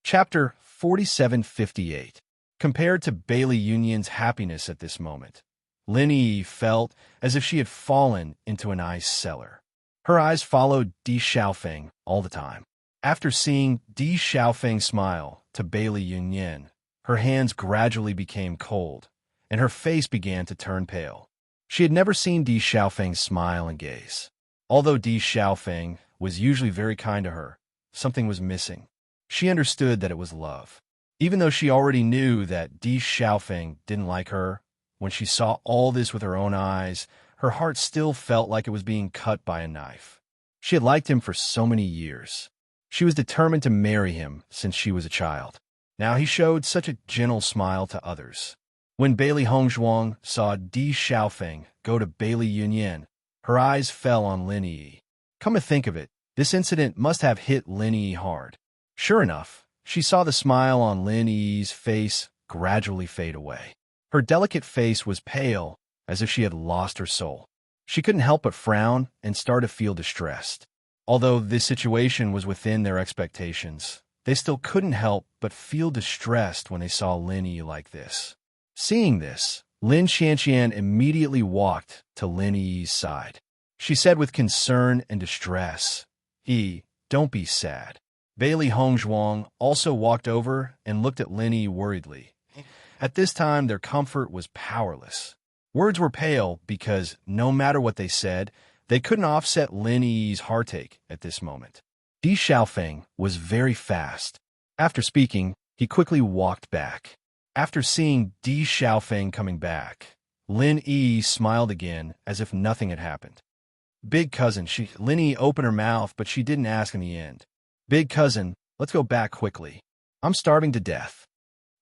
Chapter 4758. Compared to Bailey Union's happiness at this moment, Lin Yi felt as if she had fallen into an ice cellar. Her eyes followed Di Xiaofeng all the time. After seeing Di Xiaofeng smile to Bailey Union, her hands gradually became cold, and her face began to turn pale. She had never seen Di Xiaofeng smile and gaze. Although Di Xiaofeng was usually very kind to her, something was missing. She understood that it was love. Even though she already knew that Di Xiaofeng didn't like her, when she saw all this with her own eyes, her heart still felt like it was being cut by a knife. She had liked him for so many years. She was determined to marry him since she was a child. Now he showed such a gentle smile to others. When Bailey Hongzhuang saw Di Xiaofeng go to Bailey Yunyan, her eyes fell on Lin Yi. Come to think of it, this incident must have hit Lin Yi hard. Sure enough, she saw the smile on Lin Yi's face gradually fade away. Her delicate face was pale, as if she had lost her soul. She couldn't help but frown and start to feel distressed. Although this situation was within their expectations, they still couldn't help but feel distressed when they saw Lin Yi like this. Seeing this, Lin Xianxian immediately walked to Lin Yi's side. She said with concern and distress, "Don't be sad." Bailey Hongzhuang also walked over and looked at Lin Yi worriedly. At this time, their comfort was powerless. Words were pale because, no matter what they said, they couldn't offset Lin Yi's heartache at this moment. Di Xiaofeng was very fast. After speaking, he quickly walked back. After seeing Di Xiaofeng coming back, Lin Yi smiled again as if nothing had happened. "Big cousin," Lin Yi opened her mouth, but she didn't ask in the end. "Big cousin, let's go back quickly. I'm starving to death."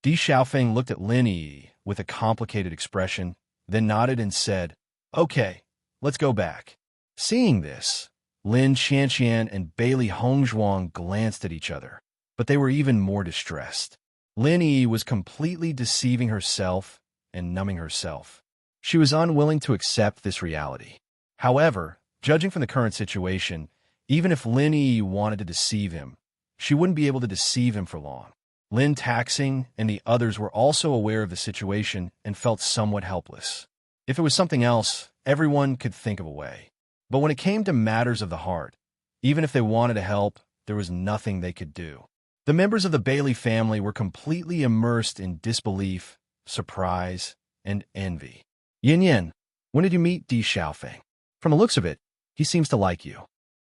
Di Xiaofeng looked at Lin Yi with a complicated expression, then nodded and said, "Okay, let's go back." Seeing this, Lin Xianxian and Bailey Hongzhuang glanced at each other, but they were even more distressed. Lin Yi was completely deceiving herself and numbing herself. She was unwilling to accept this reality. However, judging from the current situation, even if Lin Yi wanted to deceive him, she wouldn't be able to deceive him for long. Lin Taxing and the others were also aware of the situation and felt somewhat helpless. If it was something else, everyone could think of a way. But when it came to matters of the heart, even if they wanted to help, there was nothing they could do. The members of the Bailey family were completely immersed in disbelief, surprise, and envy. "Yin Yin, when did you meet Di Xiaofeng? From the looks of it, he seems to like you."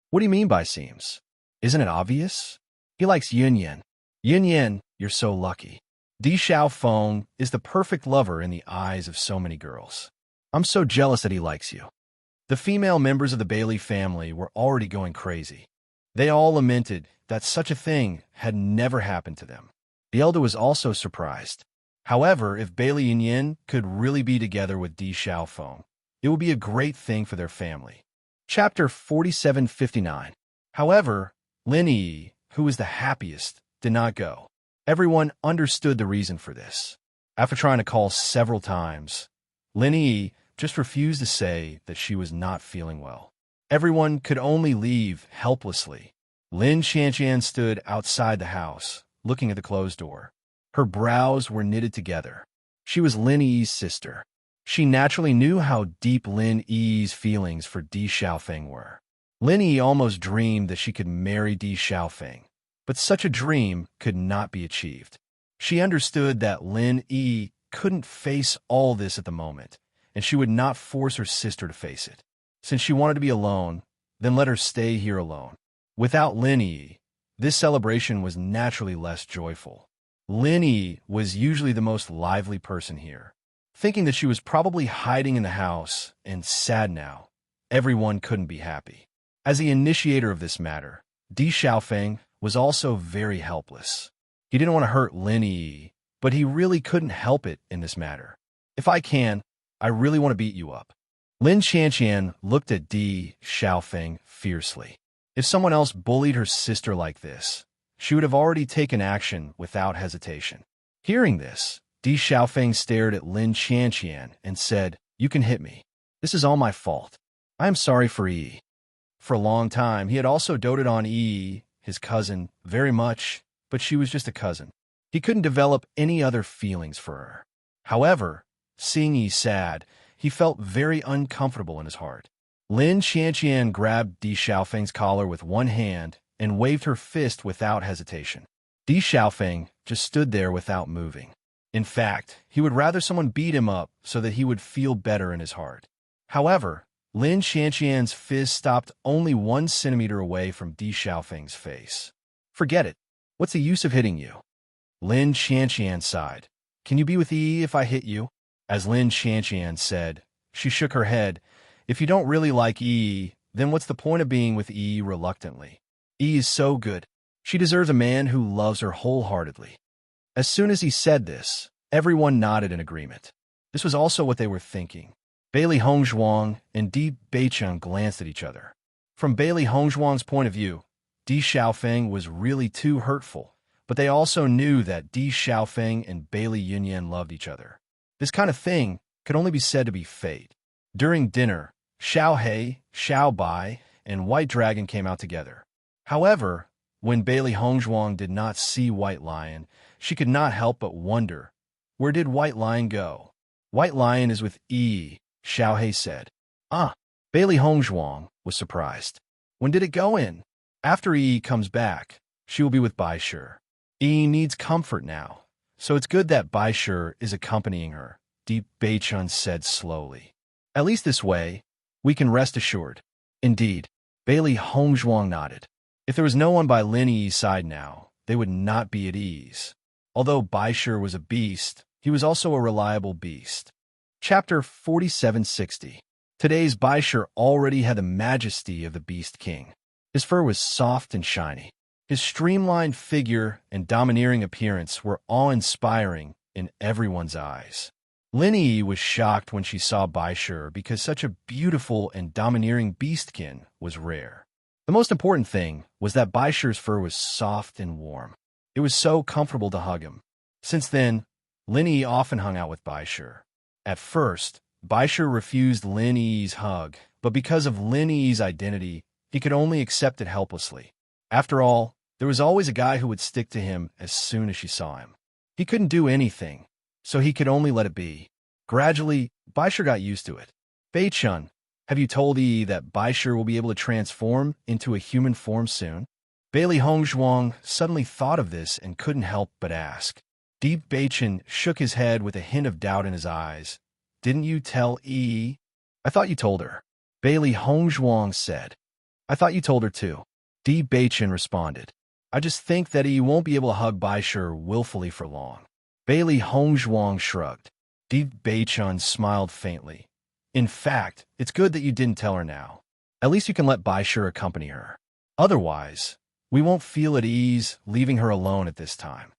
"What do you mean by seems? Isn't it obvious? He likes Yin Yin." "Yin Yin, you're so lucky. Di Xiaofeng is the perfect lover in the eyes of so many girls. I'm so jealous that he likes you." The female members of the Bailey family were already going crazy. They all lamented that such a thing had never happened to them. The elder was also surprised. However, if Bailey and Yin could really be together with Di Xiaofeng, it would be a great thing for their family. Chapter 4759. However, Lin Yi, who was the happiest, did not go. Everyone understood the reason for this. After trying to call several times, Lin Yi just refused to say that she was not feeling well. Everyone could only leave helplessly. Lin Xianxian stood outside the house, looking at the closed door. Her brows were knitted together. She was Lin Yi's sister. She naturally knew how deep Lin Yi's feelings for Di Xiaofeng were. Lin Yi almost dreamed that she could marry Di Xiaofeng, but such a dream could not be achieved. She understood that Lin Yi couldn't face all this at the moment, and she would not force her sister to face it. Since she wanted to be alone, then let her stay here alone. Without Lin Yi, this celebration was naturally less joyful. Lin Yi was usually the most lively person here. Thinking that she was probably hiding in the house and sad now, everyone couldn't be happy. As the initiator of this matter, Di Xiaofeng was also very helpless. He didn't want to hurt Lin Yi, but he really couldn't help it in this matter. "If I can, I really want to beat you up." Lin Xianxian looked at Di Xiaofeng fiercely. If someone else bullied her sister like this, she would have already taken action without hesitation. Hearing this, Di Xiaofeng stared at Lin Xianxian and said, "You can hit me. This is all my fault. I am sorry for Yi." For a long time, he had also doted on Yi, his cousin, very much, but she was just a cousin. He couldn't develop any other feelings for her. However, seeing Yi sad, he felt very uncomfortable in his heart. Lin Qianqian grabbed Di Xiaofeng's collar with one hand and waved her fist without hesitation. Di Xiaofeng just stood there without moving. In fact, he would rather someone beat him up so that he would feel better in his heart. However, Lin Qianqian's fist stopped only 1 centimeter away from Di Xiaofeng's face. "Forget it. What's the use of hitting you?" Lin Qianqian sighed. "Can you be with Yi if I hit you?" As Lin Qianqian said, she shook her head. "If you don't really like Yi, then what's the point of being with Yi reluctantly? Yi is so good. She deserves a man who loves her wholeheartedly." As soon as he said this, everyone nodded in agreement. This was also what they were thinking. Bailey Hongzhuang and Di Beicheng glanced at each other. From Bailey Hongzhuang's point of view, Di Xiaofeng was really too hurtful, but they also knew that Di Xiaofeng and Bailey Yunyan loved each other. This kind of thing could only be said to be fate. During dinner, Xiao He, Xiao Bai, and White Dragon came out together. However, when Bailey Hongzhuang did not see White Lion, she could not help but wonder, where did White Lion go? "White Lion is with Yi," Xiao He said. "Ah." Bailey Hongzhuang was surprised. "When did it go in?" "After Yi comes back, she will be with Bai Shi. Yi needs comfort now, so it's good that Bai Shi is accompanying her," Di Beichun said slowly. "At least this way, we can rest assured." "Indeed." Bailey Hongzhuang nodded. If there was no one by Lin Yi's side now, they would not be at ease. Although Bai Shi was a beast, he was also a reliable beast. Chapter 4760. Today's Bai Shi already had the majesty of the Beast King. His fur was soft and shiny. His streamlined figure and domineering appearance were awe-inspiring in everyone's eyes. Lin Yi was shocked when she saw Bai Shi because such a beautiful and domineering beastkin was rare. The most important thing was that Bai Shi's fur was soft and warm. It was so comfortable to hug him. Since then, Lin Yi often hung out with Bai Shi. At first, Bai Shi refused Lin Yi's hug, but because of Lin Yi's identity, he could only accept it helplessly. After all, there was always a guy who would stick to him as soon as she saw him. He couldn't do anything, so he could only let it be. Gradually, Bai Shi got used to it. "Beichun, have you told Yi that Bai Shi will be able to transform into a human form soon?" Bailey Hongzhuang suddenly thought of this and couldn't help but ask. Di Beichun shook his head with a hint of doubt in his eyes. "Didn't you tell Yi?" "I thought you told her," Bailey Hongzhuang said. "I thought you told her too," Di Beichun responded. "I just think that Yi won't be able to hug Bai Shi willfully for long." Bailey Hongzhuang shrugged. Di Beichun smiled faintly. "In fact, it's good that you didn't tell her now. At least you can let Bai Shi accompany her. Otherwise, we won't feel at ease leaving her alone at this time."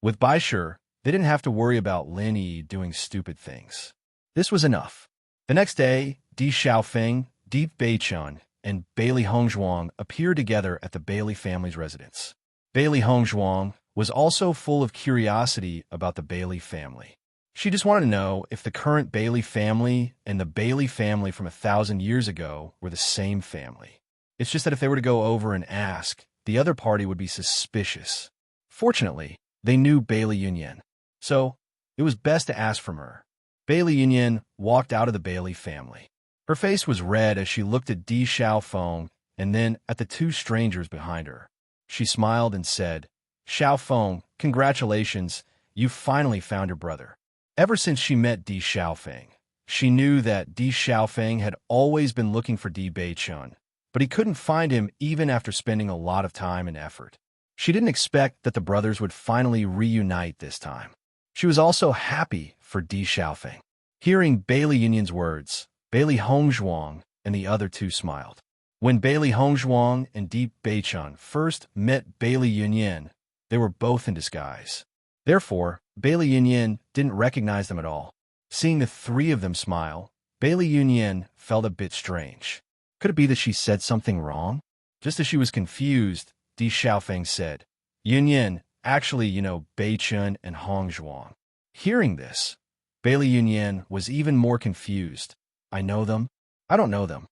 With Bai Shi, they didn't have to worry about Lin Yi doing stupid things. This was enough. The next day, Di Xiaofeng, Di Beichun, and Bailey Hongzhuang appeared together at the Bailey family's residence. Bailey Hongzhuang was also full of curiosity about the Bailey family. She just wanted to know if the current Bailey family and the Bailey family from 1,000 years ago were the same family. It's just that if they were to go over and ask, the other party would be suspicious. Fortunately, they knew Bailey Yunyan, so it was best to ask from her. Bailey Yunyan walked out of the Bailey family. Her face was red as she looked at Di Xiaofeng and then at the 2 strangers behind her. She smiled and said, "Xiaofeng, congratulations, you finally found your brother." Ever since she met Di Xiaofeng, she knew that Di Xiaofeng had always been looking for Di Beichun, but he couldn't find him even after spending a lot of time and effort. She didn't expect that the brothers would finally reunite this time. She was also happy for Di Xiaofeng. Hearing Bailey Yunyan's words, Bailey Hongzhuang and the other 2 smiled. When Bailey Hongzhuang and Di Beichun first met Bailey Yunyan, they were both in disguise. Therefore, Bailey Yunyan didn't recognize them at all. Seeing the 3 of them smile, Bailey Yunyan felt a bit strange. Could it be that she said something wrong? Just as she was confused, Di Xiaofeng said, "Yunyan, actually, you know Beichun and Hongzhuang." Hearing this, Bailey Yunyan was even more confused. "I know them? I don't know them.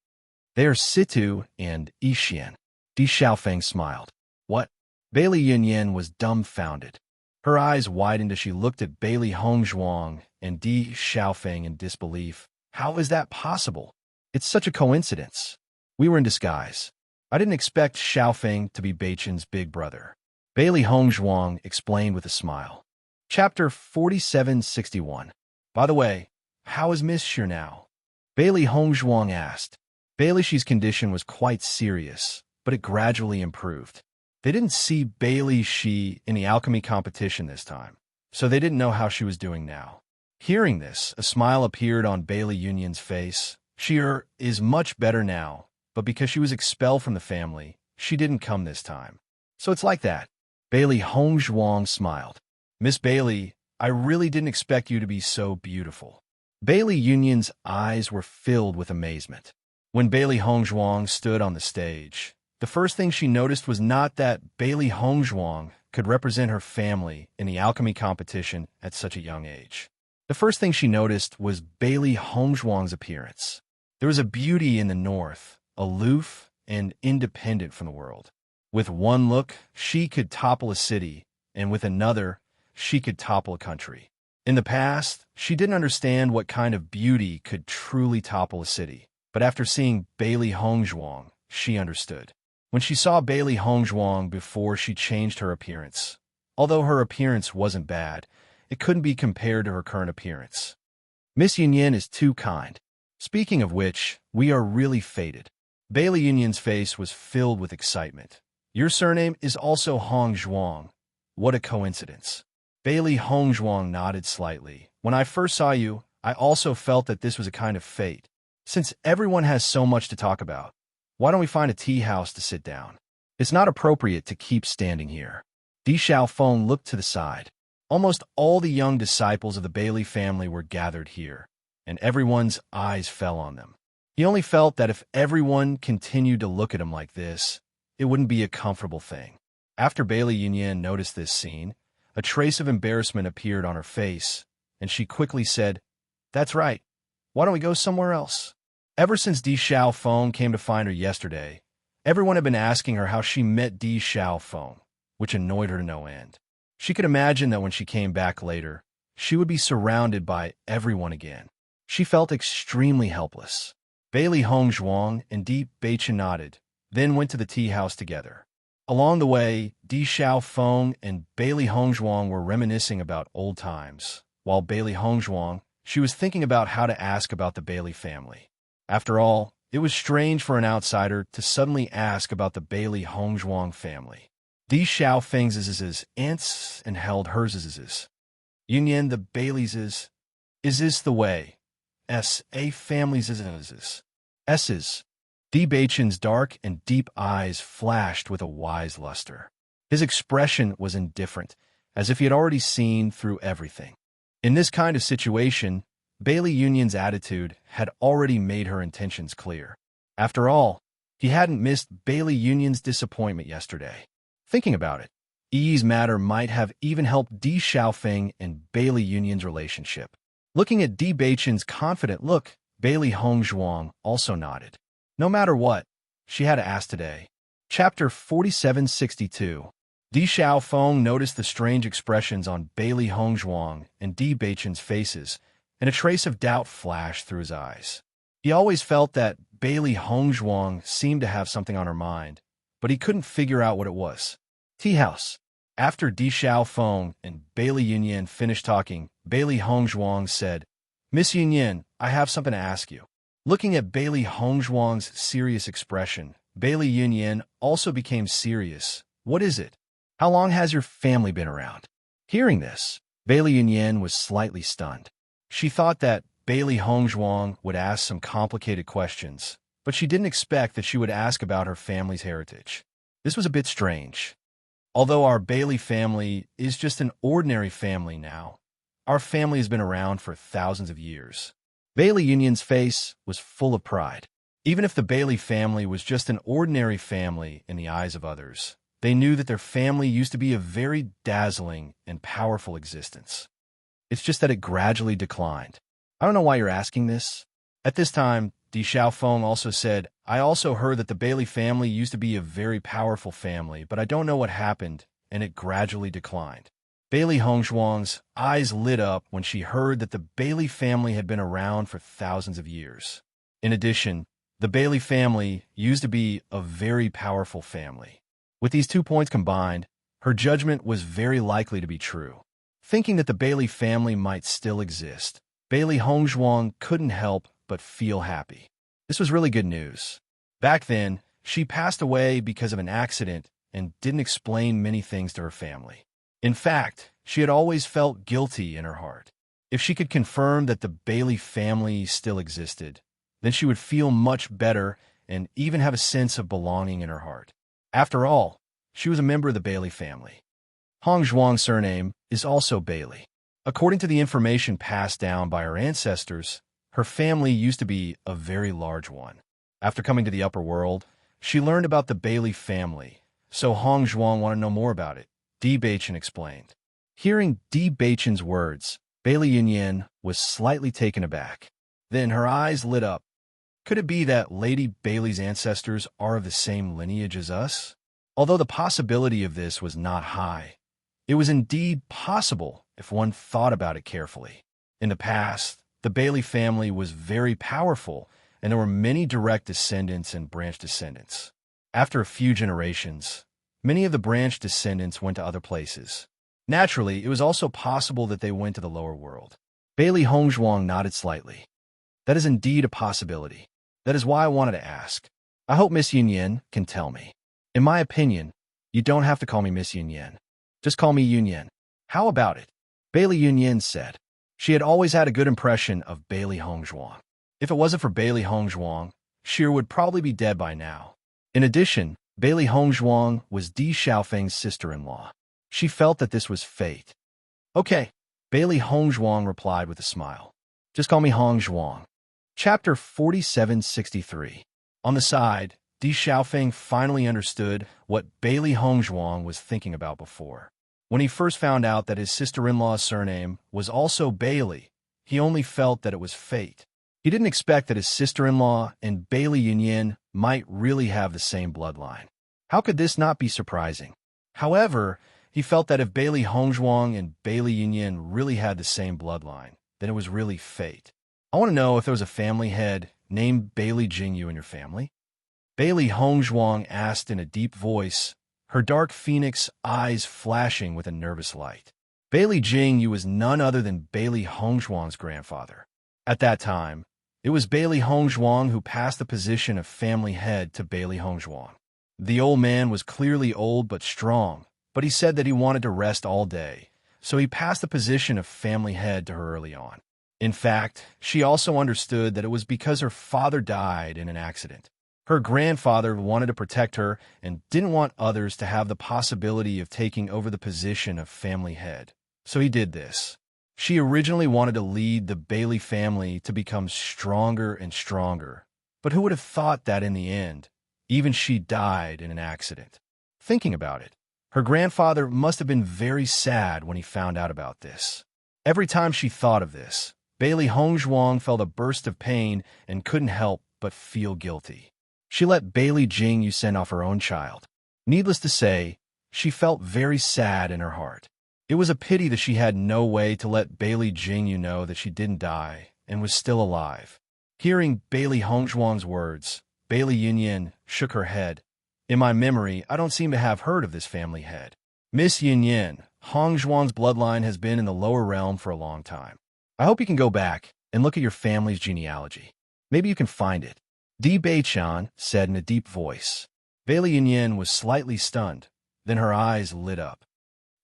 They are Situ and Yixian." Di Xiaofeng smiled. "What? Bailey Yunyan was dumbfounded. Her eyes widened as she looked at Bailey Hongzhuang and Di Xiaofeng in disbelief. How is that possible? It's such a coincidence. We were in disguise. I didn't expect Xiaofeng to be Beichen's big brother. Bailey Hongzhuang explained with a smile. Chapter 4761. By the way, how is Miss Xu now? Bailey Hongzhuang asked. Bailey Xi's condition was quite serious, but it gradually improved. They didn't see Bailey Xi in the alchemy competition this time, so they didn't know how she was doing now. Hearing this, a smile appeared on Bailey Yunyan's face. She is much better now, but because she was expelled from the family, she didn't come this time. So it's like that. Bailey Hongzhuang smiled. Miss Bailey, I really didn't expect you to be so beautiful. Bailey Yunyan's eyes were filled with amazement. When Bailey Hongzhuang stood on the stage, the first thing she noticed was not that Bailey Hongzhuang could represent her family in the alchemy competition at such a young age. The first thing she noticed was Bailey Hongzhuang's appearance. There was a beauty in the north, aloof and independent from the world. With one look, she could topple a city, and with another, she could topple a country. In the past, she didn't understand what kind of beauty could truly topple a city, but after seeing Bailey Hongzhuang, she understood. When she saw Bailey Hongzhuang before she changed her appearance, although her appearance wasn't bad, it couldn't be compared to her current appearance. Miss Yunyan is too kind. Speaking of which, we are really fated. Bailey Yunyan's face was filled with excitement. Your surname is also Hongzhuang. What a coincidence. Bailey Hongzhuang nodded slightly. When I first saw you, I also felt that this was a kind of fate. Since everyone has so much to talk about, why don't we find a tea house to sit down? It's not appropriate to keep standing here. Di Xiaofeng looked to the side. Almost all the young disciples of the Bailey family were gathered here, and everyone's eyes fell on them. He only felt that if everyone continued to look at him like this, it wouldn't be a comfortable thing. After Bailey Yunyan noticed this scene, a trace of embarrassment appeared on her face, and she quickly said, That's right. Why don't we go somewhere else? Ever since Di Xiaofeng came to find her yesterday, everyone had been asking her how she met Di Xiaofeng, which annoyed her to no end. She could imagine that when she came back later, she would be surrounded by everyone again. She felt extremely helpless. Bailey Hongzhuang and Di Beichen nodded, then went to the tea house together. Along the way, Di Xiaofeng and Bailey Hongzhuang were reminiscing about old times, while Bailey Hongzhuang, she was thinking about how to ask about the Bailey family. After all, it was strange for an outsider to suddenly ask about the Bailey Hongzhuang family. Di Xiaofeng's aunts and held hers. Yunyan the Bailey's is this the way? A family's is. S's. Di Beichen's dark and deep eyes flashed with a wise luster. His expression was indifferent, as if he had already seen through everything. In this kind of situation, Bailey Yunyan's attitude had already made her intentions clear. After all, he hadn't missed Bailey Yunyan's disappointment yesterday. Thinking about it, Yi's matter might have even helped Di Xiaofeng and Bailey Yunyan's relationship. Looking at Di Beichen's confident look, Bailey Hongzhuang also nodded. No matter what, she had to ask today. Chapter 4762. Di Xiaofeng noticed the strange expressions on Bailey Hongzhuang and Di Beichen's faces, and a trace of doubt flashed through his eyes. He always felt that Bailey Hongzhuang seemed to have something on her mind, but he couldn't figure out what it was. Tea house. After Di Xiaofeng and Bailey Yunyan finished talking, Bailey Hongzhuang said, Miss Yunyan, I have something to ask you. Looking at Bailey Hongzhuang's serious expression, Bailey Yunyan also became serious. What is it? How long has your family been around? Hearing this, Bailey Yunyan was slightly stunned. She thought that Bailey Hongzhuang would ask some complicated questions, but she didn't expect that she would ask about her family's heritage. This was a bit strange. Although our Bailey family is just an ordinary family now, our family has been around for thousands of years. Bailey Yunyan's face was full of pride. Even if the Bailey family was just an ordinary family in the eyes of others, they knew that their family used to be a very dazzling and powerful existence. It's just that it gradually declined. I don't know why you're asking this. At this time, Di Xiaofeng also said, I also heard that the Bailey family used to be a very powerful family, but I don't know what happened, and it gradually declined. Bailey Hongzhuang's eyes lit up when she heard that the Bailey family had been around for thousands of years. In addition, the Bailey family used to be a very powerful family. With these 2 points combined, her judgment was very likely to be true. Thinking that the Bailey family might still exist, Bailey Hongzhuang couldn't help but feel happy. This was really good news. Back then, she passed away because of an accident and didn't explain many things to her family. In fact, she had always felt guilty in her heart. If she could confirm that the Bailey family still existed, then she would feel much better and even have a sense of belonging in her heart. After all, she was a member of the Bailey family. Hongzhuang's surname is also Bailey. According to the information passed down by her ancestors, her family used to be a very large one. After coming to the upper world, she learned about the Bailey family, so Hongzhuang wanted to know more about it. Di Beichen explained. Hearing Di Beichen's words, Bailey Yunyan was slightly taken aback. Then her eyes lit up. Could it be that Lady Bailey's ancestors are of the same lineage as us? Although the possibility of this was not high, it was indeed possible if one thought about it carefully. In the past, the Bailey family was very powerful, and there were many direct descendants and branch descendants. After a few generations, many of the branch descendants went to other places. Naturally, it was also possible that they went to the lower world. Bailey Hongzhuang nodded slightly. That is indeed a possibility. That is why I wanted to ask. I hope Miss Yunyan can tell me. In my opinion, you don't have to call me Miss Yunyan. Just call me Yunyan. How about it? Bailey Yunyan said. She had always had a good impression of Bailey Hongzhuang. If it wasn't for Bailey Hongzhuang, she would probably be dead by now. In addition, Bailey Hongzhuang was Di Xiaofeng's sister-in-law. She felt that this was fate. Okay, Bailey Hongzhuang replied with a smile. Just call me Hongzhuang. Chapter 4763. On the side, Di Xiaofeng finally understood what Bailey Hongzhuang was thinking about before. When he first found out that his sister-in-law's surname was also Bailey, he only felt that it was fate. He didn't expect that his sister-in-law and Bailey Yunyan might really have the same bloodline. How could this not be surprising? However, he felt that if Bailey Hongzhuang and Bailey Yunyan really had the same bloodline, then it was really fate. I want to know if there was a family head named Bailey Jingyu in your family. Bailey Hongzhuang asked in a deep voice, her dark phoenix eyes flashing with a nervous light. Bailey Jingyu was none other than Bailey Hongzhuang's grandfather. At that time, it was Bailey Hongzhuang who passed the position of family head to Bailey Hongzhuang. The old man was clearly old but strong, but he said that he wanted to rest all day, so he passed the position of family head to her early on. In fact, she also understood that it was because her father died in an accident. Her grandfather wanted to protect her and didn't want others to have the possibility of taking over the position of family head, so he did this. She originally wanted to lead the Bailey family to become stronger and stronger, but who would have thought that in the end, even she died in an accident? Thinking about it, her grandfather must have been very sad when he found out about this. Every time she thought of this, Bailey Hongzhuang felt a burst of pain and couldn't help but feel guilty. She let Bailey Jingyu send off her own child. Needless to say, she felt very sad in her heart. It was a pity that she had no way to let Bailey Jingyu know that she didn't die and was still alive. Hearing Bailey Hongzhuang's words, Bailey Yunyan shook her head. In my memory, I don't seem to have heard of this family head. Miss Yunyan, Hongzhuang's bloodline has been in the lower realm for a long time. I hope you can go back and look at your family's genealogy. Maybe you can find it. Di Beichen said in a deep voice. Bailey Yunyan was slightly stunned. Then her eyes lit up.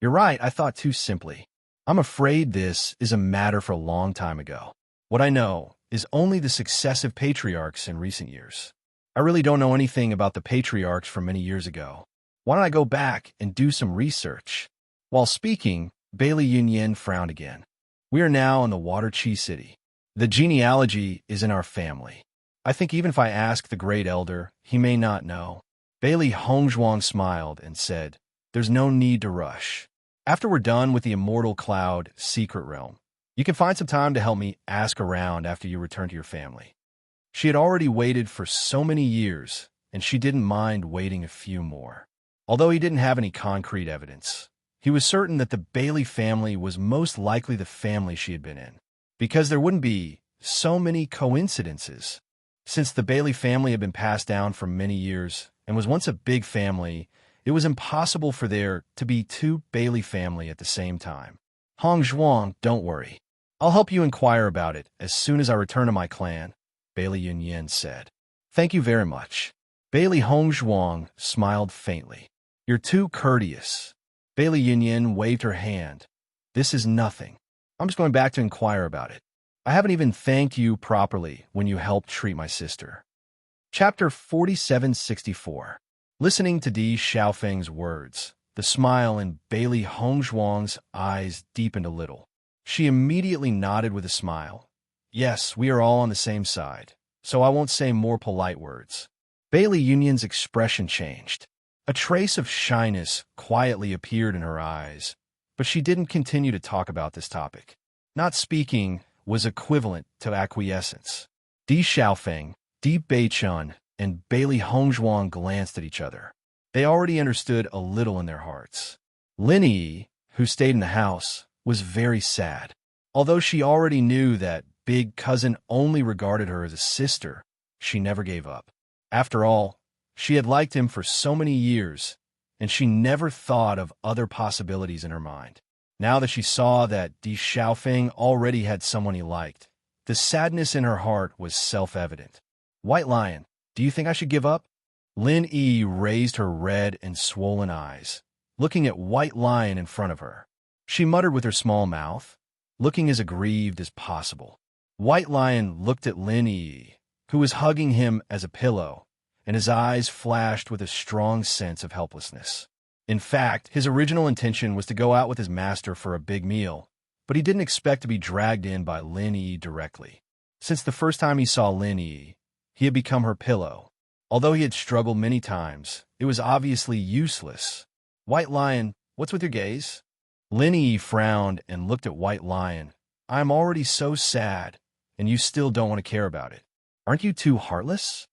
You're right, I thought too simply. I'm afraid this is a matter for a long time ago. What I know is only the successive patriarchs in recent years. I really don't know anything about the patriarchs from many years ago. Why don't I go back and do some research? While speaking, Bailey Yunyan frowned again. We are now in the Water Chi City. The genealogy is in our family. I think even if I ask the Great Elder, he may not know. Bailey Hongzhuang smiled and said, There's no need to rush. After we're done with the Immortal Cloud Secret Realm, you can find some time to help me ask around after you return to your family. She had already waited for so many years, and she didn't mind waiting a few more. Although he didn't have any concrete evidence, he was certain that the Bailey family was most likely the family she had been in, because there wouldn't be so many coincidences. Since the Bailey family had been passed down for many years and was once a big family, it was impossible for there to be two Bailey family at the same time. Hong Zhuang, don't worry. I'll help you inquire about it as soon as I return to my clan, Bailey Yunyan said. Thank you very much. Bailey Hong Zhuang smiled faintly. You're too courteous. Bailey Yunyan waved her hand. This is nothing. I'm just going back to inquire about it. I haven't even thanked you properly when you helped treat my sister. Chapter 4764. Listening to Di Xiaofeng's words, the smile in Bailey Hong Zhuang's eyes deepened a little. She immediately nodded with a smile. Yes, we are all on the same side, so I won't say more polite words. Bailey Yunyan's expression changed. A trace of shyness quietly appeared in her eyes, but she didn't continue to talk about this topic. Not speaking was equivalent to acquiescence. Di Xiaofeng, Di Beichun, and Bailey Hong Zhuang glanced at each other. They already understood a little in their hearts. Lin Yi, who stayed in the house, was very sad. Although she already knew that big cousin only regarded her as a sister, she never gave up. After all, she had liked him for so many years, and she never thought of other possibilities in her mind. Now that she saw that Di Xiaofeng already had someone he liked, the sadness in her heart was self-evident. White Lion, do you think I should give up? Lin Yi raised her red and swollen eyes, looking at White Lion in front of her. She muttered with her small mouth, looking as aggrieved as possible. White Lion looked at Lin Yi, who was hugging him as a pillow, and his eyes flashed with a strong sense of helplessness. In fact, his original intention was to go out with his master for a big meal, but he didn't expect to be dragged in by Lin Yi directly. Since the first time he saw Lin Yi, he had become her pillow. Although he had struggled many times, it was obviously useless. White Lion, what's with your gaze? Lin Yi frowned and looked at White Lion. I am already so sad, and you still don't want to care about it. Aren't you too heartless?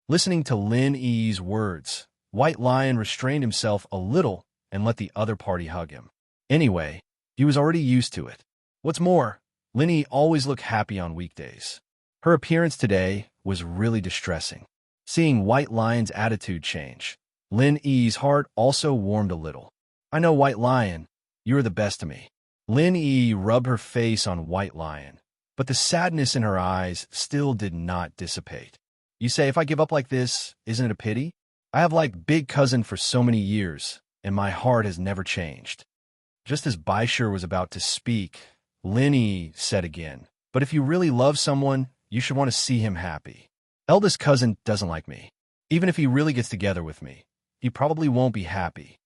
Listening to Lin Yi's words, White Lion restrained himself a little and let the other party hug him. Anyway, he was already used to it. What's more, Lin Yi always looked happy on weekdays. Her appearance today was really distressing. Seeing White Lion's attitude change, Lin Yi's heart also warmed a little. I know, White Lion, you are the best to me. Lin Yi rubbed her face on White Lion, but the sadness in her eyes still did not dissipate. You say if I give up like this, isn't it a pity? I have liked Big Cousin for so many years, and my heart has never changed. Just as Baishur was about to speak, Lin Yi said again, but if you really love someone, you should want to see him happy. Eldest cousin doesn't like me. Even if he really gets together with me, he probably won't be happy.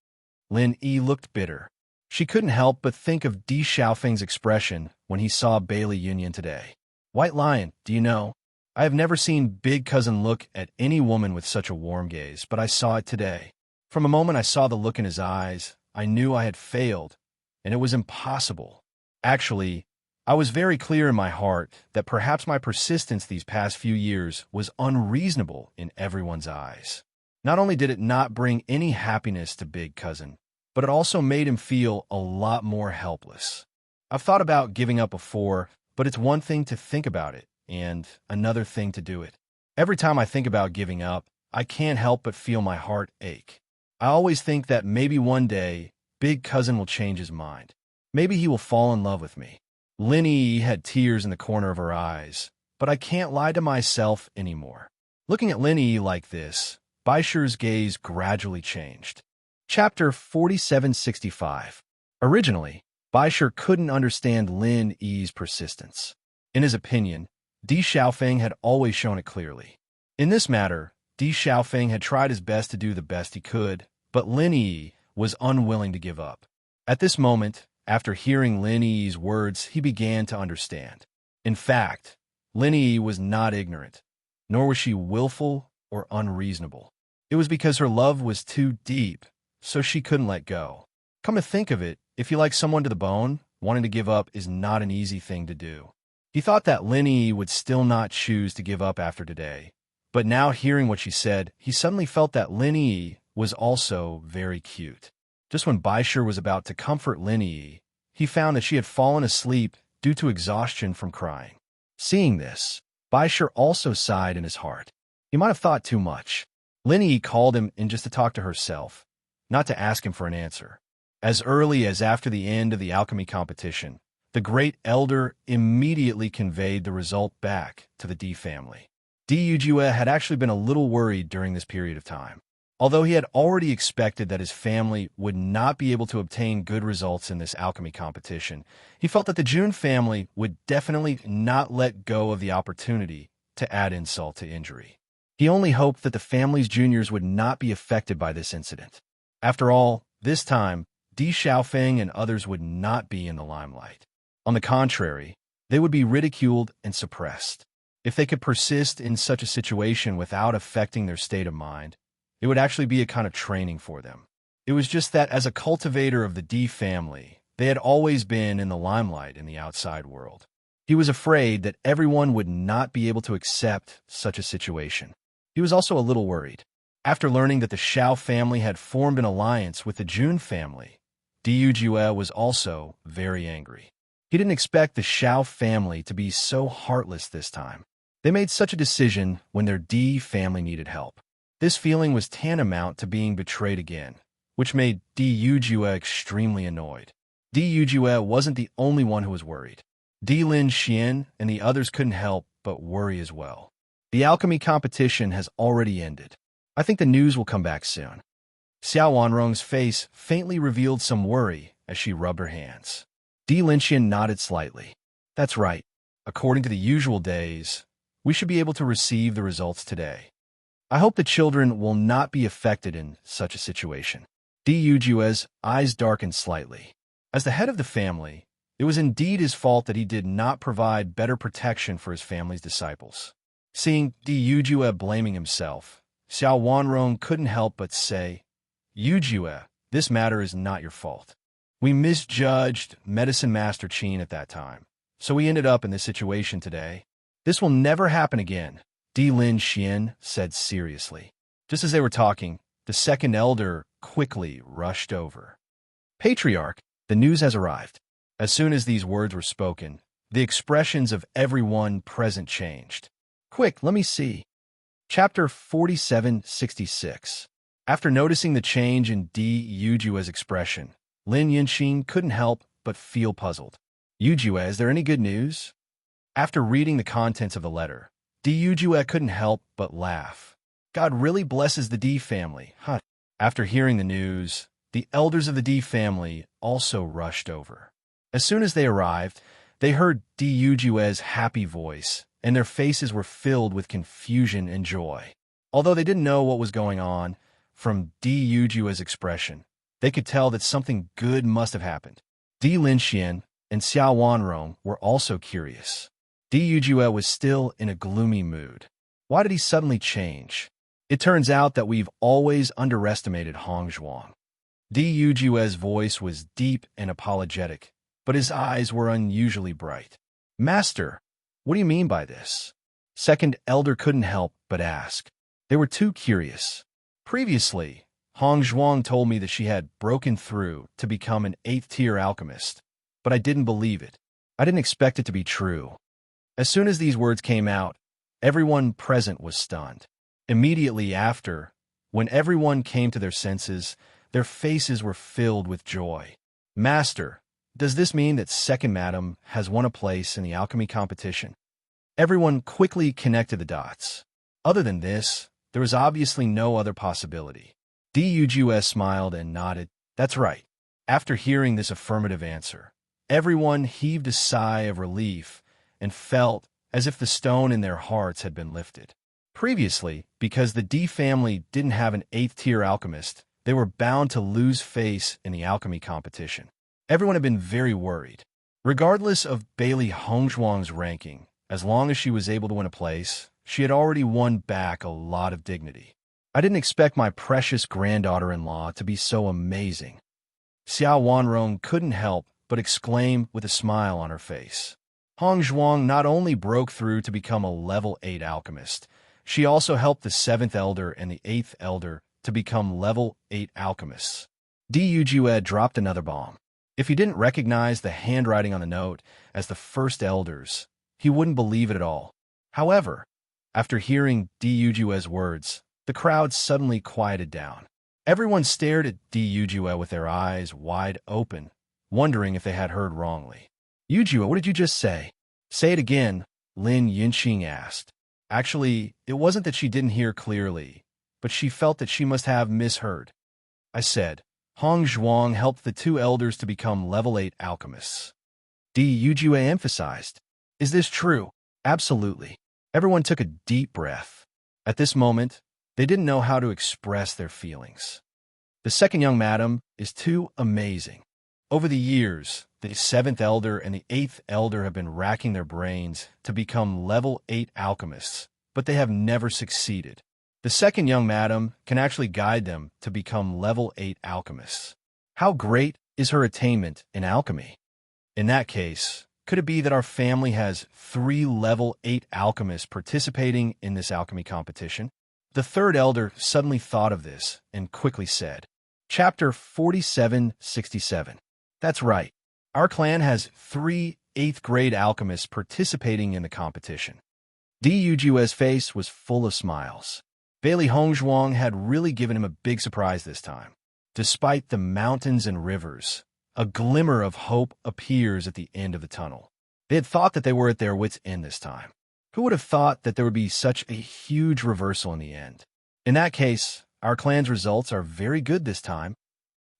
Lin Yi looked bitter. She couldn't help but think of Di Xiaofeng's expression when he saw Bailey Yunyan today. White Lion, do you know? I have never seen Big Cousin look at any woman with such a warm gaze, but I saw it today. From a moment I saw the look in his eyes, I knew I had failed, and it was impossible. Actually, I was very clear in my heart that perhaps my persistence these past few years was unreasonable in everyone's eyes. Not only did it not bring any happiness to Big Cousin, but it also made him feel a lot more helpless. I've thought about giving up before, but it's one thing to think about it, and another thing to do it. Every time I think about giving up, I can't help but feel my heart ache. I always think that maybe one day, Big Cousin will change his mind. Maybe he will fall in love with me. Lin Yi had tears in the corner of her eyes, but I can't lie to myself anymore. Looking at Lin Yi like this, Baishur's gaze gradually changed. Chapter 4765. Originally, Baishur couldn't understand Lin Yi's persistence. In his opinion, Di Xiaofeng had always shown it clearly. In this matter, Di Xiaofeng had tried his best to do the best he could, but Lin Yi was unwilling to give up. At this moment, after hearing Lin Yi's words, he began to understand. In fact, Lin Yi was not ignorant, nor was she willful or unreasonable. It was because her love was too deep, so she couldn't let go. Come to think of it, if you like someone to the bone, wanting to give up is not an easy thing to do. He thought that Lin Yi would still not choose to give up after today, but now hearing what she said, he suddenly felt that Lin Yi was also very cute. Just when Baishir was about to comfort Lin Yi, he found that she had fallen asleep due to exhaustion from crying. Seeing this, Baishir also sighed in his heart. He might have thought too much. Lin Yi called him in just to talk to herself, not to ask him for an answer. As early as after the end of the alchemy competition, the great elder immediately conveyed the result back to the D family. Di Yujue had actually been a little worried during this period of time. Although he had already expected that his family would not be able to obtain good results in this alchemy competition, he felt that the Jun family would definitely not let go of the opportunity to add insult to injury. He only hoped that the family's juniors would not be affected by this incident. After all, this time, Di Xiaofeng and others would not be in the limelight. On the contrary, they would be ridiculed and suppressed. If they could persist in such a situation without affecting their state of mind, it would actually be a kind of training for them. It was just that as a cultivator of the D family, they had always been in the limelight in the outside world. He was afraid that everyone would not be able to accept such a situation. He was also a little worried. After learning that the Xiao family had formed an alliance with the Jun family, Di Yujue was also very angry. He didn't expect the Xiao family to be so heartless this time. They made such a decision when their Di family needed help. This feeling was tantamount to being betrayed again, which made Di Yujue extremely annoyed. Di Yujue wasn't the only one who was worried. Di Lin Xian and the others couldn't help but worry as well. The alchemy competition has already ended. I think the news will come back soon. Xiao Wanrong's face faintly revealed some worry as she rubbed her hands. Di Linxian nodded slightly. That's right. According to the usual days, we should be able to receive the results today. I hope the children will not be affected in such a situation. Di Yujue's eyes darkened slightly. As the head of the family, it was indeed his fault that he did not provide better protection for his family's disciples. Seeing Di Yujue blaming himself, Xiao Wanrong couldn't help but say, Yujue, this matter is not your fault. We misjudged Medicine Master Qin at that time, so we ended up in this situation today. This will never happen again, Di Lin Xian said seriously. Just as they were talking, the second elder quickly rushed over. Patriarch, the news has arrived. As soon as these words were spoken, the expressions of everyone present changed. Quick, let me see. Chapter 4766. After noticing the change in Di Yujue's expression, Lin Yinxin couldn't help but feel puzzled. Yujue, is there any good news? After reading the contents of the letter, Di Yujue couldn't help but laugh. God really blesses the D family, huh? After hearing the news, the elders of the D family also rushed over. As soon as they arrived, they heard Di Yujue's happy voice, and their faces were filled with confusion and joy. Although they didn't know what was going on, from Di Yujue's expression, they could tell that something good must have happened. Di Linxian and Xiao Wanrong were also curious. Di Yujue was still in a gloomy mood. Why did he suddenly change? It turns out that we've always underestimated Hong Zhuang. Di Yujue's voice was deep and apologetic, but his eyes were unusually bright. Master, what do you mean by this? Second elder couldn't help but ask. They were too curious. Previously, Hong Zhuang told me that she had broken through to become an 8th-tier alchemist, but I didn't believe it. I didn't expect it to be true. As soon as these words came out, everyone present was stunned. Immediately after, when everyone came to their senses, their faces were filled with joy. Master, does this mean that Second Madam has won a place in the alchemy competition? Everyone quickly connected the dots. Other than this, there was obviously no other possibility. Di Yujue smiled and nodded. That's right. After hearing this affirmative answer, everyone heaved a sigh of relief and felt as if the stone in their hearts had been lifted. Previously, because the D family didn't have an 8th-tier alchemist, they were bound to lose face in the alchemy competition. Everyone had been very worried. Regardless of Bailey Hongzhuang's ranking, as long as she was able to win a place, she had already won back a lot of dignity. I didn't expect my precious granddaughter-in-law to be so amazing. Xiao Wanrong couldn't help but exclaim with a smile on her face. Hong Zhuang not only broke through to become a level 8 alchemist, she also helped the 7th elder and the 8th elder to become level 8 alchemists. Du Jue dropped another bomb. If he didn't recognize the handwriting on the note as the first elders, he wouldn't believe it at all. However, after hearing Du Jue's words, the crowd suddenly quieted down. Everyone stared at Du Jue with their eyes wide open, wondering if they had heard wrongly. Yujue, what did you just say? Say it again, Lin Yinqing asked. Actually, it wasn't that she didn't hear clearly, but she felt that she must have misheard. I said, Hong Zhuang helped the 2 elders to become level 8 alchemists. Du Jue emphasized. Is this true? Absolutely. Everyone took a deep breath. At this moment, they didn't know how to express their feelings. The second young madam is too amazing. Over the years, the 7th elder and the 8th elder have been racking their brains to become level 8 alchemists, but they have never succeeded. The second young madam can actually guide them to become level 8 alchemists. How great is her attainment in alchemy? In that case, could it be that our family has 3 level 8 alchemists participating in this alchemy competition? The third elder suddenly thought of this and quickly said, Chapter 4767. That's right. Our clan has 3 8th grade alchemists participating in the competition. Du Jue's face was full of smiles. Bailey Hongzhuang had really given him a big surprise this time. Despite the mountains and rivers, a glimmer of hope appears at the end of the tunnel. They had thought that they were at their wits' end this time. Who would have thought that there would be such a huge reversal in the end? In that case, our clan's results are very good this time.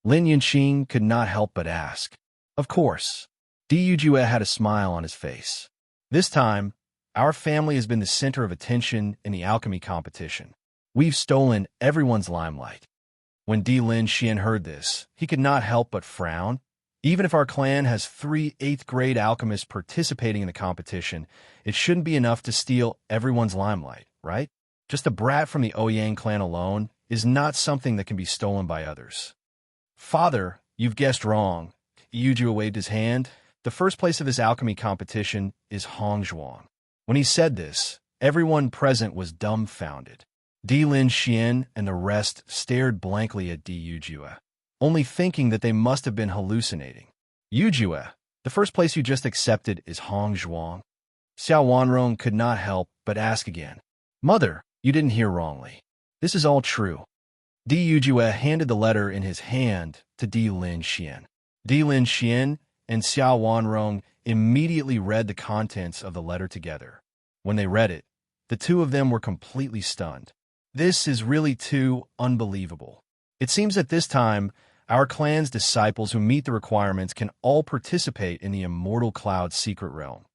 Lin Yinqing could not help but ask. Of course. Du Jue had a smile on his face. This time, our family has been the center of attention in the alchemy competition. We've stolen everyone's limelight. When Di Lin Xian heard this, he could not help but frown. Even if our clan has 3 8th grade alchemists participating in the competition, it shouldn't be enough to steal everyone's limelight, right? Just a brat from the Ouyang clan alone is not something that can be stolen by others. Father, you've guessed wrong. Yujue waved his hand. The first place of this alchemy competition is Hong Zhuang. When he said this, everyone present was dumbfounded. Di Lin Xian and the rest stared blankly at Du Jue, only thinking that they must have been hallucinating. Yujue, the first place you just accepted is Hong Zhuang. Xiao Wanrong could not help but ask again. Mother, you didn't hear wrongly. This is all true. Du Jue handed the letter in his hand to Di Lin Xian. Di Lin Xian and Xiao Wanrong immediately read the contents of the letter together. When they read it, the two of them were completely stunned. This is really too unbelievable. It seems that this time, our clan's disciples who meet the requirements can all participate in the Immortal Cloud secret realm,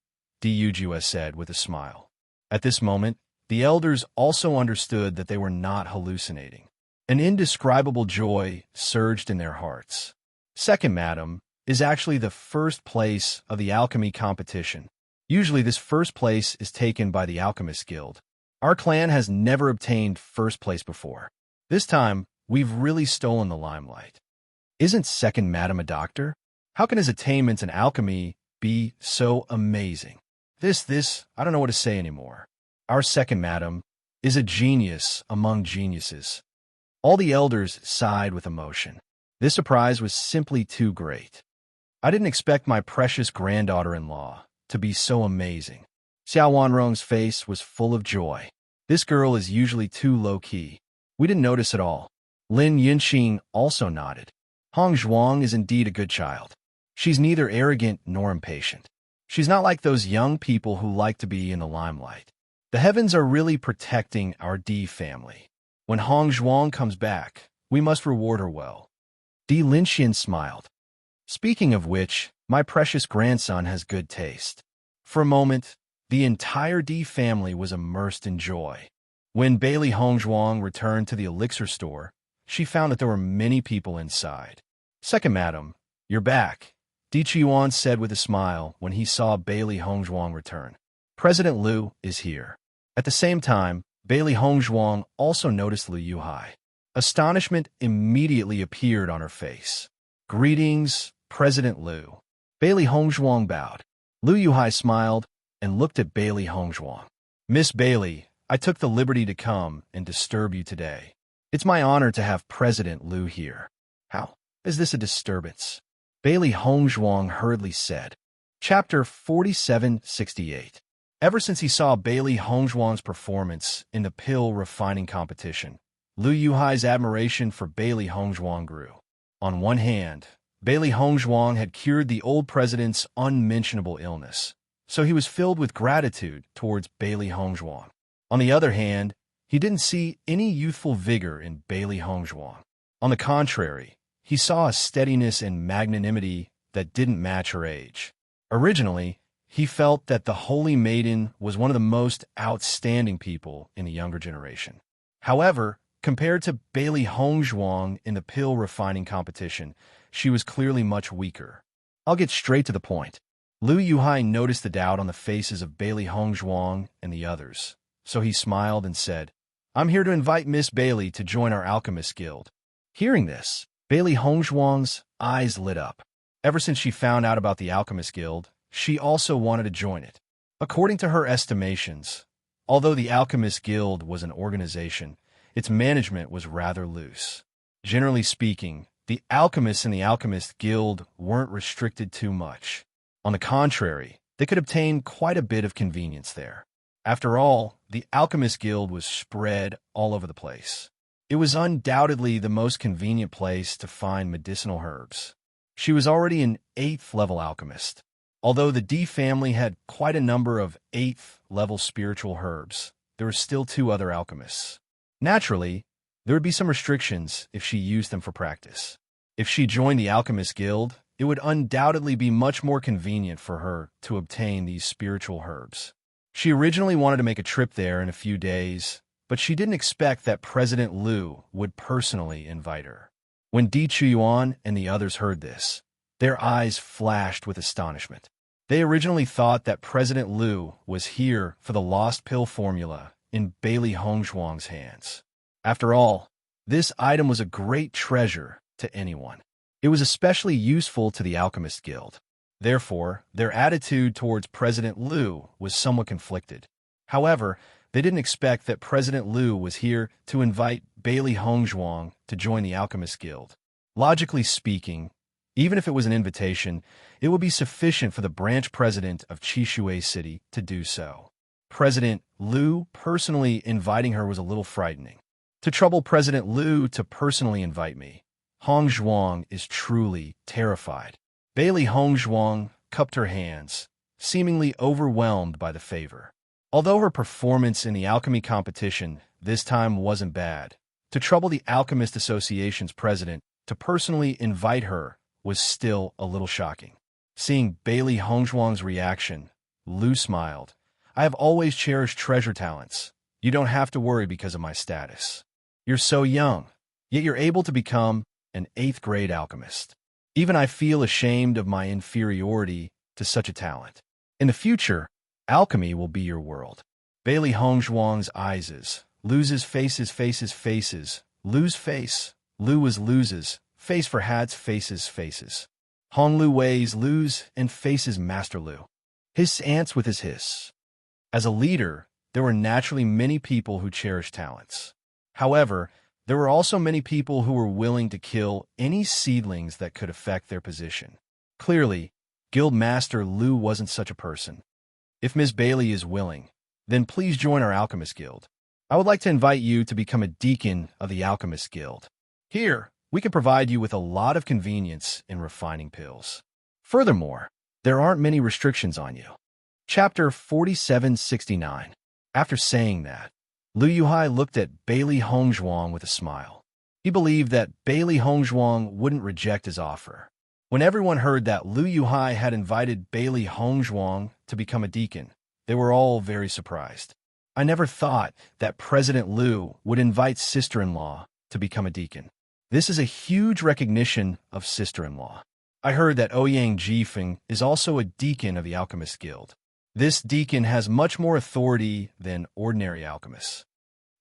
Du Jue said with a smile. At this moment, the elders also understood that they were not hallucinating. An indescribable joy surged in their hearts. Second madam is actually the first place of the alchemy competition. Usually this first place is taken by the Alchemist Guild. Our clan has never obtained first place before. This time, we've really stolen the limelight. Isn't second madam a doctor? How can his attainments in alchemy be so amazing? I don't know what to say anymore. Our second madam is a genius among geniuses. All the elders sighed with emotion. This surprise was simply too great. I didn't expect my precious granddaughter-in-law to be so amazing. Xiao Wanrong's face was full of joy. This girl is usually too low-key. We didn't notice at all. Lin Yinqing also nodded. Hong Zhuang is indeed a good child. She's neither arrogant nor impatient. She's not like those young people who like to be in the limelight. The heavens are really protecting our Di family. When Hong Zhuang comes back, we must reward her well. Di Linxian smiled. Speaking of which, my precious grandson has good taste. For a moment, the entire Di family was immersed in joy. When Bailey Hongzhuang returned to the elixir store, she found that there were many people inside. Second madam, you're back, Di Qiyuan said with a smile when he saw Bailey Hongzhuang return. President Liu is here. At the same time, Bailey Hongzhuang also noticed Liu Yuhai. Astonishment immediately appeared on her face. Greetings, President Liu. Bailey Hongzhuang bowed. Lu Yuhai smiled and looked at Bailey Hongzhuang. Miss Bailey, I took the liberty to come and disturb you today. It's my honor to have President Lu here. How is this a disturbance? Bailey Hongzhuang hurriedly said. Chapter 4768. Ever since he saw Bailey Hongzhuang's performance in the pill refining competition, Lu Yuhai's admiration for Bailey Hongzhuang grew. On one hand, Bailey Hongzhuang had cured the old president's unmentionable illness, so he was filled with gratitude towards Bailey Hongzhuang. On the other hand, he didn't see any youthful vigor in Bailey Hongzhuang. On the contrary, he saw a steadiness and magnanimity that didn't match her age. Originally, he felt that the Holy Maiden was one of the most outstanding people in the younger generation. However, compared to Bailey Hongzhuang in the pill refining competition, she was clearly much weaker. I'll get straight to the point. Lu Yuhai noticed the doubt on the faces of Bailey Hongzhuang and the others, so he smiled and said, I'm here to invite Miss Bailey to join our Alchemist Guild. Hearing this, Bailey Hongzhuang's eyes lit up. Ever since she found out about the Alchemist Guild, she also wanted to join it. According to her estimations, although the Alchemist Guild was an organization, its management was rather loose. Generally speaking, the alchemists in the Alchemist Guild weren't restricted too much. On the contrary, they could obtain quite a bit of convenience there. After all, the Alchemist Guild was spread all over the place. It was undoubtedly the most convenient place to find medicinal herbs. She was already an 8th-level alchemist. Although the D family had quite a number of 8th-level spiritual herbs, there were still 2 other alchemists. Naturally, there would be some restrictions if she used them for practice. If she joined the Alchemist Guild, it would undoubtedly be much more convenient for her to obtain these spiritual herbs. She originally wanted to make a trip there in a few days, but she didn't expect that President Lu would personally invite her. When Di Chuyuan and the others heard this, their eyes flashed with astonishment. They originally thought that President Lu was here for the lost pill formula in Bailey Hongzhuang's hands. After all, this item was a great treasure to anyone. It was especially useful to the Alchemist Guild. Therefore, their attitude towards President Lu was somewhat conflicted. However, they didn't expect that President Lu was here to invite Bailey Hongzhuang to join the Alchemist Guild. Logically speaking, even if it was an invitation, it would be sufficient for the branch president of Chishui City to do so. President Lu personally inviting her was a little frightening. To trouble President Lu to personally invite me, Hongzhuang is truly terrified. Bailey Hongzhuang cupped her hands, seemingly overwhelmed by the favor. Although her performance in the alchemy competition this time wasn't bad, to trouble the Alchemist Association's president to personally invite her was still a little shocking. Seeing Bailey Hongzhuang's reaction, Lu smiled. I have always cherished treasure talents. You don't have to worry because of my status. You're so young, yet you're able to become an 8th-grade alchemist. Even I feel ashamed of my inferiority to such a talent. In the future, alchemy will be your world. Bailey Hongzhuang's eyes, Lu's faces, Lu's face, Lu was Lu's, face for hats, faces. Hong Lu Wei's Lu's, and faces Master Lu. His ants with his hiss. As a leader, there were naturally many people who cherished talents. However, there were also many people who were willing to kill any seedlings that could affect their position. Clearly, Guild Master Lu wasn't such a person. If Miss Bailey is willing, then please join our Alchemist Guild. I would like to invite you to become a deacon of the Alchemist Guild. Here, we can provide you with a lot of convenience in refining pills. Furthermore, there aren't many restrictions on you. Chapter 4769. After saying that, Lu Yuhai looked at Bailey Hongzhuang with a smile. He believed that Bailey Hongzhuang wouldn't reject his offer. When everyone heard that Lu Yuhai had invited Bailey Hongzhuang to become a deacon, they were all very surprised. I never thought that President Lu would invite sister-in-law to become a deacon. This is a huge recognition of sister-in-law. I heard that Ouyang Jifeng is also a deacon of the Alchemist Guild. This deacon has much more authority than ordinary alchemists.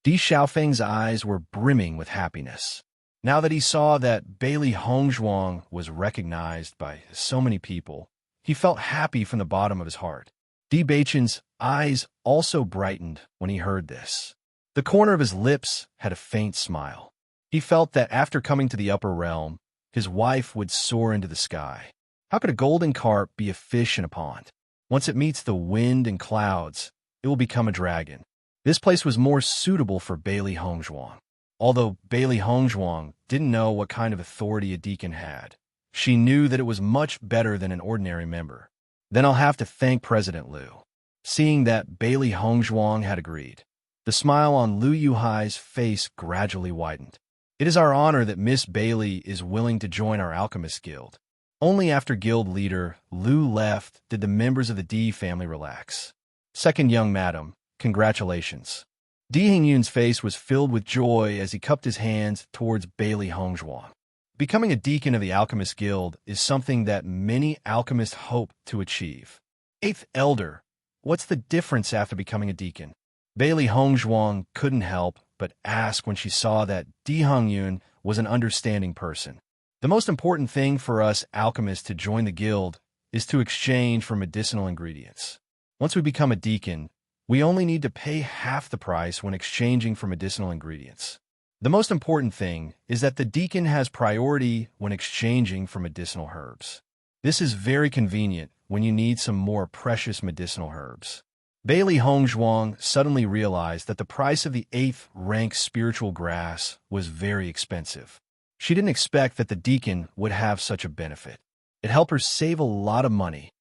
Di Xiaofeng's eyes were brimming with happiness. Now that he saw that Bailey Hongzhuang was recognized by so many people, He felt happy from the bottom of his heart. D. Bachan's eyes also brightened when he heard this. The corner of his lips had a faint smile. He felt that after coming to the upper realm, his wife would soar into the sky. How could a golden carp be a fish in a pond? Once it meets the wind and clouds, it will become a dragon. This place was more suitable for Bailey Hongzhuang. Although Bailey Hongzhuang didn't know what kind of authority a deacon had, she knew that it was much better than an ordinary member. Then I'll have to thank President Liu. Seeing that Bailey Hongzhuang had agreed, the smile on Liu Yuhai's face gradually widened. It is our honor that Miss Bailey is willing to join our alchemist guild. Only after guild leader Liu left did the members of the D family relax. Second young madam, congratulations. Di Hingyun's face was filled with joy as he cupped his hands towards Bailey Hongzhuang. Becoming a deacon of the Alchemist Guild is something that many alchemists hope to achieve. Eighth Elder, what's the difference after becoming a deacon? Bailey Hongzhuang couldn't help but ask when she saw that Di Hingyun was an understanding person. The most important thing for us alchemists to join the guild is to exchange for medicinal ingredients. Once we become a deacon, we only need to pay half the price when exchanging for medicinal ingredients. The most important thing is that the deacon has priority when exchanging for medicinal herbs. This is very convenient when you need some more precious medicinal herbs. Bailey Hongzhuang suddenly realized that the price of the 8th rank spiritual grass was very expensive. She didn't expect that the deacon would have such a benefit. It helped her save a lot of money.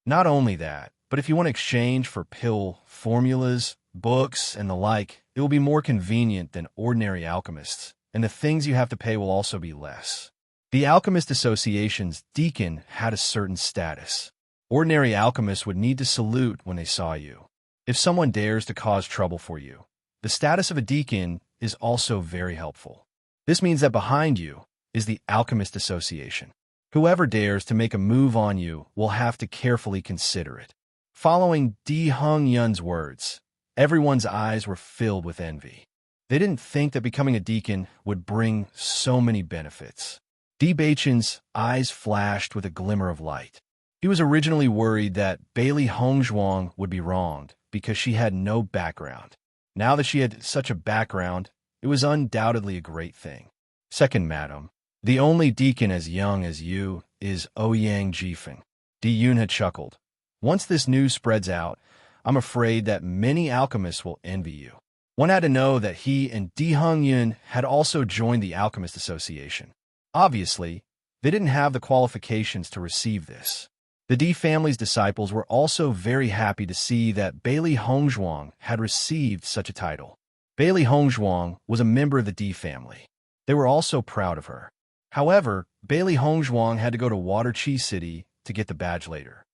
Not only that, but if you want to exchange for pill formulas, books, and the like, it will be more convenient than ordinary alchemists, and the things you have to pay will also be less. The Alchemist Association's deacon had a certain status. Ordinary alchemists would need to salute when they saw you. If someone dares to cause trouble for you, the status of a deacon is also very helpful. This means that behind you is the Alchemist Association. Whoever dares to make a move on you will have to carefully consider it. Following Di Hingyun's words, everyone's eyes were filled with envy. They didn't think that becoming a deacon would bring so many benefits. Di Bachan's eyes flashed with a glimmer of light. He was originally worried that Bailey Hongzhuang would be wronged because she had no background. Now that she had such a background, it was undoubtedly a great thing. Second madam, the only deacon as young as you is Ouyang Jifeng. Di Yun had chuckled. Once this news spreads out, I'm afraid that many alchemists will envy you. One had to know that he and Di Hingyun had also joined the Alchemist Association. Obviously, they didn't have the qualifications to receive this. The Di family's disciples were also very happy to see that Bailey Hongzhuang had received such a title. Bailey Hongzhuang was a member of the Di family. They were also proud of her. However, Bailey Hongzhuang had to go to Waterchi City to get the badge later.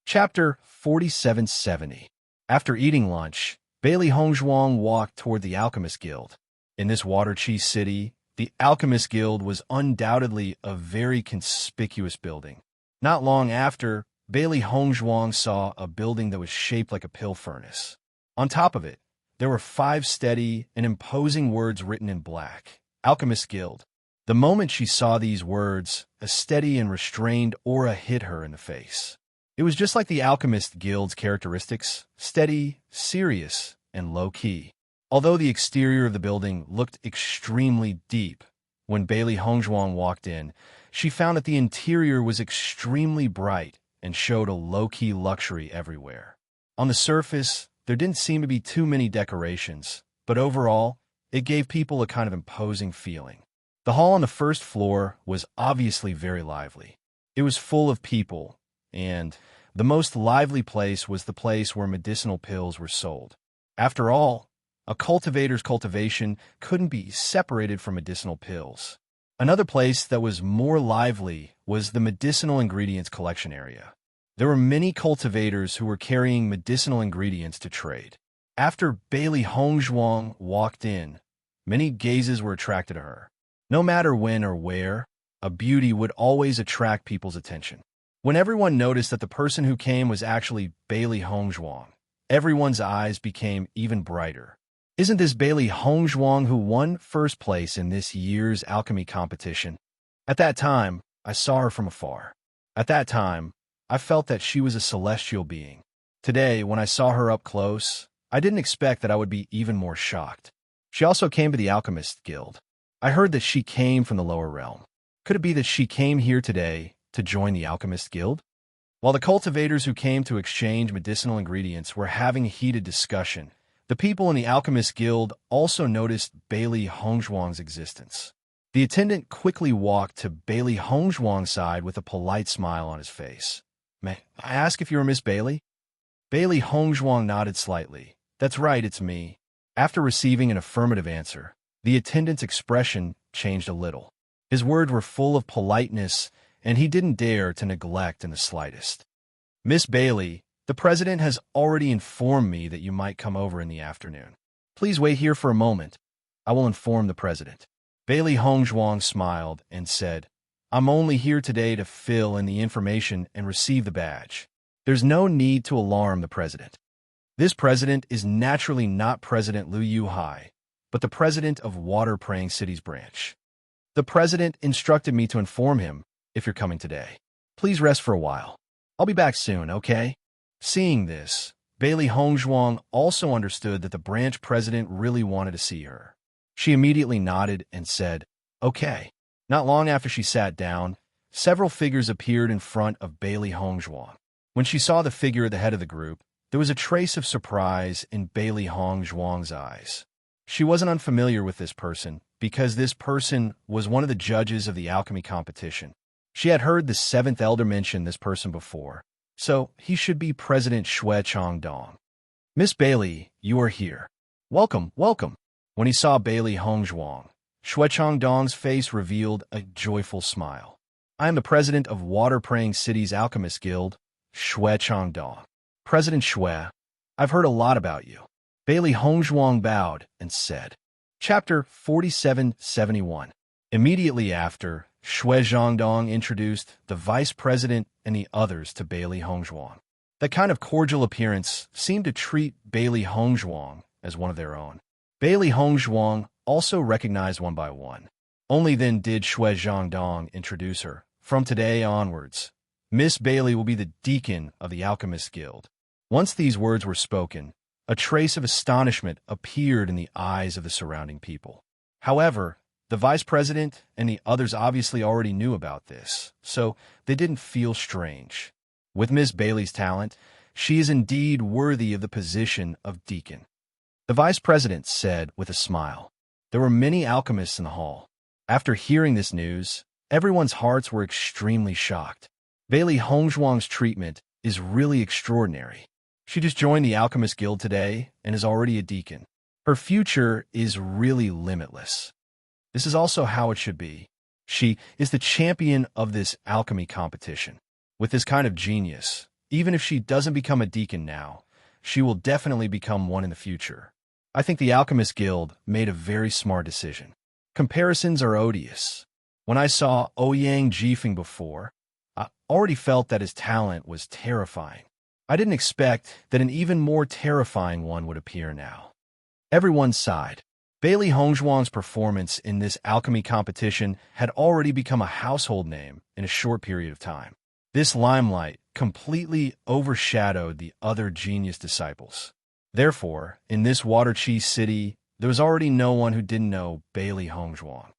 Chapter 4770. After eating lunch, Bailey Hongzhuang walked toward the Alchemist Guild. In this Waterchi City, the Alchemist Guild was undoubtedly a very conspicuous building. Not long after, Bailey Hongzhuang saw a building that was shaped like a pill furnace. On top of it, there were 5 steady and imposing words written in black. Alchemist Guild. The moment she saw these words, a steady and restrained aura hit her in the face. It was just like the Alchemist Guild's characteristics, steady, serious, and low-key. Although the exterior of the building looked extremely deep, when Bailey Hongzhuang walked in, she found that the interior was extremely bright and showed a low-key luxury everywhere. On the surface, there didn't seem to be too many decorations, but overall, it gave people a kind of imposing feeling. The hall on the first floor was obviously very lively. It was full of people, and the most lively place was the place where medicinal pills were sold. After all, a cultivator's cultivation couldn't be separated from medicinal pills. Another place that was more lively was the medicinal ingredients collection area. There were many cultivators who were carrying medicinal ingredients to trade. After Bailey Hongzhuang walked in, many gazes were attracted to her. No matter when or where, a beauty would always attract people's attention. When everyone noticed that the person who came was actually Bailey Hongzhuang, everyone's eyes became even brighter. Isn't this Bailey Hongzhuang who won first place in this year's alchemy competition? At that time, I saw her from afar. At that time, I felt that she was a celestial being. Today, when I saw her up close, I didn't expect that I would be even more shocked. She also came to the Alchemist Guild. I heard that she came from the lower realm. Could it be that she came here today to join the Alchemist Guild? While the cultivators who came to exchange medicinal ingredients were having a heated discussion, the people in the Alchemist Guild also noticed Bailey Hongzhuang's existence. The attendant quickly walked to Bailey Hongzhuang's side with a polite smile on his face. "May I ask if you are Miss Bailey?" Bailey Hongzhuang nodded slightly. "That's right, it's me." After receiving an affirmative answer, the attendant's expression changed a little. His words were full of politeness, and he didn't dare to neglect in the slightest. "Miss Bailey, the president has already informed me that you might come over in the afternoon. Please wait here for a moment. I will inform the president." Bailey Hongzhuang smiled and said, "I'm only here today to fill in the information and receive the badge. There's no need to alarm the president. This president is naturally not President Liu Yuhai, but the president of Water Praying Cities branch. The president instructed me to inform him if you're coming today. Please rest for a while. I'll be back soon, okay?" Seeing this, Bailey Hongzhuang also understood that the branch president really wanted to see her. She immediately nodded and said, "Okay." Not long after she sat down, several figures appeared in front of Bailey Hongzhuang. When she saw the figure at the head of the group, there was a trace of surprise in Bailey Hongzhuang's eyes. She wasn't unfamiliar with this person, because this person was one of the judges of the alchemy competition. She had heard the seventh elder mention this person before, so he should be President Xue Changdong. "Miss Bailey, you are here. Welcome, welcome." When he saw Bailey Hongzhuang, Xue Changdong's face revealed a joyful smile. "I am the president of Water Praying Cities Alchemist Guild, Xue Changdong. President Xue, I've heard a lot about you." Bailey Hongzhuang bowed and said. Chapter 4771. Immediately after, Xue Zhangdong introduced the vice president and the others to Bailey Hongzhuang. That kind of cordial appearance seemed to treat Bailey Hongzhuang as one of their own. Bailey Hongzhuang also recognized one by one. Only then did Xue Zhangdong introduce her. "From today onwards, Miss Bailey will be the deacon of the Alchemist Guild." Once these words were spoken, a trace of astonishment appeared in the eyes of the surrounding people. However, the vice president and the others obviously already knew about this, so they didn't feel strange. With Miss Bailey's talent, she is indeed worthy of the position of deacon, the vice president said with a smile. There were many alchemists in the hall. After hearing this news, everyone's hearts were extremely shocked. Bailey Hongzhuang's treatment is really extraordinary. She just joined the Alchemist Guild today and is already a deacon. Her future is really limitless. This is also how it should be. She is the champion of this alchemy competition. With this kind of genius, even if she doesn't become a deacon now, she will definitely become one in the future. I think the Alchemist Guild made a very smart decision. Comparisons are odious. When I saw Ouyang Jifeng before, I already felt that his talent was terrifying. I didn't expect that an even more terrifying one would appear now. Everyone sighed. Bailey Hongzhuang's performance in this alchemy competition had already become a household name in a short period of time. This limelight completely overshadowed the other genius disciples. Therefore, in this Water Chi city, there was already no one who didn't know Bailey Hongzhuang.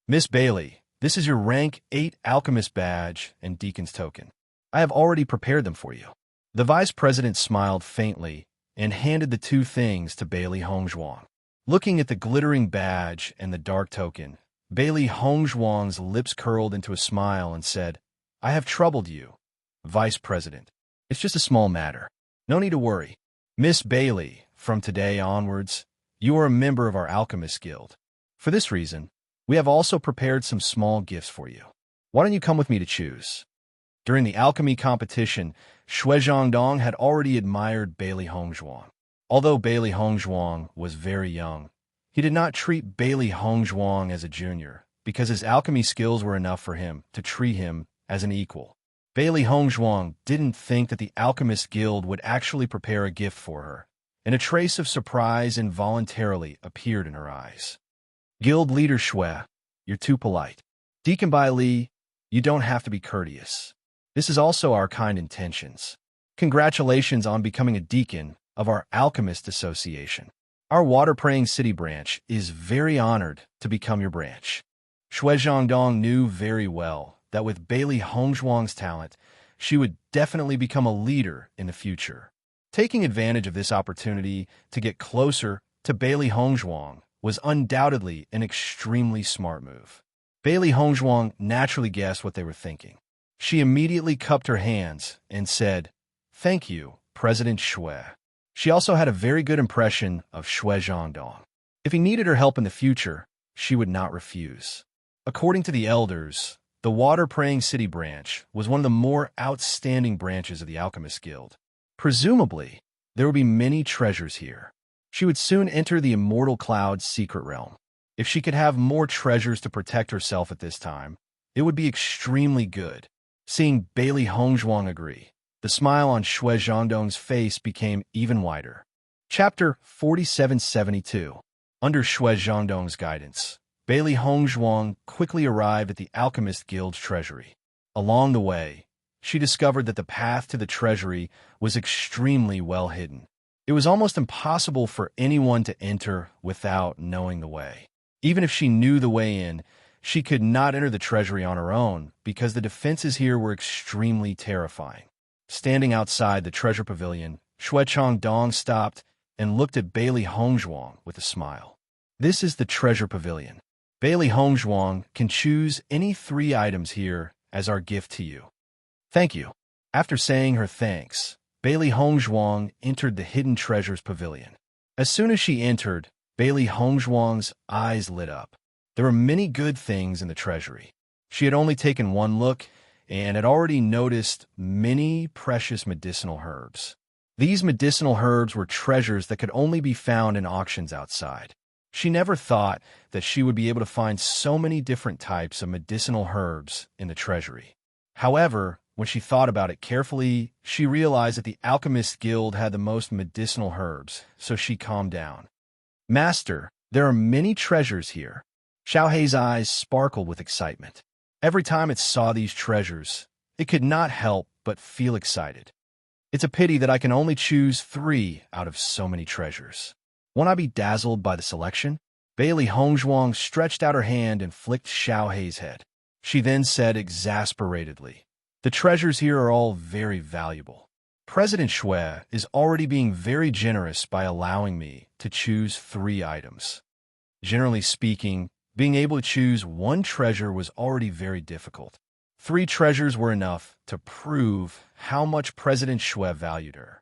"Miss Bailey, this is your rank 8 alchemist badge and deacon's token. I have already prepared them for you." The vice president smiled faintly and handed the two things to Bailey Hongzhuang. Looking at the glittering badge and the dark token, Bailey Hongzhuang's lips curled into a smile and said, "I have troubled you, Vice President. It's just a small matter. No need to worry. Miss Bailey, from today onwards, you are a member of our Alchemist Guild. For this reason, we have also prepared some small gifts for you. Why don't you come with me to choose?" During the alchemy competition, Xue Zhangdong had already admired Bailey Hongzhuang. Although Bailey Hongzhuang was very young, he did not treat Bailey Hongzhuang as a junior, because his alchemy skills were enough for him to treat him as an equal. Bailey Hongzhuang didn't think that the Alchemist Guild would actually prepare a gift for her, and a trace of surprise involuntarily appeared in her eyes. "Guild leader Xue, you're too polite. Deacon Bai Li, you don't have to be courteous. This is also our kind intentions. Congratulations on becoming a deacon of our Alchemist Association. Our water-praying city branch is very honored to become your branch. Shui Zhangdong knew very well that with Bailey Hongzhuang's talent, she would definitely become a leader in the future. Taking advantage of this opportunity to get closer to Bailey Hongzhuang was undoubtedly an extremely smart move. Bailey Hongzhuang naturally guessed what they were thinking. She immediately cupped her hands and said, "Thank you, President Shui." She also had a very good impression of Shui Zhangdong. If he needed her help in the future, she would not refuse. According to the elders, the water-praying city branch was one of the more outstanding branches of the Alchemist Guild. Presumably, there would be many treasures here. She would soon enter the Immortal Cloud's secret realm. If she could have more treasures to protect herself at this time, it would be extremely good. Seeing Bailey Hongzhuang agree, the smile on Shui Zhangdong's face became even wider. Chapter 4772. Under Shui Zhangdong's guidance, Bailey Hongzhuang quickly arrived at the Alchemist Guild's treasury. Along the way, she discovered that the path to the treasury was extremely well hidden. It was almost impossible for anyone to enter without knowing the way. Even if she knew the way in, she could not enter the treasury on her own because the defenses here were extremely terrifying. Standing outside the treasure pavilion, Shui Changdong stopped and looked at Bailey Hongzhuang with a smile. "This is the treasure pavilion. Bailey Hongzhuang can choose any 3 items here as our gift to you." "Thank you." After saying her thanks, Bailey Hongzhuang entered the Hidden Treasures Pavilion. As soon as she entered, Bailey Hongzhuang's eyes lit up. There were many good things in the treasury. She had only taken one look and had already noticed many precious medicinal herbs. These medicinal herbs were treasures that could only be found in auctions outside. She never thought that she would be able to find so many different types of medicinal herbs in the treasury. However, when she thought about it carefully, she realized that the Alchemist Guild had the most medicinal herbs, so she calmed down. "Master, there are many treasures here." Xiaohei's eyes sparkled with excitement. Every time it saw these treasures, it could not help but feel excited. "It's a pity that I can only choose 3 out of so many treasures. Won't I be dazzled by the selection?" Bailey Hongzhuang stretched out her hand and flicked Xiaohei's head. She then said exasperatedly, "The treasures here are all very valuable. President Shui is already being very generous by allowing me to choose 3 items. Generally speaking, being able to choose 1 treasure was already very difficult. 3 treasures were enough to prove how much President Shui valued her.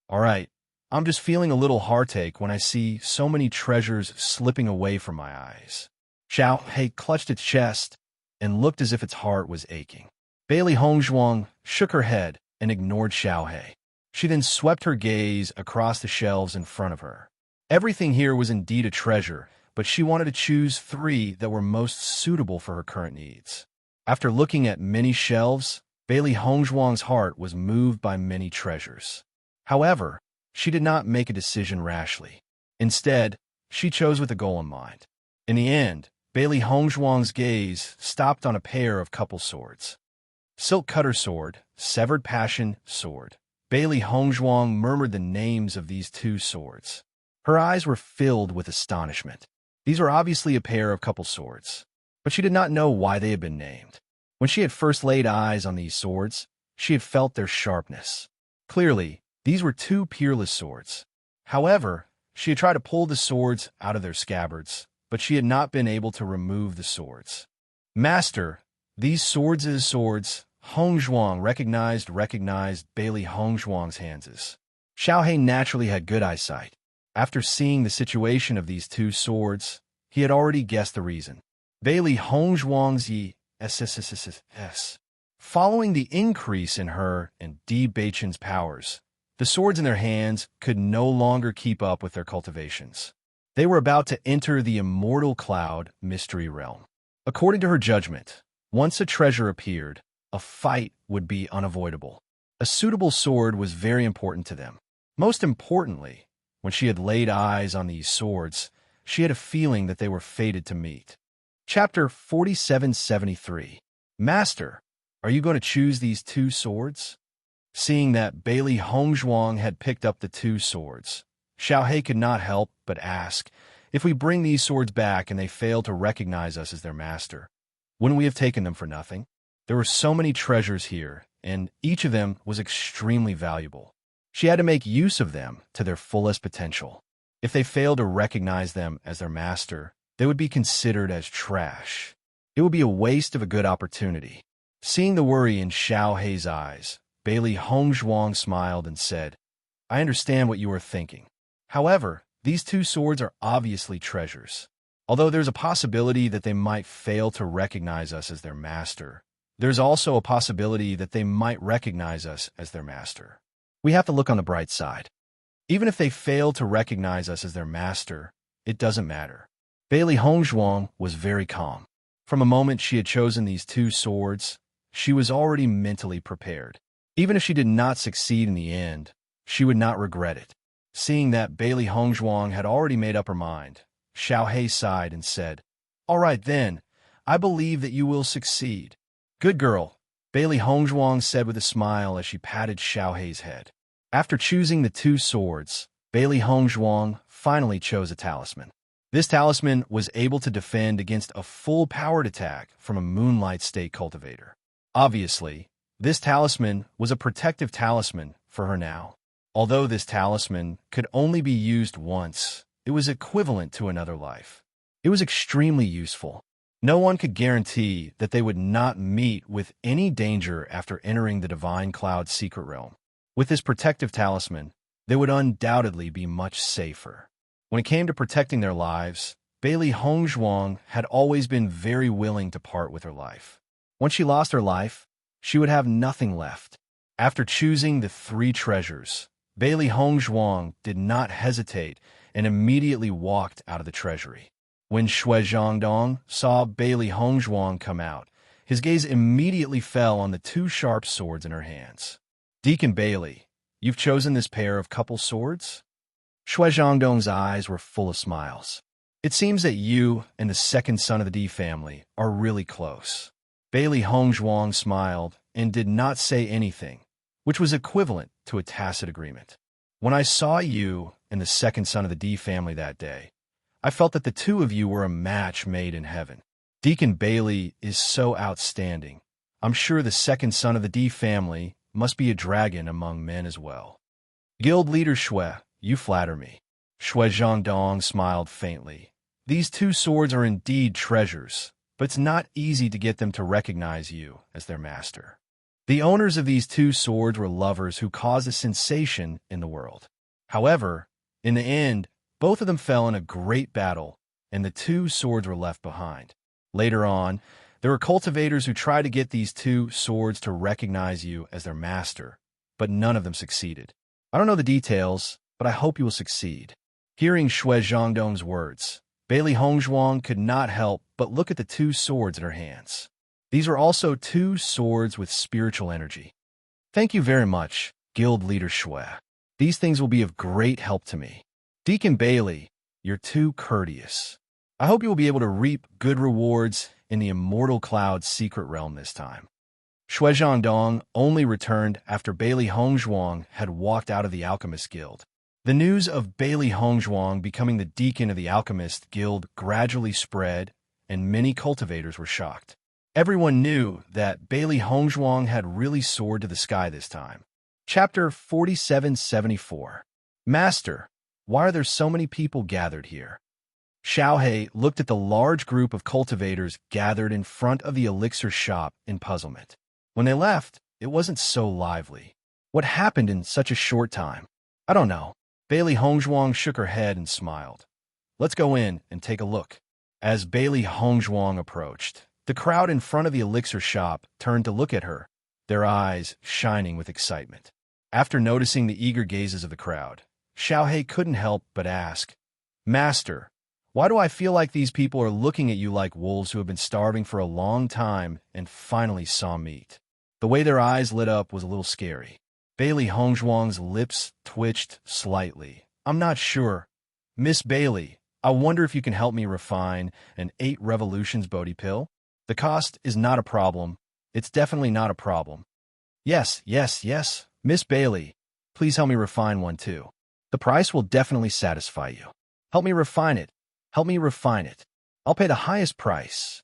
All right, I'm just feeling a little heartache when I see so many treasures slipping away from my eyes." Xiaohei clutched its chest and looked as if its heart was aching. Bailey Hongzhuang shook her head and ignored Xiaohei. She then swept her gaze across the shelves in front of her. Everything here was indeed a treasure, but she wanted to choose 3 that were most suitable for her current needs. After looking at many shelves, Bailey Hongzhuang's heart was moved by many treasures. However, she did not make a decision rashly. Instead, she chose with a goal in mind. In the end, Bailey Hongzhuang's gaze stopped on a pair of couple swords. Silk Cutter Sword, Severed Passion Sword. Bailey Hongzhuang murmured the names of these 2 swords. Her eyes were filled with astonishment. These were obviously a pair of couple swords, but she did not know why they had been named. When she had first laid eyes on these swords, she had felt their sharpness. Clearly, these were 2 peerless swords. However, she had tried to pull the swords out of their scabbards, but she had not been able to remove the swords. "Master, these swords is swords." Hongzhuang recognized Bailey Hongzhuang's hands. Xiaohei naturally had good eyesight. After seeing the situation of these 2 swords, he had already guessed the reason. Bailey Hongzhuang's S. Following the increase in her and Di Beichen's powers, the swords in their hands could no longer keep up with their cultivations. They were about to enter the Immortal Cloud mystery realm. According to her judgment, once a treasure appeared, a fight would be unavoidable. A suitable sword was very important to them. Most importantly, when she had laid eyes on these swords, she had a feeling that they were fated to meet. Chapter 4773. "Master, Are you going to choose these two swords? Seeing that Bailey Hongzhuang had picked up the two swords, Xiaohei could not help but ask, if we bring these swords back and they fail to recognize us as their master, wouldn't we have taken them for nothing? There were so many treasures here, and each of them was extremely valuable. She had to make use of them to their fullest potential. If they failed to recognize them as their master, they would be considered as trash. It would be a waste of a good opportunity. Seeing the worry in Xiaohei's eyes, Bailey Hongzhuang smiled and said, I understand what you are thinking. However, these two swords are obviously treasures. Although there's a possibility that they might fail to recognize us as their master, there's also a possibility that they might recognize us as their master. We have to look on the bright side. Even if they fail to recognize us as their master, it doesn't matter. Bailey Hongzhuang was very calm. From the moment she had chosen these two swords, she was already mentally prepared. Even if she did not succeed in the end, she would not regret it. Seeing that Bailey Hongzhuang had already made up her mind, Xiaohei sighed and said, All right then, I believe that you will succeed. Good girl, Bailey Hongzhuang said with a smile as she patted Xiaohei's head. After choosing the two swords, Bailey Hongzhuang finally chose a talisman. This talisman was able to defend against a full-powered attack from a Moonlight State cultivator. Obviously, this talisman was a protective talisman for her now. Although this talisman could only be used once, it was equivalent to another life. It was extremely useful. No one could guarantee that they would not meet with any danger after entering the Divine Cloud secret realm. With this protective talisman, they would undoubtedly be much safer. When it came to protecting their lives, Bailey Hongzhuang had always been very willing to part with her life. Once she lost her life, she would have nothing left. After choosing the three treasures, Bailey Hongzhuang did not hesitate and immediately walked out of the treasury. When Shui Zhangdong saw Bailey Hongzhuang come out, his gaze immediately fell on the two sharp swords in her hands. Deacon Bailey, you've chosen this pair of couple swords? Shui Zhangdong's eyes were full of smiles. It seems that you and the second son of the D family are really close. Bailey Hongzhuang smiled and did not say anything, which was equivalent to a tacit agreement. When I saw you and the second son of the D family that day, I felt that the two of you were a match made in heaven. Deacon Bailey is so outstanding. I'm sure the second son of the D family must be a dragon among men as well. Guild leader Shui, you flatter me. Shui Zhangdong smiled faintly. These two swords are indeed treasures, but it's not easy to get them to recognize you as their master. The owners of these two swords were lovers who caused a sensation in the world. However, in the end, both of them fell in a great battle, and the two swords were left behind. Later on, there were cultivators who tried to get these two swords to recognize you as their master, but none of them succeeded. I don't know the details, but I hope you will succeed. Hearing Shui Zhangdong's words, Bailey Hongzhuang could not help but look at the two swords in her hands. These were also two swords with spiritual energy. Thank you very much, Guild Leader Shui. These things will be of great help to me. Deacon Bailey, you're too courteous. I hope you will be able to reap good rewards in the Immortal Cloud secret realm this time. Shui Zhangdong only returned after Bailey Hongzhuang had walked out of the Alchemist Guild. The news of Bailey Hongzhuang becoming the deacon of the Alchemist Guild gradually spread, and many cultivators were shocked. Everyone knew that Bailey Hongzhuang had really soared to the sky this time. Chapter 4774. Master, why are there so many people gathered here? Xiaohei looked at the large group of cultivators gathered in front of the elixir shop in puzzlement. When they left, it wasn't so lively. What happened in such a short time? I don't know. Bailey Hongzhuang shook her head and smiled. Let's go in and take a look. As Bailey Hongzhuang approached, the crowd in front of the elixir shop turned to look at her, their eyes shining with excitement. After noticing the eager gazes of the crowd, Xiaohei couldn't help but ask, Master, why do I feel like these people are looking at you like wolves who have been starving for a long time and finally saw meat? The way their eyes lit up was a little scary. Bailey Hongzhuang's lips twitched slightly. I'm not sure. Miss Bailey, I wonder if you can help me refine an 8 Revolutions Bodhi pill? The cost is not a problem, It's definitely not a problem. Yes, yes, yes, Miss Bailey. Please help me refine one too. The price will definitely satisfy you. Help me refine it. Help me refine it. I'll pay the highest price.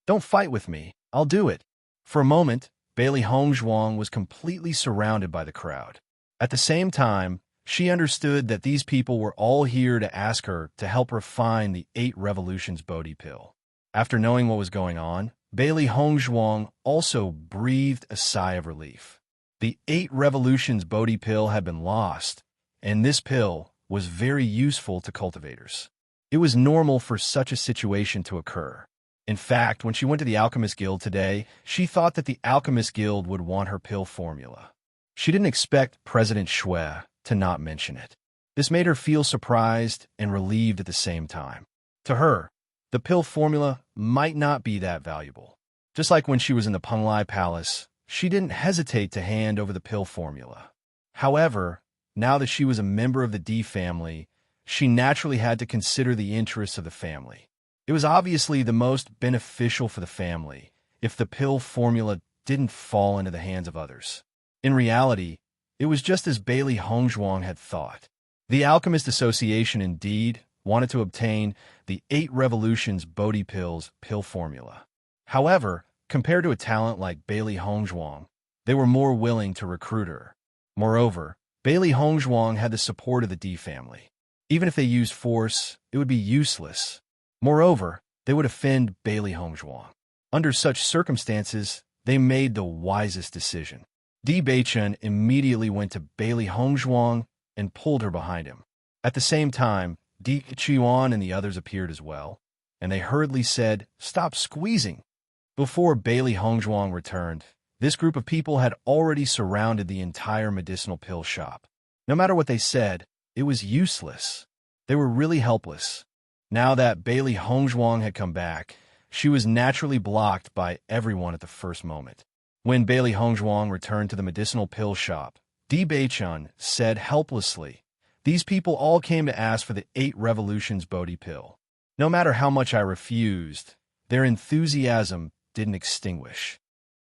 Don't fight with me. I'll do it. For a moment, Bailey Hongzhuang was completely surrounded by the crowd. At the same time, she understood that these people were all here to ask her to help refine the 8 Revolutions Bodhi pill. After knowing what was going on, Bailey Hongzhuang also breathed a sigh of relief. The 8 Revolutions Bodhi pill had been lost, and this pill was very useful to cultivators. It was normal for such a situation to occur. In fact, when she went to the Alchemist Guild today, she thought that the Alchemist Guild would want her pill formula. She didn't expect President Shui to not mention it. This made her feel surprised and relieved at the same time. To her, the pill formula might not be that valuable. Just like when she was in the Penglai Palace, she didn't hesitate to hand over the pill formula. However, now that she was a member of the D family, she naturally had to consider the interests of the family. It was obviously the most beneficial for the family if the pill formula didn't fall into the hands of others. In reality, it was just as Bailey Hongzhuang had thought. The Alchemist Association indeed wanted to obtain the 8 Revolutions Bodhi Pills pill formula. However, compared to a talent like Bailey Hongzhuang, they were more willing to recruit her. Moreover, Bailey Hongzhuang had the support of the D family. Even if they used force, it would be useless. Moreover, they would offend Bailey Hongzhuang. Under such circumstances, they made the wisest decision. Di Beichun immediately went to Bailey Hongzhuang and pulled her behind him. At the same time, Di Qiuan and the others appeared as well, and they hurriedly said, "Stop squeezing." Before Bailey Hongzhuang returned, this group of people had already surrounded the entire medicinal pill shop. No matter what they said, it was useless. They were really helpless. Now that Bailey Hongzhuang had come back, she was naturally blocked by everyone at the first moment. When Bailey Hongzhuang returned to the medicinal pill shop, Di Beichun said helplessly, "These people all came to ask for the 8 Revolutions Bodhi pill. No matter how much I refused, their enthusiasm didn't extinguish."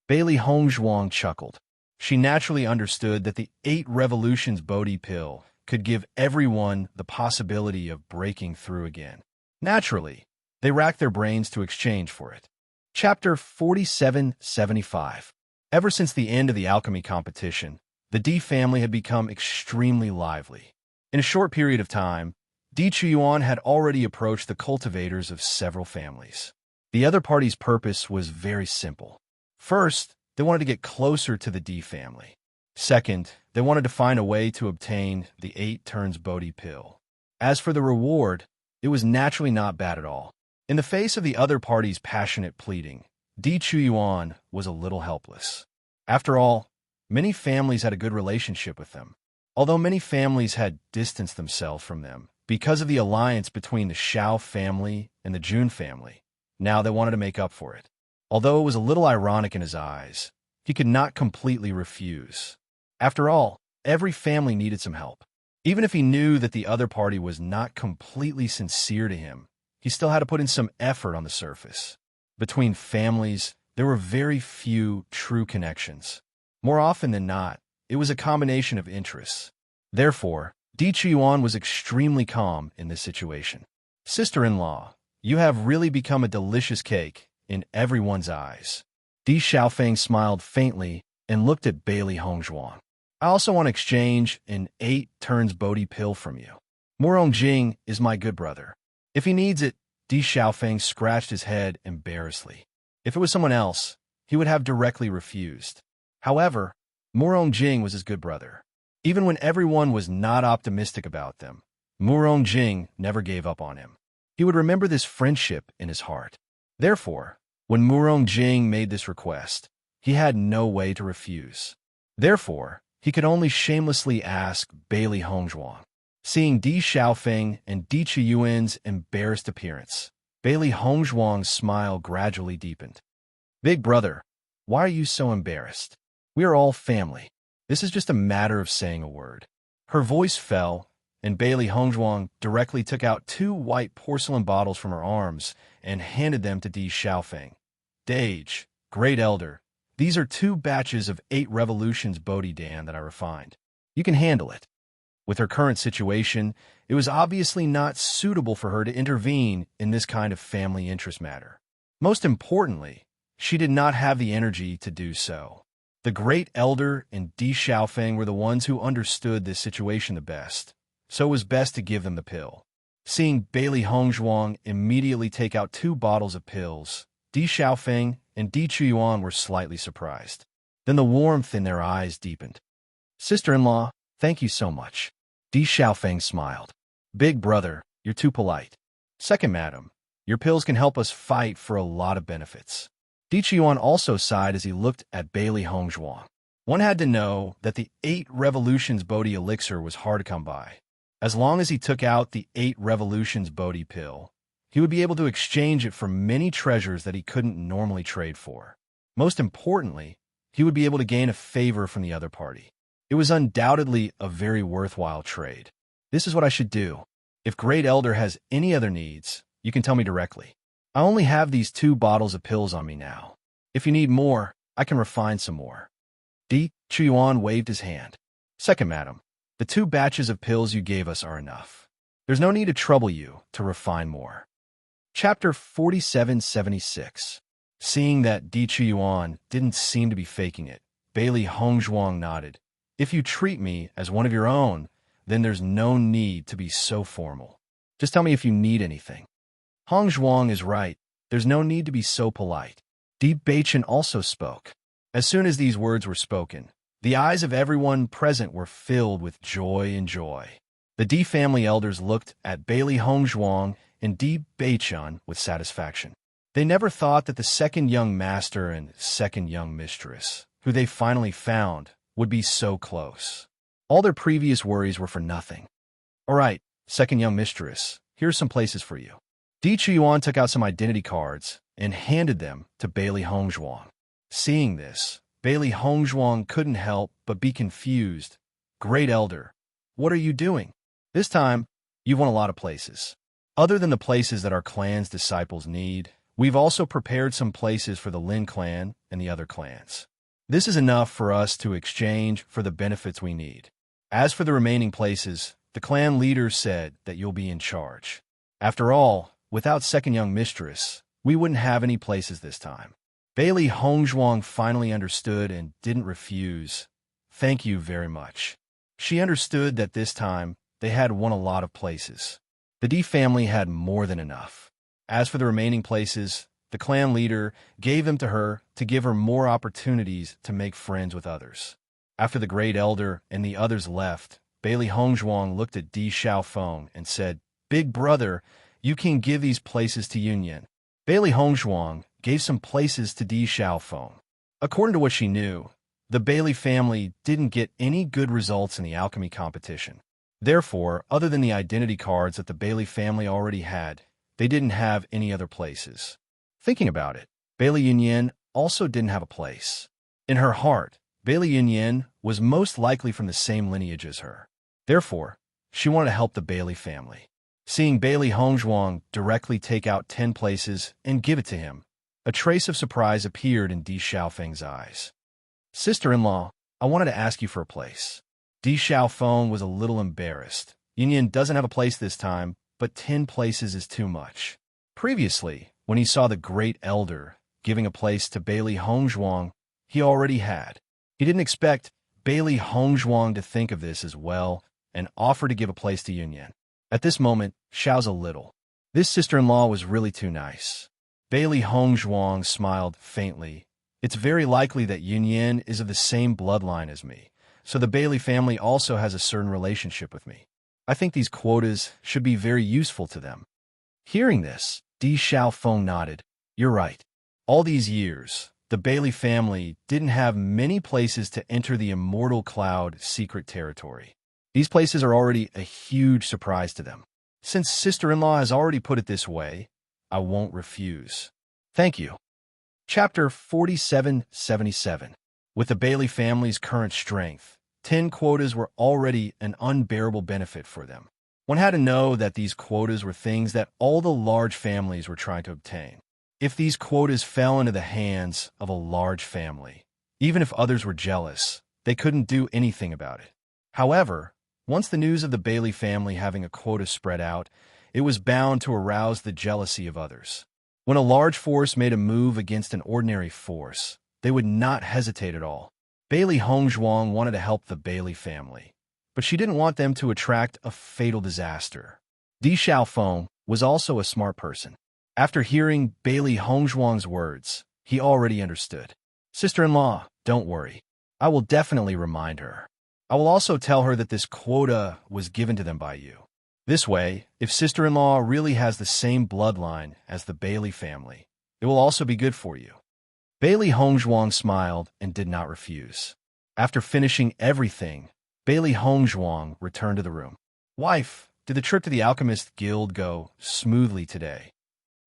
Bailey Hongzhuang chuckled. She naturally understood that the 8 Revolutions Bodhi pill could give everyone the possibility of breaking through again. Naturally, they racked their brains to exchange for it. Chapter 4775. Ever since the end of the alchemy competition, the D family had become extremely lively. In a short period of time, Di Qiuan had already approached the cultivators of several families. The other party's purpose was very simple. First, they wanted to get closer to the D family. Second, they wanted to find a way to obtain the 8 turns Bodhi pill. As for the reward, it was naturally not bad at all. In the face of the other party's passionate pleading, Di Qiuan was a little helpless. After all, many families had a good relationship with them. Although many families had distanced themselves from them because of the alliance between the Shao family and the Jun family, now they wanted to make up for it. Although it was a little ironic in his eyes, he could not completely refuse. After all, every family needed some help. Even if he knew that the other party was not completely sincere to him, he still had to put in some effort on the surface. Between families, there were very few true connections. More often than not, it was a combination of interests. Therefore, Di Qiuan was extremely calm in this situation. "Sister-in-law, you have really become a delicious cake in everyone's eyes." Di Xiaofeng smiled faintly and looked at Bailey Hongzhuang. "I also want to exchange an 8 turns Bodhi pill from you. Murong Jing is my good brother. If he needs it," Di Xiaofeng scratched his head embarrassedly. If it was someone else, he would have directly refused. However, Murong Jing was his good brother. Even when everyone was not optimistic about them, Murong Jing never gave up on him. He would remember this friendship in his heart. Therefore, when Murong Jing made this request, he had no way to refuse. Therefore, he could only shamelessly ask Bailey Hongzhuang. Seeing Di Xiaofeng and Di Qiyuan's embarrassed appearance, Bailey Hongzhuang's smile gradually deepened. "Big brother, why are you so embarrassed? We are all family. This is just a matter of saying a word." Her voice fell, and Bailey Hongzhuang directly took out 2 white porcelain bottles from her arms and handed them to Di Xiaofeng. "Dage, great elder, These are 2 batches of 8 revolutions Bodhi Dan that I refined. You can handle it. With her current situation, it was obviously not suitable for her to intervene in this kind of family interest matter. Most importantly, she did not have the energy to do so. The Great Elder and Di Xiaofeng were the ones who understood this situation the best, so it was best to give them the pill. Seeing Bailey Hongzhuang immediately take out 2 bottles of pills, Di Xiaofeng and Di Chuyuan were slightly surprised. Then the warmth in their eyes deepened. "Sister-in-law, thank you so much." Di Xiaofeng smiled. "Big brother, you're too polite." "Second, madam, your pills can help us fight for a lot of benefits." Di Chuyuan also sighed as he looked at Bailey Hongzhuang. One had to know that the 8 Revolutions Bodhi elixir was hard to come by. As long as he took out the 8 Revolutions Bodhi pill, he would be able to exchange it for many treasures that he couldn't normally trade for. Most importantly, he would be able to gain a favor from the other party. It was undoubtedly a very worthwhile trade. This is what I should do. If Great Elder has any other needs, you can tell me directly. I only have these 2 bottles of pills on me now. If you need more, I can refine some more. Di Chuyuan waved his hand. "Second, madam, the 2 batches of pills you gave us are enough. There's no need to trouble you to refine more." Chapter 4776. Seeing that Di Chuyuan didn't seem to be faking it, Bailey Hongzhuang nodded. "If you treat me as one of your own, then there's no need to be so formal. Just tell me if you need anything." Hongzhuang is right. There's no need to be so polite. Di Beichen also spoke. As soon as these words were spoken, the eyes of everyone present were filled with joy and joy. The Di family elders looked at Bailey Hongzhuang and Di Beichen with satisfaction. They never thought that the second young master and second young mistress, who they finally found, would be so close. All their previous worries were for nothing. "All right, second young mistress, here's some places for you." Di Chuyuan took out some identity cards and handed them to Bailey Hongzhuang. Seeing this, Bailey Hongzhuang couldn't help but be confused. "Great Elder, what are you doing? This time, you've won a lot of places. Other than the places that our clan's disciples need, we've also prepared some places for the Lin clan and the other clans. This is enough for us to exchange for the benefits we need. As for the remaining places, the clan leader said that you'll be in charge. After all, without second young mistress, we wouldn't have any places this time." Bailey Hongzhuang finally understood and didn't refuse. "Thank you very much." She understood that this time they had won a lot of places. The Di family had more than enough. As for the remaining places, the clan leader gave them to her to give her more opportunities to make friends with others. After the Great Elder and the others left, Bailey Hongzhuang looked at Di Xiaofeng and said, "Big brother, you can give these places to Yunyan." Bailey Hongzhuang gave some places to Di Xiaofeng. According to what she knew, the Bailey family didn't get any good results in the alchemy competition. Therefore, other than the identity cards that the Bailey family already had, they didn't have any other places. Thinking about it, Bailey Yunyan also didn't have a place. In her heart, Bailey Yunyan was most likely from the same lineage as her. Therefore, she wanted to help the Bailey family. Seeing Bailey Hongzhuang directly take out 10 places and give it to him, a trace of surprise appeared in Di Xiaofeng's eyes. "Sister-in-law, I wanted to ask you for a place." Di Xiaofeng was a little embarrassed. Yunyan doesn't have a place this time, but 10 places is too much. Previously, when he saw the Great Elder giving a place to Bailey Hongzhuang, he already had. He didn't expect Bailey Hongzhuang to think of this as well and offer to give a place to Yunyan. At this moment, Xiao's a little. This sister-in-law was really too nice. Bailey Hongzhuang smiled faintly. "It's very likely that Yunyan is of the same bloodline as me, so the Bailey family also has a certain relationship with me. I think these quotas should be very useful to them." Hearing this, Di Xiaofeng nodded. "You're right. All these years, the Bailey family didn't have many places to enter the Immortal Cloud secret territory. These places are already a huge surprise to them. Since sister-in-law has already put it this way, I won't refuse. Thank you." Chapter 4777. With the Bailey family's current strength, 10 quotas were already an unbearable benefit for them. One had to know that these quotas were things that all the large families were trying to obtain. if these quotas fell into the hands of a large family. Even if others were jealous, they couldn't do anything about it. However, once the news of the Bailey family having a quota spread out, it was bound to arouse the jealousy of others. When a large force made a move against an ordinary force, they would not hesitate at all. Bailey Hongzhuang wanted to help the Bailey family, but she didn't want them to attract a fatal disaster. Di Xiaofeng was also a smart person. After hearing Bailey Hongzhuang's words, he already understood. Sister-in-law, don't worry. I will definitely remind her. I will also tell her that this quota was given to them by you. This way, if sister-in-law really has the same bloodline as the Bailey family, it will also be good for you. Bailey Hongzhuang smiled and did not refuse. After finishing everything, Bailey Hongzhuang returned to the room. Wife, did the trip to the Alchemist Guild go smoothly today?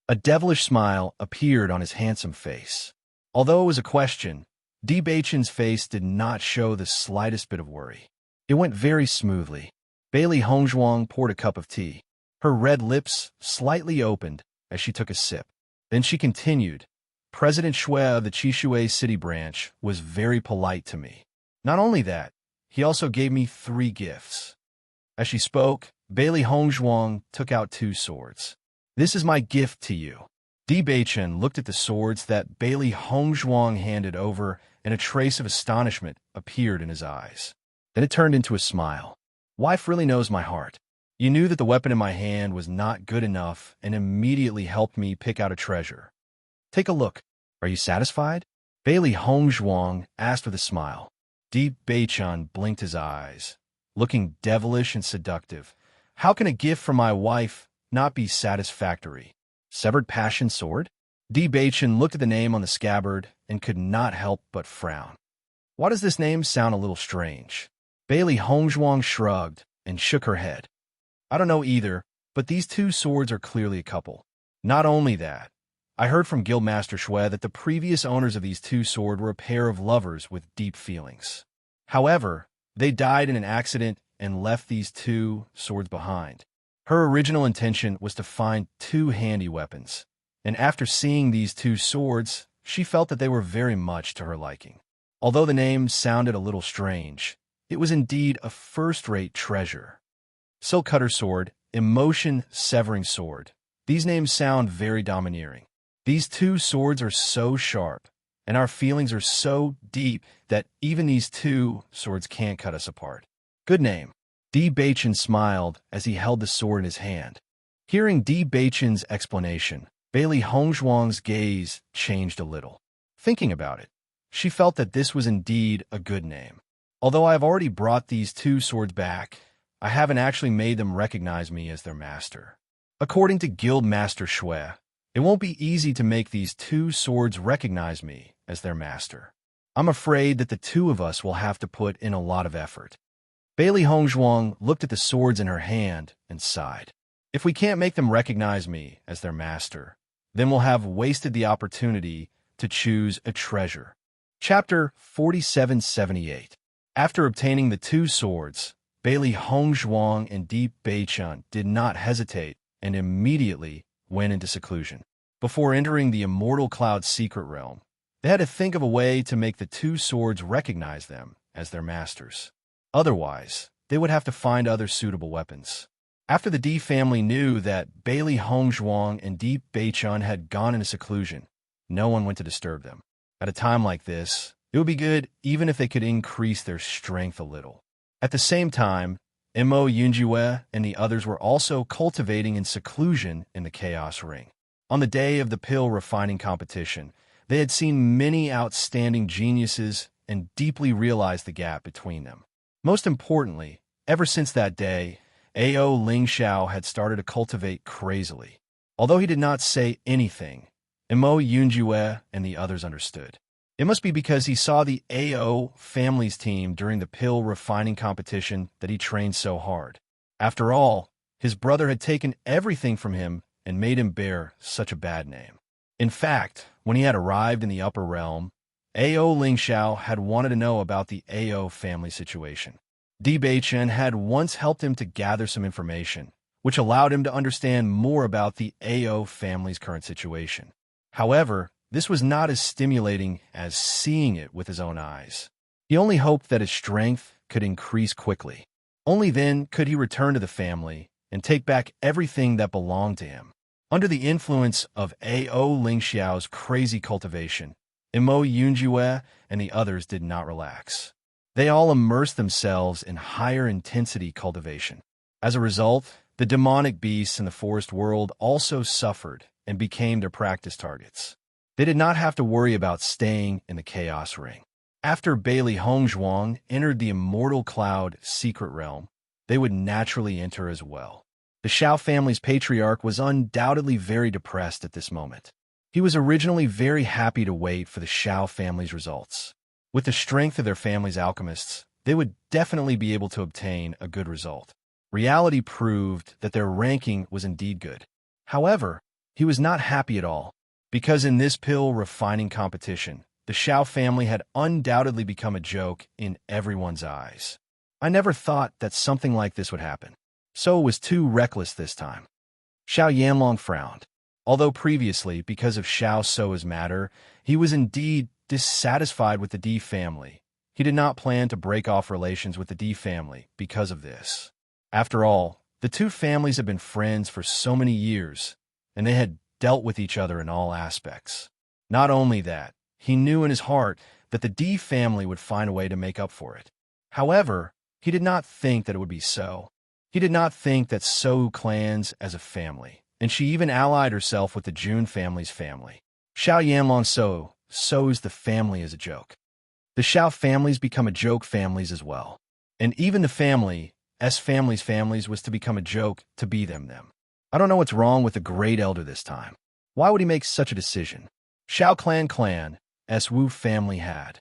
A devilish smile appeared on his handsome face. Although it was a question, Di Beichen's face did not show the slightest bit of worry. It went very smoothly. Bailey Hongzhuang poured a cup of tea. Her red lips slightly opened as she took a sip. Then she continued, President Xue of the Qishui City branch was very polite to me. Not only that, he also gave me 3 gifts. As she spoke, Bailey Hongzhuang took out 2 swords. This is my gift to you. Di Beichen looked at the swords that Bailey Hongzhuang handed over, and a trace of astonishment appeared in his eyes. Then it turned into a smile. Wife really knows my heart. You knew that the weapon in my hand was not good enough and immediately helped me pick out a treasure. Take a look. Are you satisfied? Bailey Hongzhuang asked with a smile. Di Beichen blinked his eyes, looking devilish and seductive. How can a gift from my wife not be satisfactory? Severed Passion Sword? Di Beichen looked at the name on the scabbard and could not help but frown. Why does this name sound a little strange? Bailey Hongzhuang shrugged and shook her head. I don't know either, but these 2 swords are clearly a couple. Not only that, I heard from Guildmaster Xue that the previous owners of these 2 swords were a pair of lovers with deep feelings. However, they died in an accident and left these 2 swords behind. Her original intention was to find 2 handy weapons, and after seeing these 2 swords, she felt that they were very much to her liking. Although the name sounded a little strange, it was indeed a first-rate treasure. Silk Cutter Sword, Emotion Severing Sword. These names sound very domineering. These 2 swords are so sharp, and our feelings are so deep that even these 2 swords can't cut us apart. Good name. Di Beichen smiled as he held the sword in his hand. Hearing Di Beichen's explanation, Bailey Hongzhuang's gaze changed a little. Thinking about it, she felt that this was indeed a good name. Although I have already brought these 2 swords back, I haven't actually made them recognize me as their master. According to Guildmaster Xue, it won't be easy to make these 2 swords recognize me as their master. I'm afraid that the 2 of us will have to put in a lot of effort. Bailey Hongzhuang looked at the swords in her hand and sighed. If we can't make them recognize me as their master, then we'll have wasted the opportunity to choose a treasure. Chapter 4778. After obtaining the 2 swords, Bailey Hongzhuang and Di Beichen did not hesitate and immediately went into seclusion. Before entering the Immortal Cloud's secret realm, they had to think of a way to make the 2 swords recognize them as their masters. Otherwise, they would have to find other suitable weapons. After the Di family knew that Bailey Hongzhuang and Di Beichen had gone into seclusion, no one went to disturb them. At a time like this, it would be good even if they could increase their strength a little. At the same time, Mo Yunjiwe and the others were also cultivating in seclusion in the Chaos Ring. On the day of the pill refining competition, they had seen many outstanding geniuses and deeply realized the gap between them. Most importantly, ever since that day, Ao Lingxiao had started to cultivate crazily. Although he did not say anything, Mo Yunjiwe and the others understood. It must be because he saw the Ao family's team during the pill refining competition that he trained so hard. After all, his brother had taken everything from him and made him bear such a bad name. In fact, when he had arrived in the upper realm, Ao Lingxiao had wanted to know about the Ao family situation. Di Beichen had once helped him to gather some information, which allowed him to understand more about the Ao family's current situation. However, this was not as stimulating as seeing it with his own eyes. He only hoped that his strength could increase quickly. Only then could he return to the family and take back everything that belonged to him. Under the influence of A.O. Lingxiao's crazy cultivation, Imo Yunjue and the others did not relax. They all immersed themselves in higher intensity cultivation. As a result, the demonic beasts in the forest world also suffered and became their practice targets. They did not have to worry about staying in the chaos ring. After Bailey Hongzhuang entered the immortal cloud secret realm, they would naturally enter as well. The Xiao family's patriarch was undoubtedly very depressed at this moment. He was originally very happy to wait for the Xiao family's results. With the strength of their family's alchemists, they would definitely be able to obtain a good result. Reality proved that their ranking was indeed good. However, he was not happy at all, because in this pill refining competition, the Xiao family had undoubtedly become a joke in everyone's eyes. I never thought that something like this would happen. So it was too reckless this time. Xiao Yanlong frowned. Although previously, because of Xiao Sou's matter, he was indeed dissatisfied with the D family. He did not plan to break off relations with the D family because of this. After all, the two families had been friends for so many years, and they had dealt with each other in all aspects. Not only that, he knew in his heart that the D family would find a way to make up for it. However, he did not think that it would be so. He did not think that Sou clans as a family, and she even allied herself with the Jun family's family. Xiao Yanlong Sou's the family as a joke. The Xiao families become a joke families as well. And even the families was to become a joke to be them. I don't know what's wrong with the great elder this time. Why would he make such a decision? Xiao clan, as Wu family had.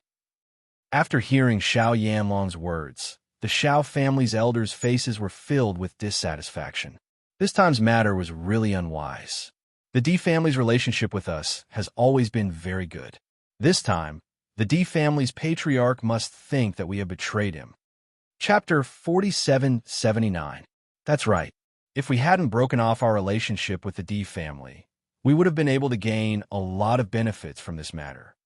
After hearing Xiao Yanlong's words, the Xiao family's elders' faces were filled with dissatisfaction. This time's matter was really unwise. The D family's relationship with us has always been very good. This time, the D family's patriarch must think that we have betrayed him. Chapter 4779. That's right. If we hadn't broken off our relationship with the D family, we would have been able to gain a lot of benefits from this matter.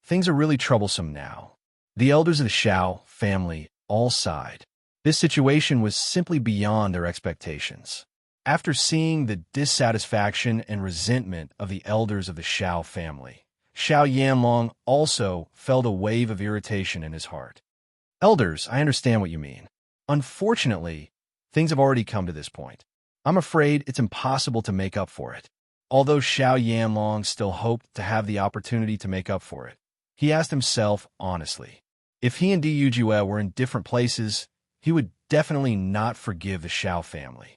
Things are really troublesome now. The elders of the Xiao family all sighed. This situation was simply beyond their expectations. After seeing the dissatisfaction and resentment of the elders of the Xiao family, Xiao Yanlong also felt a wave of irritation in his heart. Elders, I understand what you mean. Unfortunately, things have already come to this point. I'm afraid it's impossible to make up for it. Although Xiao Yanlong still hoped to have the opportunity to make up for it, he asked himself honestly, if he and Di Yujue were in different places, he would definitely not forgive the Xiao family.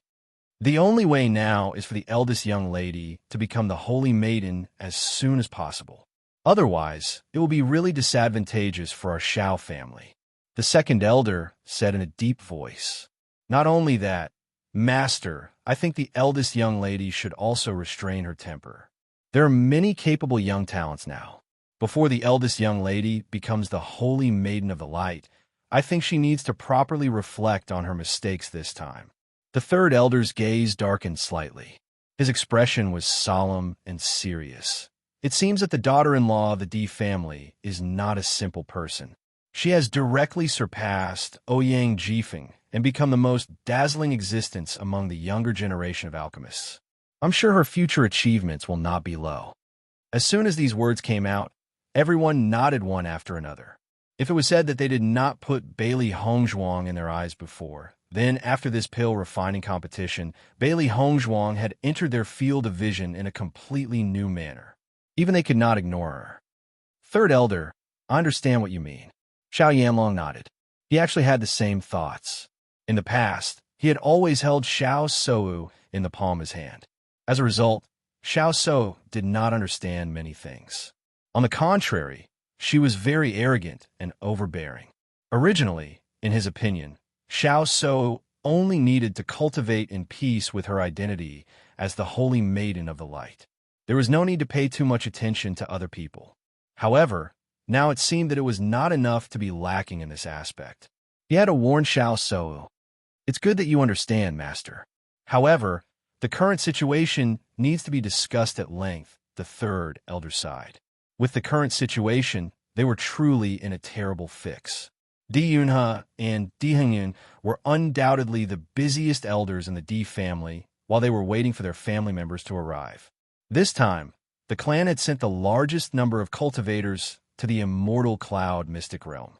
The only way now is for the eldest young lady to become the holy maiden as soon as possible. Otherwise, it will be really disadvantageous for our Xiao family. The second elder said in a deep voice. Not only that, Master, I think the eldest young lady should also restrain her temper. There are many capable young talents now. Before the eldest young lady becomes the holy maiden of the light, I think she needs to properly reflect on her mistakes this time. The third elder's gaze darkened slightly. His expression was solemn and serious. It seems that the daughter-in-law of the D family is not a simple person. She has directly surpassed Ouyang Jifeng and become the most dazzling existence among the younger generation of alchemists. I'm sure her future achievements will not be low. As soon as these words came out, everyone nodded one after another. If it was said that they did not put Bailey Hongzhuang in their eyes before, then after this pill refining competition, Bailey Hongzhuang had entered their field of vision in a completely new manner. Even they could not ignore her. Third elder, I understand what you mean. Xiao Yanlong nodded. He actually had the same thoughts. In the past, he had always held Xiao Sou in the palm of his hand. As a result, Xiao Sou did not understand many things. On the contrary, she was very arrogant and overbearing. Originally, in his opinion, Xiao Sou only needed to cultivate in peace with her identity as the holy maiden of the light. There was no need to pay too much attention to other people. However, now it seemed that it was not enough to be lacking in this aspect. He had to warn Xiao Sou. It's good that you understand, Master. However, the current situation needs to be discussed at length the third elder sighed. With the current situation, they were truly in a terrible fix. Di Yunha and Di Hengyun were undoubtedly the busiest elders in the Di family while they were waiting for their family members to arrive. This time, the clan had sent the largest number of cultivators to the immortal cloud mystic realm.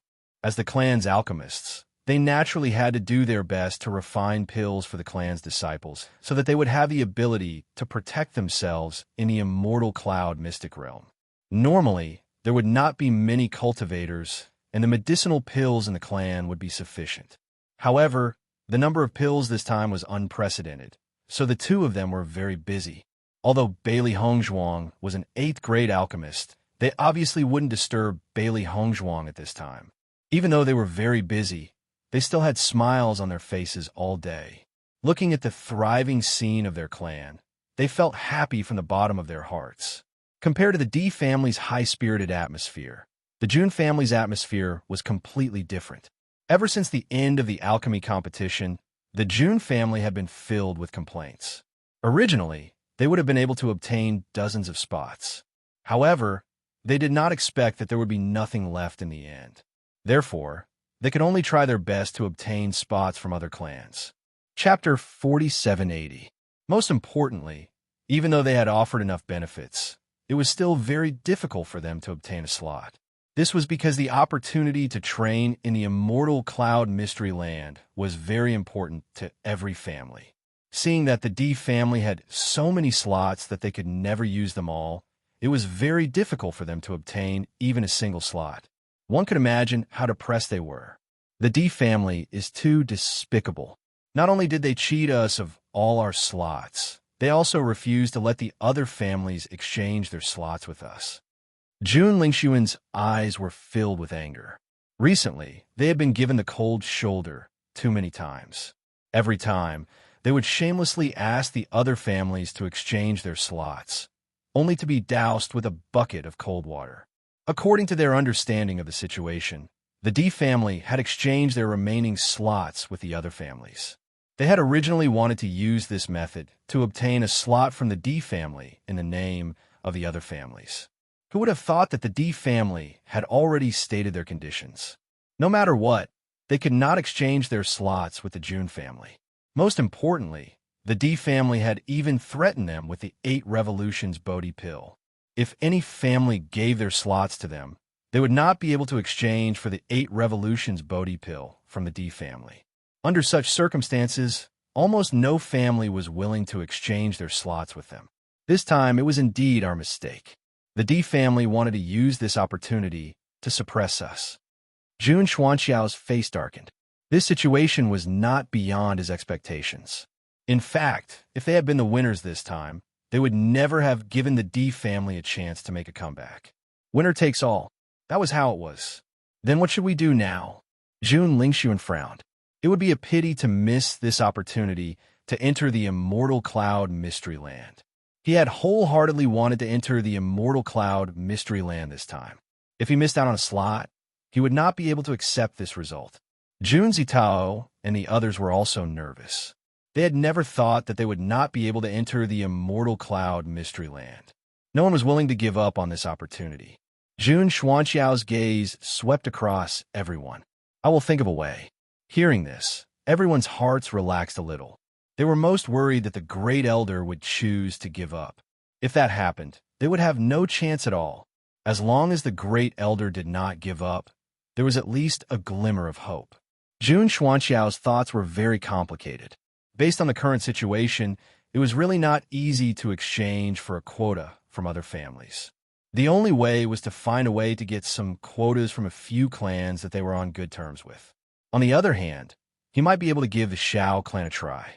As the clan's alchemists, they naturally had to do their best to refine pills for the clan's disciples so that they would have the ability to protect themselves in the immortal cloud mystic realm. Normally, there would not be many cultivators, and the medicinal pills in the clan would be sufficient. However, the number of pills this time was unprecedented, so the two of them were very busy. Although Bailey Hongzhuang was an 8th grade alchemist, they obviously wouldn't disturb Bailey Hongzhuang at this time. Even though they were very busy, they still had smiles on their faces all day. Looking at the thriving scene of their clan, they felt happy from the bottom of their hearts. Compared to the Di family's high-spirited atmosphere, the Jun family's atmosphere was completely different. Ever since the end of the alchemy competition, the Jun family had been filled with complaints. Originally, they would have been able to obtain dozens of spots. However, they did not expect that there would be nothing left in the end. Therefore, they could only try their best to obtain spots from other clans. Chapter 4780. Most importantly, even though they had offered enough benefits, it was still very difficult for them to obtain a slot. This was because the opportunity to train in the immortal cloud mystery land was very important to every family. Seeing that the Di family had so many slots that they could never use them all, it was very difficult for them to obtain even a single slot. One could imagine how depressed they were. The Di family is too despicable. Not only did they cheat us of all our slots, they also refused to let the other families exchange their slots with us. Jun Lingxuan's eyes were filled with anger. Recently, they had been given the cold shoulder too many times. Every time, they would shamelessly ask the other families to exchange their slots, only to be doused with a bucket of cold water. According to their understanding of the situation, the Di family had exchanged their remaining slots with the other families. They had originally wanted to use this method to obtain a slot from the Di family in the name of the other families. Who would have thought that the Di family had already stated their conditions? No matter what, they could not exchange their slots with the Jun family. Most importantly, the Di family had even threatened them with the 8 Revolutions Bodhi pill. If any family gave their slots to them, they would not be able to exchange for the 8 Revolutions Bodhi pill from the Di family. Under such circumstances, almost no family was willing to exchange their slots with them. This time, it was indeed our mistake. The Di family wanted to use this opportunity to suppress us. Jun Xuanxiao's face darkened. This situation was not beyond his expectations. In fact, if they had been the winners this time, they would never have given the Di family a chance to make a comeback. Winner takes all. That was how it was. Then what should we do now? Jun Lingxuan frowned. It would be a pity to miss this opportunity to enter the immortal cloud mystery land. He had wholeheartedly wanted to enter the immortal cloud mystery land this time. If he missed out on a slot, he would not be able to accept this result. Jun Zitao and the others were also nervous. They had never thought that they would not be able to enter the immortal cloud mystery land. No one was willing to give up on this opportunity. Jun Xuanxiao's gaze swept across everyone. I will think of a way. Hearing this, everyone's hearts relaxed a little. They were most worried that the Great Elder would choose to give up. If that happened, they would have no chance at all. As long as the Great Elder did not give up, there was at least a glimmer of hope. Jun Xuanxiao's thoughts were very complicated. Based on the current situation, it was really not easy to exchange for a quota from other families. The only way was to find a way to get some quotas from a few clans that they were on good terms with. On the other hand, he might be able to give the Shao clan a try.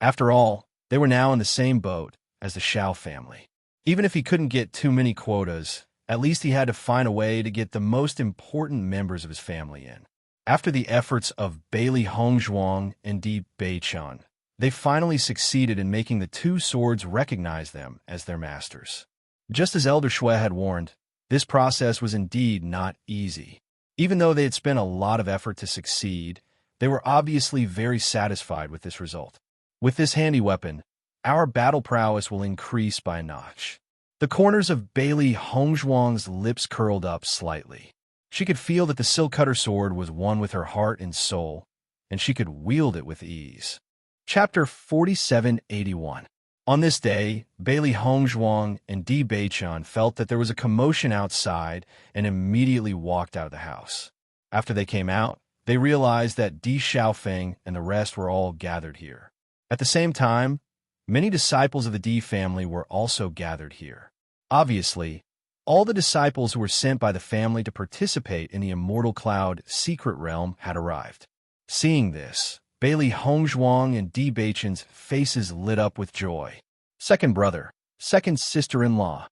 After all, they were now in the same boat as the Shao family. Even if he couldn't get too many quotas, at least he had to find a way to get the most important members of his family in. After the efforts of Bailey Hongzhuang and Di Beichun, they finally succeeded in making the 2 swords recognize them as their masters. Just as Elder Shui had warned, this process was indeed not easy. Even though they had spent a lot of effort to succeed, they were obviously very satisfied with this result. With this handy weapon, our battle prowess will increase by a notch. The corners of Bailey Hongzhuang's lips curled up slightly. She could feel that the silk cutter sword was one with her heart and soul, and she could wield it with ease. Chapter 4781. On this day, Bailey Hongzhuang and Di Beichun felt that there was a commotion outside and immediately walked out of the house. After they came out, they realized that Di Xiaofeng and the rest were all gathered here. At the same time, many disciples of the Di family were also gathered here. Obviously, all the disciples who were sent by the family to participate in the Immortal Cloud secret realm had arrived. Seeing this, Bailey Hongzhuang and Di Beichun's faces lit up with joy. Second brother, second sister-in-law.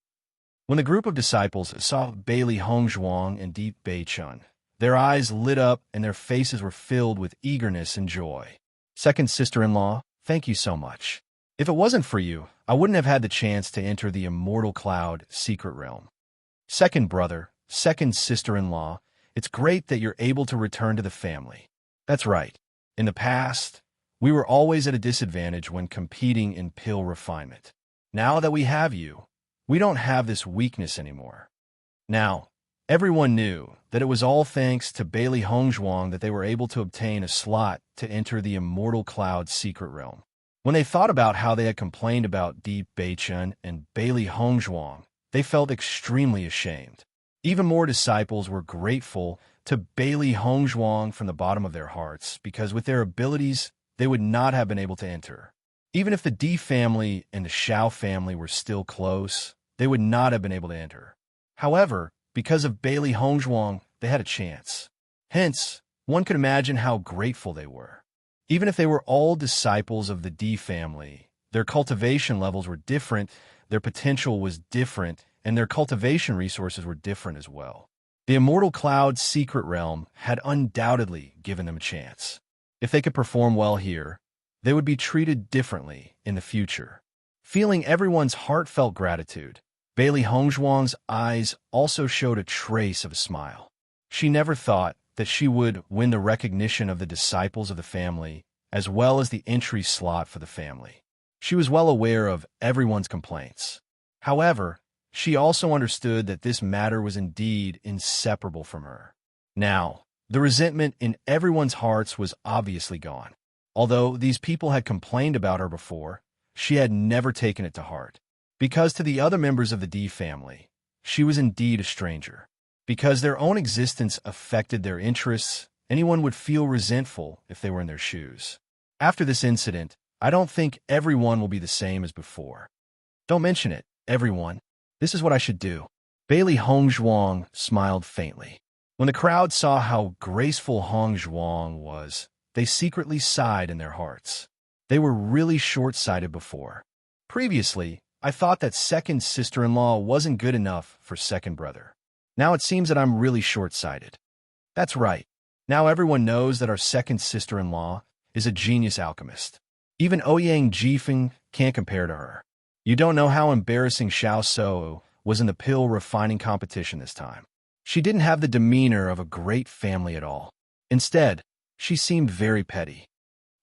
When the group of disciples saw Bailey Hongzhuang and Di Beichun, their eyes lit up and their faces were filled with eagerness and joy. Second sister-in-law, thank you so much. If it wasn't for you, I wouldn't have had the chance to enter the Immortal Cloud secret realm. Second brother, second sister-in-law, it's great that you're able to return to the family. That's right. In the past, we were always at a disadvantage when competing in pill refinement. Now that we have you, we don't have this weakness anymore. Now, everyone knew that it was all thanks to Bailey Hongzhuang that they were able to obtain a slot to enter the Immortal Cloud secret realm. When they thought about how they had complained about Di Beichun and Bailey Hongzhuang, they felt extremely ashamed. Even more disciples were grateful to Bailey Hongzhuang from the bottom of their hearts, because with their abilities, they would not have been able to enter. Even if the Di family and the Xiao family were still close, they would not have been able to enter. However, because of Bailey Hongzhuang, they had a chance. Hence, one could imagine how grateful they were. Even if they were all disciples of the Di family, their cultivation levels were different, their potential was different, and their cultivation resources were different as well. The Immortal Cloud secret realm had undoubtedly given them a chance. If they could perform well here, they would be treated differently in the future. Feeling everyone's heartfelt gratitude, Bailey Hongzhuang's eyes also showed a trace of a smile. She never thought that she would win the recognition of the disciples of the family, as well as the entry slot for the family. She was well aware of everyone's complaints. However, she also understood that this matter was indeed inseparable from her. Now, the resentment in everyone's hearts was obviously gone. Although these people had complained about her before, she had never taken it to heart. Because to the other members of the Di family, she was indeed a stranger. Because their own existence affected their interests, anyone would feel resentful if they were in their shoes. After this incident, I don't think everyone will be the same as before. Don't mention it, everyone. This is what I should do. Bailey Hongzhuang smiled faintly. When the crowd saw how graceful Hongzhuang was, they secretly sighed in their hearts. They were really short-sighted before. Previously, I thought that second sister-in-law wasn't good enough for second brother. Now it seems that I'm really short-sighted. That's right. Now everyone knows that our second sister-in-law is a genius alchemist. Even Ouyang Jifeng can't compare to her. You don't know how embarrassing Xiao So was in the pill refining competition this time. She didn't have the demeanor of a great family at all. Instead, she seemed very petty.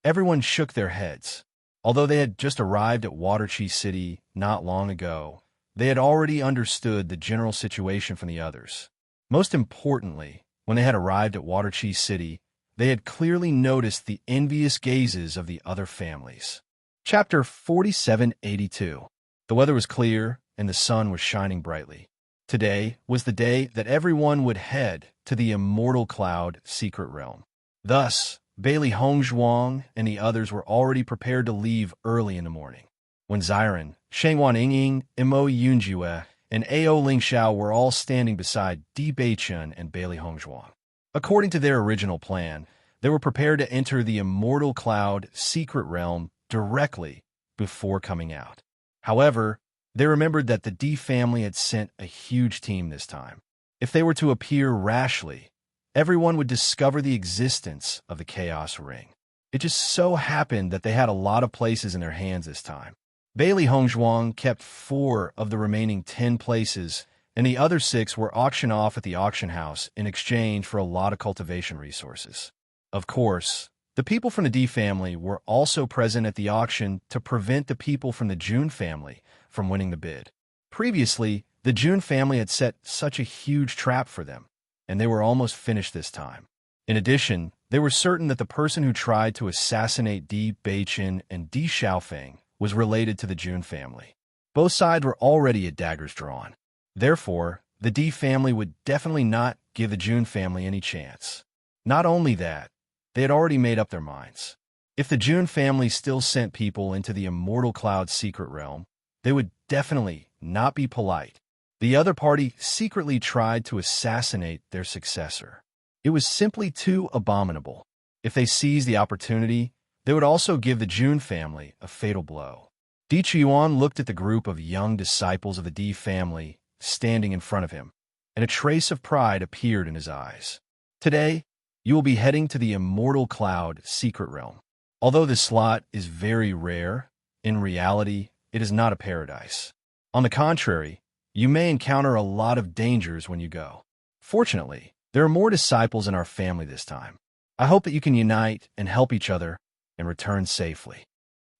Everyone shook their heads. Although they had just arrived at Waterchi City not long ago, they had already understood the general situation from the others. Most importantly, when they had arrived at Waterchi City, they had clearly noticed the envious gazes of the other families. Chapter 4782. The weather was clear, and the sun was shining brightly. Today was the day that everyone would head to the Immortal Cloud secret realm. Thus, Bailey Hongzhuang and the others were already prepared to leave early in the morning. When Xiren, Shengwan Yingying, Imo Yunjue, and Ao Lingxiao were all standing beside Di Beichun and Bailey Hongzhuang. According to their original plan, they were prepared to enter the Immortal Cloud secret realm directly before coming out. However, they remembered that the Di family had sent a huge team this time. If they were to appear rashly, everyone would discover the existence of the Chaos Ring. It just so happened that they had a lot of places in their hands this time. Bailey Hongzhuang kept 4 of the remaining 10 places, and the other 6 were auctioned off at the auction house in exchange for a lot of cultivation resources. Of course, the people from the Di family were also present at the auction to prevent the people from the Jun family from winning the bid. Previously, the June family had set such a huge trap for them, and they were almost finished this time. In addition, they were certain that the person who tried to assassinate Di Beichen and Di Xiaofeng was related to the June family. Both sides were already at daggers drawn. Therefore, the Di family would definitely not give the June family any chance. Not only that, they had already made up their minds. If the June family still sent people into the Immortal Cloud secret realm, they would definitely not be polite. The other party secretly tried to assassinate their successor. It was simply too abominable. If they seized the opportunity, they would also give the June family a fatal blow. Di Qiuan looked at the group of young disciples of the Di family standing in front of him, and a trace of pride appeared in his eyes. Today, you will be heading to the Immortal Cloud secret realm. Although this slot is very rare, in reality, it is not a paradise. On the contrary, you may encounter a lot of dangers when you go. Fortunately, there are more disciples in our family this time. I hope that you can unite and help each other and return safely.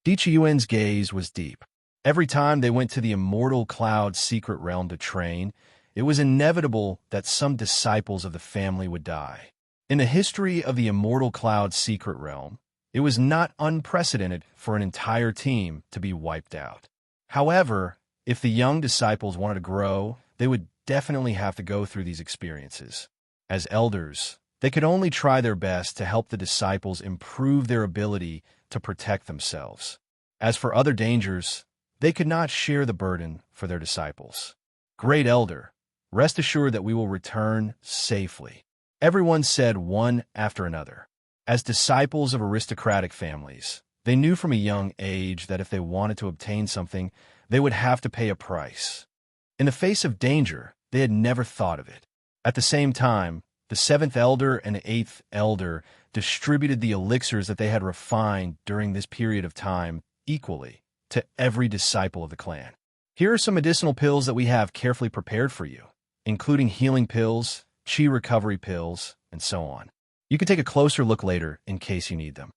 Di Qiuan's gaze was deep. Every time they went to the Immortal Cloud secret realm to train, it was inevitable that some disciples of the family would die. In the history of the Immortal Cloud secret realm, it was not unprecedented for an entire team to be wiped out. However, if the young disciples wanted to grow, they would definitely have to go through these experiences. As elders, they could only try their best to help the disciples improve their ability to protect themselves. As for other dangers, they could not share the burden for their disciples. Great Elder, rest assured that we will return safely. Everyone said one after another. As disciples of aristocratic families, they knew from a young age that if they wanted to obtain something, they would have to pay a price. In the face of danger, they had never thought of it. At the same time, the 7th Elder and the 8th Elder distributed the elixirs that they had refined during this period of time equally to every disciple of the clan. Here are some medicinal pills that we have carefully prepared for you, including healing pills, chi recovery pills, and so on. You can take a closer look later in case you need them.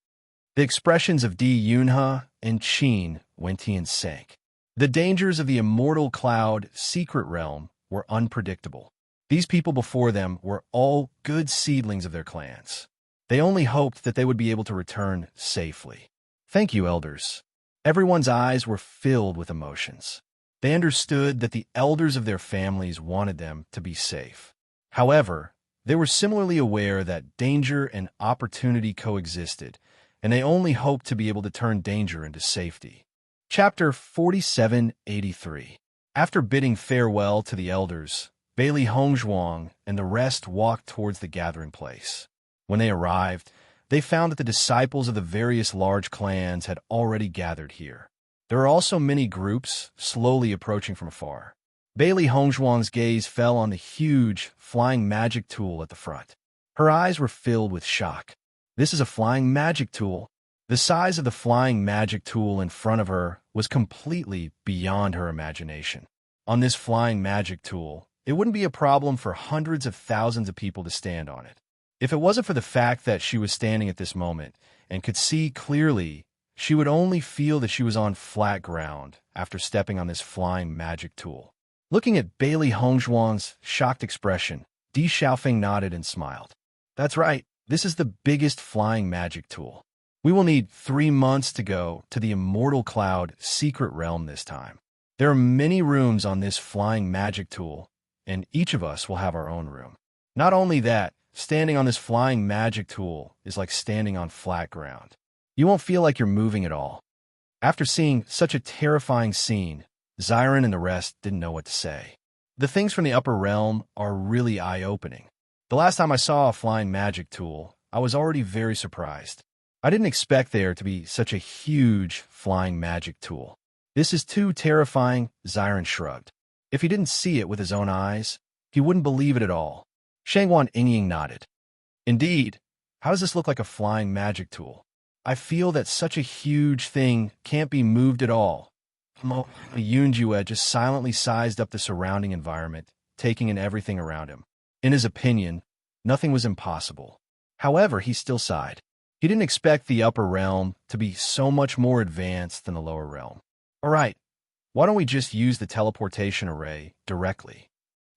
The expressions of Di Yunhe and Qin Wentian sank. The dangers of the Immortal Cloud secret realm were unpredictable. These people before them were all good seedlings of their clans. They only hoped that they would be able to return safely. Thank you, elders. Everyone's eyes were filled with emotions. They understood that the elders of their families wanted them to be safe. However, they were similarly aware that danger and opportunity coexisted, and they only hoped to be able to turn danger into safety. Chapter 4783. After bidding farewell to the elders, Bailey Hongzhuang and the rest walked towards the gathering place. When they arrived, they found that the disciples of the various large clans had already gathered here. There are also many groups slowly approaching from afar. Bailey Hongzhuang's gaze fell on the huge, flying magic tool at the front. Her eyes were filled with shock. This is a flying magic tool. The size of the flying magic tool in front of her was completely beyond her imagination. On this flying magic tool, it wouldn't be a problem for hundreds of thousands of people to stand on it. If it wasn't for the fact that she was standing at this moment and could see clearly, she would only feel that she was on flat ground after stepping on this flying magic tool. Looking at Bailey Hongzhuang's shocked expression, Di Xiaofeng nodded and smiled. That's right, this is the biggest flying magic tool. We will need 3 months to go to the Immortal Cloud secret realm this time. There are many rooms on this flying magic tool, and each of us will have our own room. Not only that, standing on this flying magic tool is like standing on flat ground. You won't feel like you're moving at all. After seeing such a terrifying scene, Xiren and the rest didn't know what to say. The things from the upper realm are really eye-opening. The last time I saw a flying magic tool, I was already very surprised. I didn't expect there to be such a huge flying magic tool. This is too terrifying, Xiren shrugged. If he didn't see it with his own eyes, he wouldn't believe it at all. Shangguan Yingying nodded. Indeed, how does this look like a flying magic tool? I feel that such a huge thing can't be moved at all. Yunjue just silently sized up the surrounding environment, taking in everything around him. In his opinion, nothing was impossible. However, he still sighed. He didn't expect the upper realm to be so much more advanced than the lower realm. All right, Why don't we just use the teleportation array directly?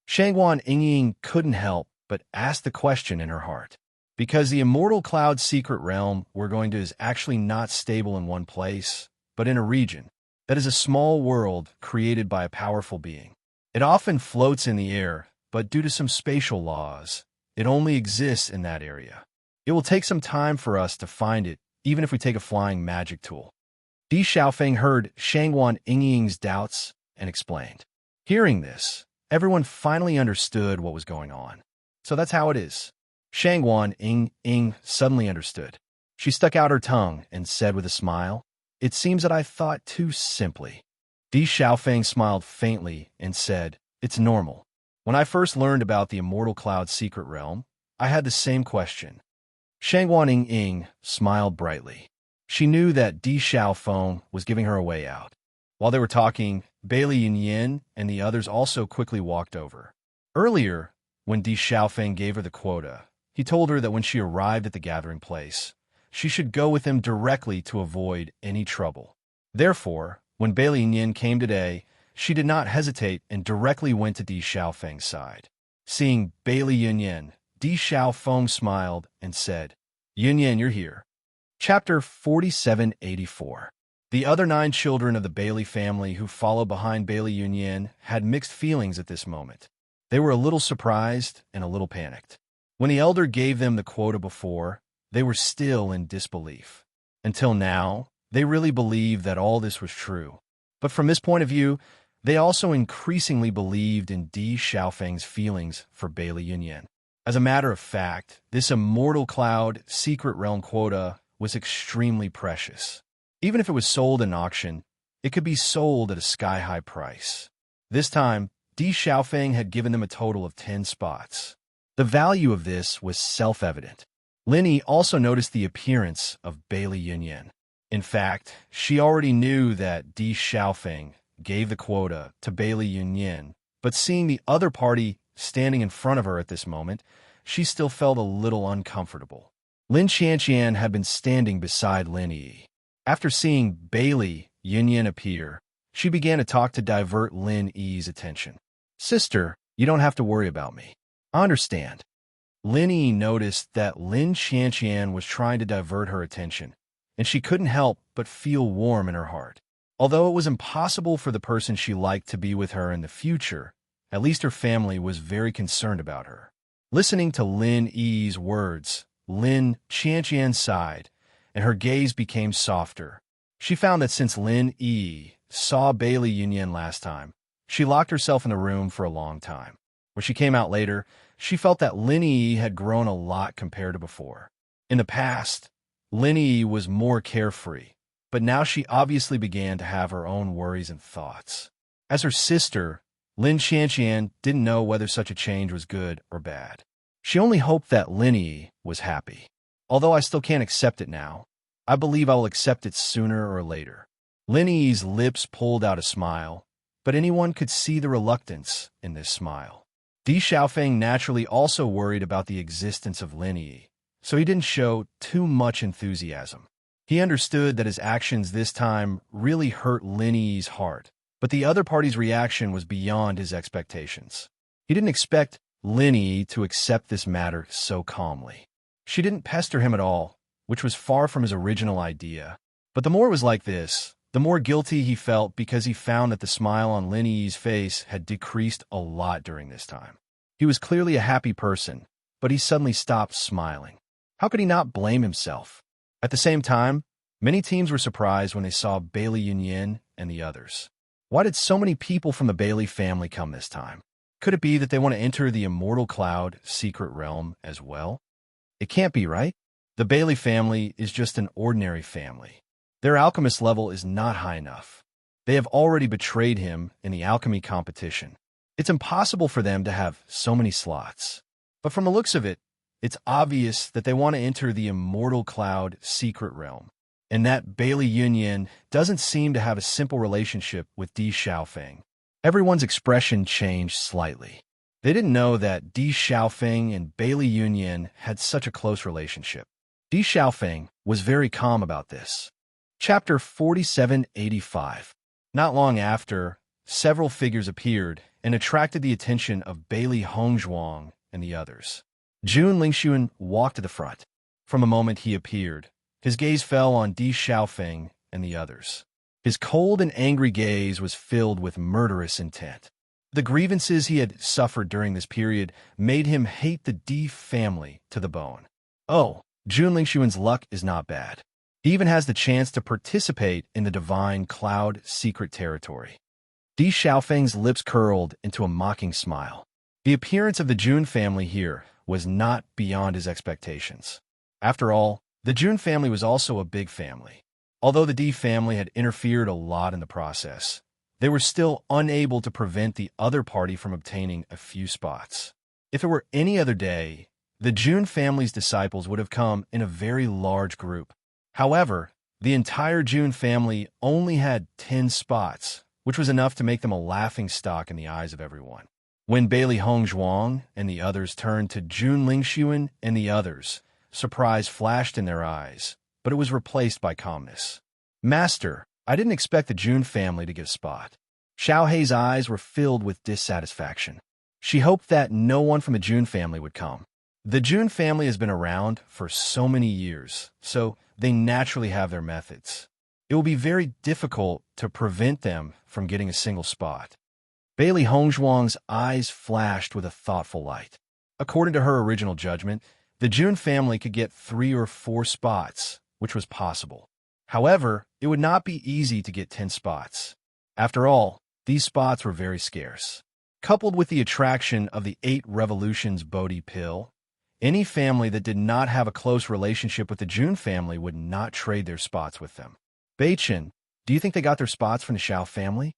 Shangguan Yingying couldn't help but ask the question in her heart. Because the immortal cloud secret realm we're going to is actually not stable in one place, but in a region that is a small world created by a powerful being. It often floats in the air, but due to some spatial laws, it only exists in that area. It will take some time for us to find it, even if we take a flying magic tool. Di Xiaofeng heard Shangguan Yingying's doubts and explained. Hearing this, everyone finally understood what was going on. So that's how it is. Shangguan Yingying suddenly understood. She stuck out her tongue and said with a smile, "It seems that I thought too simply." Di Xiaofeng smiled faintly and said, "It's normal. When I first learned about the immortal cloud secret realm, I had the same question." Shangguan Yingying smiled brightly. She knew that Di Xiaofeng was giving her a way out. While they were talking, Bailey Yunyan and the others also quickly walked over. Earlier, when Di Xiaofeng gave her the quota, he told her that when she arrived at the gathering place, she should go with him directly to avoid any trouble. Therefore, when Bailey Yunyan came today, she did not hesitate and directly went to Di Xiaofeng's side. Seeing Bailey Yunyan, Di Xiaofeng smiled and said, "Yunyan, you're here." Chapter 4784. The other 9 children of the Bailey family who followed behind Bailey Yunyan had mixed feelings at this moment. They were a little surprised and a little panicked. When the elder gave them the quota before, they were still in disbelief. Until now, they really believed that all this was true. But from this point of view, they also increasingly believed in Di Xiaofeng's feelings for Bailey Yunyan. As a matter of fact, this immortal cloud secret realm quota was extremely precious. Even if it was sold in auction, it could be sold at a sky-high price. This time, Di Xiaofeng had given them a total of 10 spots. The value of this was self-evident. Lin Yi also noticed the appearance of Bailey Yunyan. In fact, she already knew that Di Xiaofeng gave the quota to Bailey Yunyan, but seeing the other party standing in front of her at this moment, she still felt a little uncomfortable. Lin Qianqian had been standing beside Lin Yi. After seeing Bailey Yunyan appear, she began to talk to divert Lin Yi's attention. "Sister, you don't have to worry about me. I understand." Lin Yi noticed that Lin Qianqian was trying to divert her attention, and she couldn't help but feel warm in her heart. Although it was impossible for the person she liked to be with her in the future, at least her family was very concerned about her. Listening to Lin Yi's words, Lin Qianqian sighed, and her gaze became softer. She found that since Lin Yi saw Bailey Yunyan last time, she locked herself in the room for a long time. When she came out later, she felt that Lin Yi had grown a lot compared to before. In the past, Lin Yi was more carefree, but now she obviously began to have her own worries and thoughts. As her sister, Lin Qianqian didn't know whether such a change was good or bad. She only hoped that Lin Yi was happy. "Although I still can't accept it now, I believe I will accept it sooner or later." Lin Yi's lips pulled out a smile, but anyone could see the reluctance in this smile. Di Xiaofeng naturally also worried about the existence of Lin Yi, so he didn't show too much enthusiasm. He understood that his actions this time really hurt Lin Yi's heart, but the other party's reaction was beyond his expectations. He didn't expect Lin Yi to accept this matter so calmly. She didn't pester him at all, which was far from his original idea. But the more it was like this, the more guilty he felt because he found that the smile on Lin Yi's face had decreased a lot during this time. He was clearly a happy person, but he suddenly stopped smiling. How could he not blame himself? At the same time, many teams were surprised when they saw Bailey Yunyan and the others. Why did so many people from the Bailey family come this time? Could it be that they want to enter the immortal cloud secret realm as well? It can't be, right? The Bailey family is just an ordinary family. Their alchemist level is not high enough. They have already betrayed him in the alchemy competition. It's impossible for them to have so many slots. But from the looks of it, it's obvious that they want to enter the immortal cloud secret realm, and that Bailey Yunyan doesn't seem to have a simple relationship with Di Xiaofeng. Everyone's expression changed slightly. They didn't know that Di Xiaofeng and Bailey Yunyan had such a close relationship. Di Xiaofeng was very calm about this. Chapter 4785. Not long after, several figures appeared and attracted the attention of Bailey Hongzhuang and the others. Jun Lingxuan walked to the front. From the moment he appeared, his gaze fell on Di Xiaofeng and the others. His cold and angry gaze was filled with murderous intent. The grievances he had suffered during this period made him hate the Di family to the bone. Oh, Jun Lingxuan's luck is not bad. He even has the chance to participate in the divine cloud secret territory. Di Xiaofeng's lips curled into a mocking smile. The appearance of the Jun family here was not beyond his expectations. After all, the Jun family was also a big family. Although the Di family had interfered a lot in the process, they were still unable to prevent the other party from obtaining a few spots. If it were any other day, the Jun family's disciples would have come in a very large group. However, the entire Jun family only had 10 spots, which was enough to make them a laughingstock in the eyes of everyone. When Bailey Hongzhuang and the others turned to Jun Lingxuan and the others, surprise flashed in their eyes, but it was replaced by calmness. Master, I didn't expect the Jun family to get a spot. Xiao Hei's eyes were filled with dissatisfaction. She hoped that no one from the Jun family would come. The Jun family has been around for so many years, so they naturally have their methods. It will be very difficult to prevent them from getting a single spot. Bailey Hongzhuang's eyes flashed with a thoughtful light. According to her original judgment, the Jun family could get 3 or 4 spots, which was possible. However, it would not be easy to get 10 spots. After all, these spots were very scarce. Coupled with the attraction of the 8 Revolutions Bodhi pill, any family that did not have a close relationship with the Jun family would not trade their spots with them. Beichen, do you think they got their spots from the Xiao family?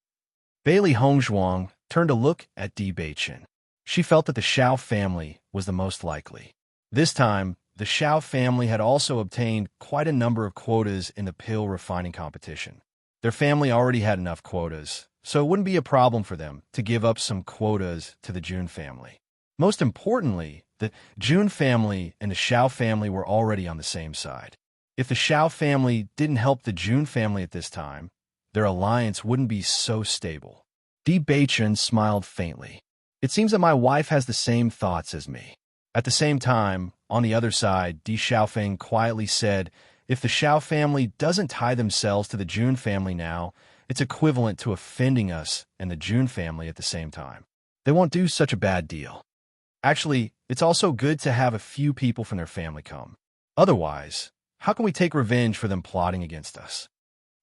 Bailey Hongzhuang turned to look at Di Beichen. She felt that the Xiao family was the most likely. This time, the Xiao family had also obtained quite a number of quotas in the pill refining competition. Their family already had enough quotas, so it wouldn't be a problem for them to give up some quotas to the Jun family. Most importantly, the Jun family and the Xiao family were already on the same side. If the Xiao family didn't help the Jun family at this time, their alliance wouldn't be so stable. Di Beichen smiled faintly. It seems that my wife has the same thoughts as me. At the same time, on the other side, Di Xiaofeng quietly said, if the Xiao family doesn't tie themselves to the Jun family now, it's equivalent to offending us and the Jun family at the same time. They won't do such a bad deal. Actually, it's also good to have a few people from their family come. Otherwise, how can we take revenge for them plotting against us?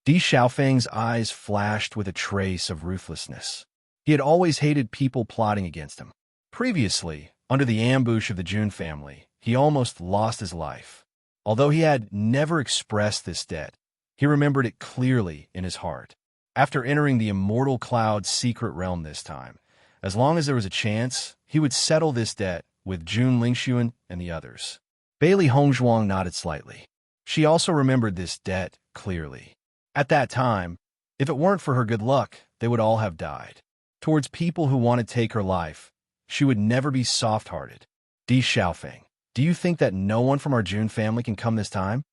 Di Xiaofeng's eyes flashed with a trace of ruthlessness. He had always hated people plotting against him. Previously, under the ambush of the Jun family, he almost lost his life. Although he had never expressed this debt, he remembered it clearly in his heart. After entering the immortal cloud's secret realm this time, as long as there was a chance, he would settle this debt with Jun Lingxuan and the others. Bailey Hongzhuang nodded slightly. She also remembered this debt clearly. At that time, if it weren't for her good luck, they would all have died. Towards people who want to take her life, she would never be soft-hearted. Di Xiaofeng, do you think that no one from our Jun family can come this time?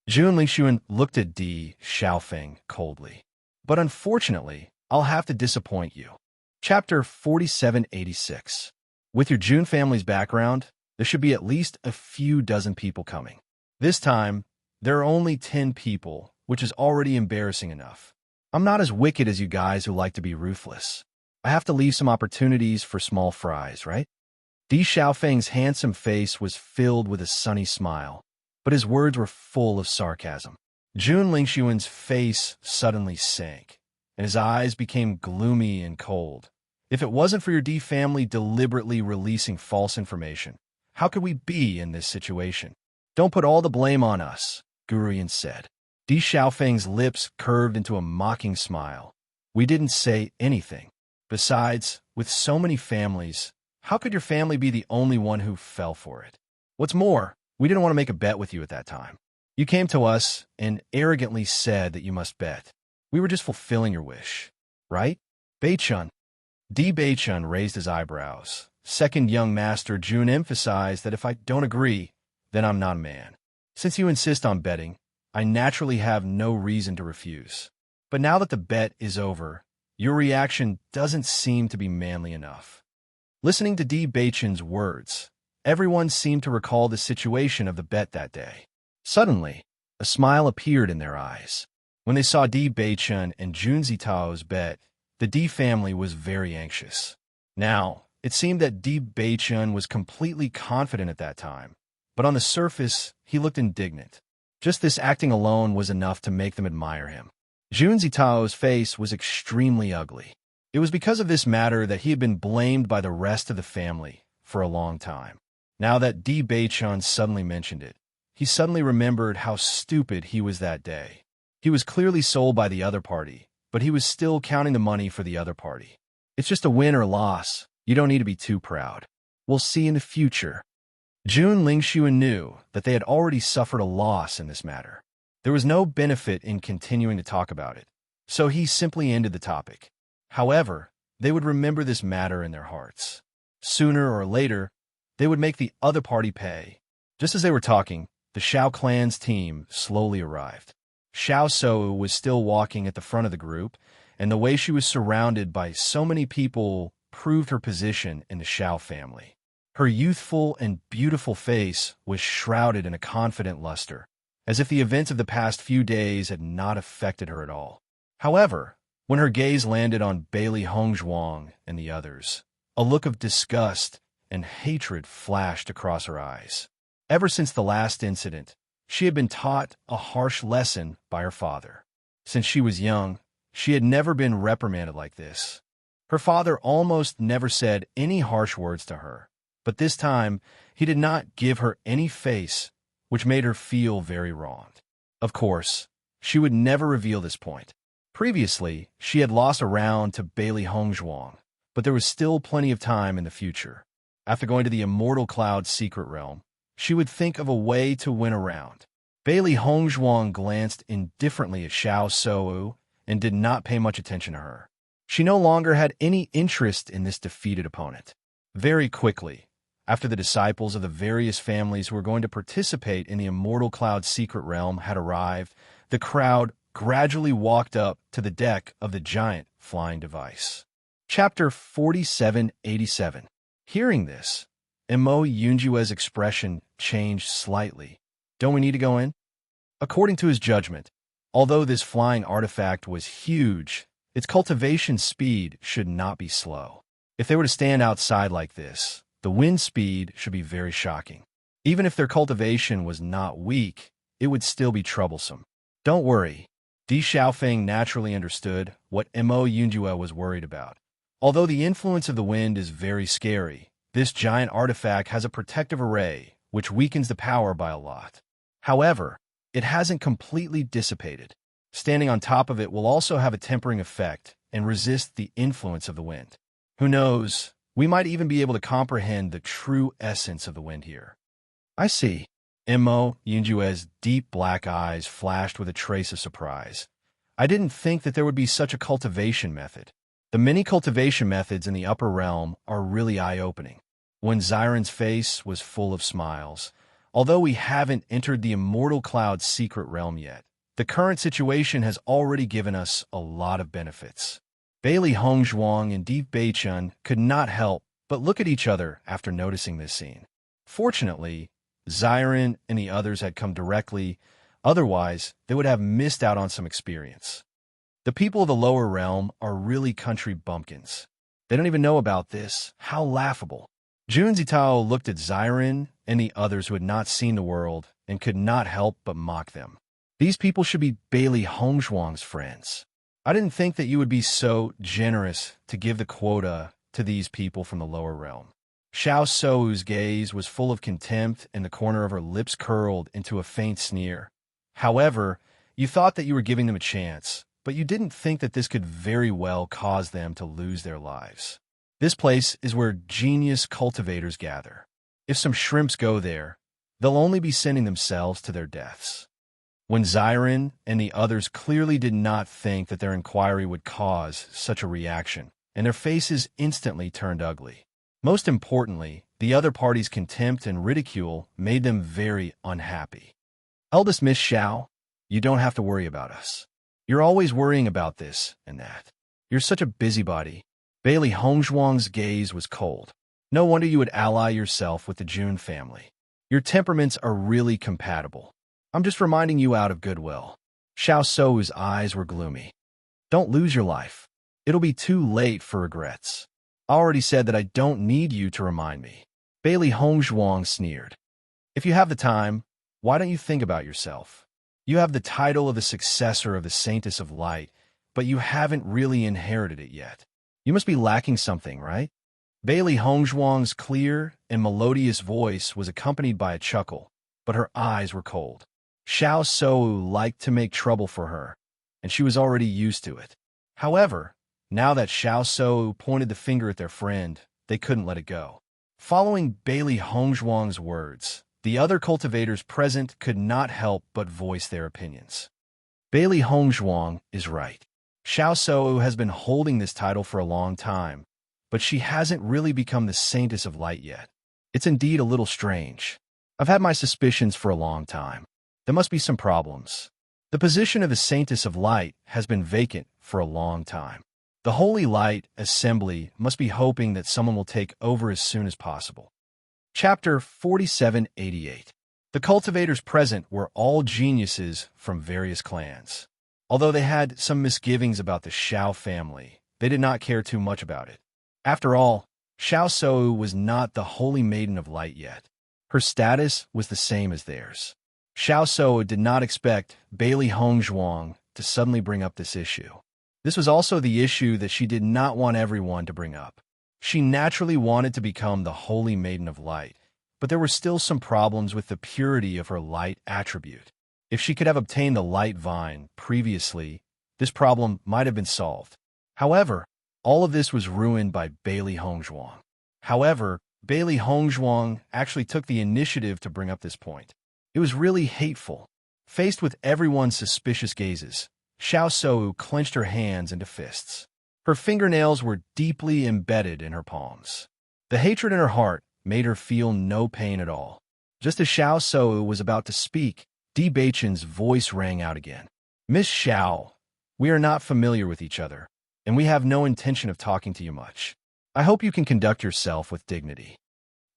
Jun Lingxuan looked at Di Xiaofeng coldly. But unfortunately, I'll have to disappoint you. Chapter 4786. With your Jun family's background, there should be at least a few dozen people coming. This time, there are only 10 people, which is already embarrassing enough. I'm not as wicked as you guys who like to be ruthless. I have to leave some opportunities for small fries, right? Di Xiaofeng's handsome face was filled with a sunny smile, but his words were full of sarcasm. Jun Lingxuan's face suddenly sank, and his eyes became gloomy and cold. If it wasn't for your Di family deliberately releasing false information, how could we be in this situation? Don't put all the blame on us, Guruyan said. Di Xiaofeng's lips curved into a mocking smile. We didn't say anything. Besides, with so many families, how could your family be the only one who fell for it? What's more, we didn't want to make a bet with you at that time. You came to us and arrogantly said that you must bet. We were just fulfilling your wish, right? Beichun. Di Beichun raised his eyebrows. Second young master Jun emphasized that if I don't agree, then I'm not a man. Since you insist on betting, I naturally have no reason to refuse. But now that the bet is over, your reaction doesn't seem to be manly enough. Listening to Di Beichun's words, everyone seemed to recall the situation of the bet that day. Suddenly, a smile appeared in their eyes. When they saw Di Beichun and Jun Zitao's bet, the Di family was very anxious. Now, it seemed that Di Beichun was completely confident at that time, but on the surface, he looked indignant. Just this acting alone was enough to make them admire him. Jun Zitao's face was extremely ugly. It was because of this matter that he had been blamed by the rest of the family for a long time. Now that Di Beichun suddenly mentioned it, he suddenly remembered how stupid he was that day. He was clearly sold by the other party, but he was still counting the money for the other party. It's just a win or loss. You don't need to be too proud. We'll see in the future. Jun Lingxuan knew that they had already suffered a loss in this matter. There was no benefit in continuing to talk about it, so he simply ended the topic. However, they would remember this matter in their hearts. Sooner or later, they would make the other party pay. Just as they were talking, the Shao clan's team slowly arrived. Xiao Shou was still walking at the front of the group, and the way she was surrounded by so many people proved her position in the Shao family. Her youthful and beautiful face was shrouded in a confident luster, as if the events of the past few days had not affected her at all. However, when her gaze landed on Bailey Hongzhuang and the others, a look of disgust and hatred flashed across her eyes. Ever since the last incident, she had been taught a harsh lesson by her father. Since she was young, she had never been reprimanded like this. Her father almost never said any harsh words to her, but this time he did not give her any face, which made her feel very wronged. Of course, she would never reveal this point. Previously, she had lost a round to Bailey Hongzhuang, but there was still plenty of time in the future. After going to the Immortal Cloud's secret realm, she would think of a way to win a round. Bailey Hongzhuang glanced indifferently at Xiao Shou and did not pay much attention to her. She no longer had any interest in this defeated opponent. Very quickly, after the disciples of the various families who were going to participate in the Immortal Cloud's secret realm had arrived, the crowd gradually walked up to the deck of the giant flying device. Chapter 4787. Hearing this, Mo Yunjue's expression changed slightly. Don't we need to go in? According to his judgment, although this flying artifact was huge, its cultivation speed should not be slow. If they were to stand outside like this, the wind speed should be very shocking. Even if their cultivation was not weak, it would still be troublesome. Don't worry. Di Xiaofeng naturally understood what Mo Yunjue was worried about. Although the influence of the wind is very scary, this giant artifact has a protective array, which weakens the power by a lot. However, it hasn't completely dissipated. Standing on top of it will also have a tempering effect and resist the influence of the wind. Who knows, we might even be able to comprehend the true essence of the wind here. I see. Mo Yunjue's deep black eyes flashed with a trace of surprise. I didn't think that there would be such a cultivation method. The many cultivation methods in the upper realm are really eye-opening. When Xiren's face was full of smiles, although we haven't entered the Immortal Cloud's secret realm yet, the current situation has already given us a lot of benefits. Bailey Hongzhuang and Di Beichun could not help but look at each other after noticing this scene. Fortunately, Xiren and the others had come directly, otherwise they would have missed out on some experience. The people of the lower realm are really country bumpkins. They don't even know about this. How laughable. Jun Zitao looked at Xiren and the others who had not seen the world and could not help but mock them. These people should be Bailey Hongzhuang's friends. I didn't think that you would be so generous to give the quota to these people from the lower realm. Xiao Shou's gaze was full of contempt and the corner of her lips curled into a faint sneer. However, you thought that you were giving them a chance, but you didn't think that this could very well cause them to lose their lives. This place is where genius cultivators gather. If some shrimps go there, they'll only be sending themselves to their deaths. When Xiren and the others clearly did not think that their inquiry would cause such a reaction, and their faces instantly turned ugly. Most importantly, the other party's contempt and ridicule made them very unhappy. Eldest Miss Xiao, you don't have to worry about us. You're always worrying about this and that. You're such a busybody. Bailey Hongzhuang's gaze was cold. No wonder you would ally yourself with the Jun family. Your temperaments are really compatible. I'm just reminding you out of goodwill. Xiao Sou's eyes were gloomy. Don't lose your life. It'll be too late for regrets. I already said that I don't need you to remind me. Bailey Hongzhuang sneered. If you have the time, why don't you think about yourself? You have the title of the successor of the Saintess of Light, but you haven't really inherited it yet. You must be lacking something, right? Bailey Hongzhuang's clear and melodious voice was accompanied by a chuckle, but her eyes were cold. Xiao Shou liked to make trouble for her, and she was already used to it. However, now that Xiao Shou pointed the finger at their friend, they couldn't let it go. Following Bailey Hongzhuang's words, the other cultivators present could not help but voice their opinions. Bailey Hongzhuang is right. Xiao Shou has been holding this title for a long time, but she hasn't really become the Saintess of Light yet. It's indeed a little strange. I've had my suspicions for a long time. There must be some problems. The position of the Saintess of Light has been vacant for a long time. The Holy Light Assembly must be hoping that someone will take over as soon as possible. Chapter 4788. The cultivators present were all geniuses from various clans. Although they had some misgivings about the Xiao family, they did not care too much about it. After all, Xiao Shou was not the Holy Maiden of Light yet. Her status was the same as theirs. Xiao Shou did not expect Bailey Hongzhuang to suddenly bring up this issue. This was also the issue that she did not want everyone to bring up. She naturally wanted to become the Holy Maiden of Light, but there were still some problems with the purity of her light attribute. If she could have obtained the light vine previously, this problem might have been solved. However, all of this was ruined by Bailey Hongzhuang. However, Bailey Hongzhuang actually took the initiative to bring up this point. It was really hateful. Faced with everyone's suspicious gazes, Xiao Shou clenched her hands into fists. Her fingernails were deeply embedded in her palms. The hatred in her heart made her feel no pain at all. Just as Xiao Shou was about to speak, Di Beichen's voice rang out again. Miss Xiao, we are not familiar with each other, and we have no intention of talking to you much. I hope you can conduct yourself with dignity.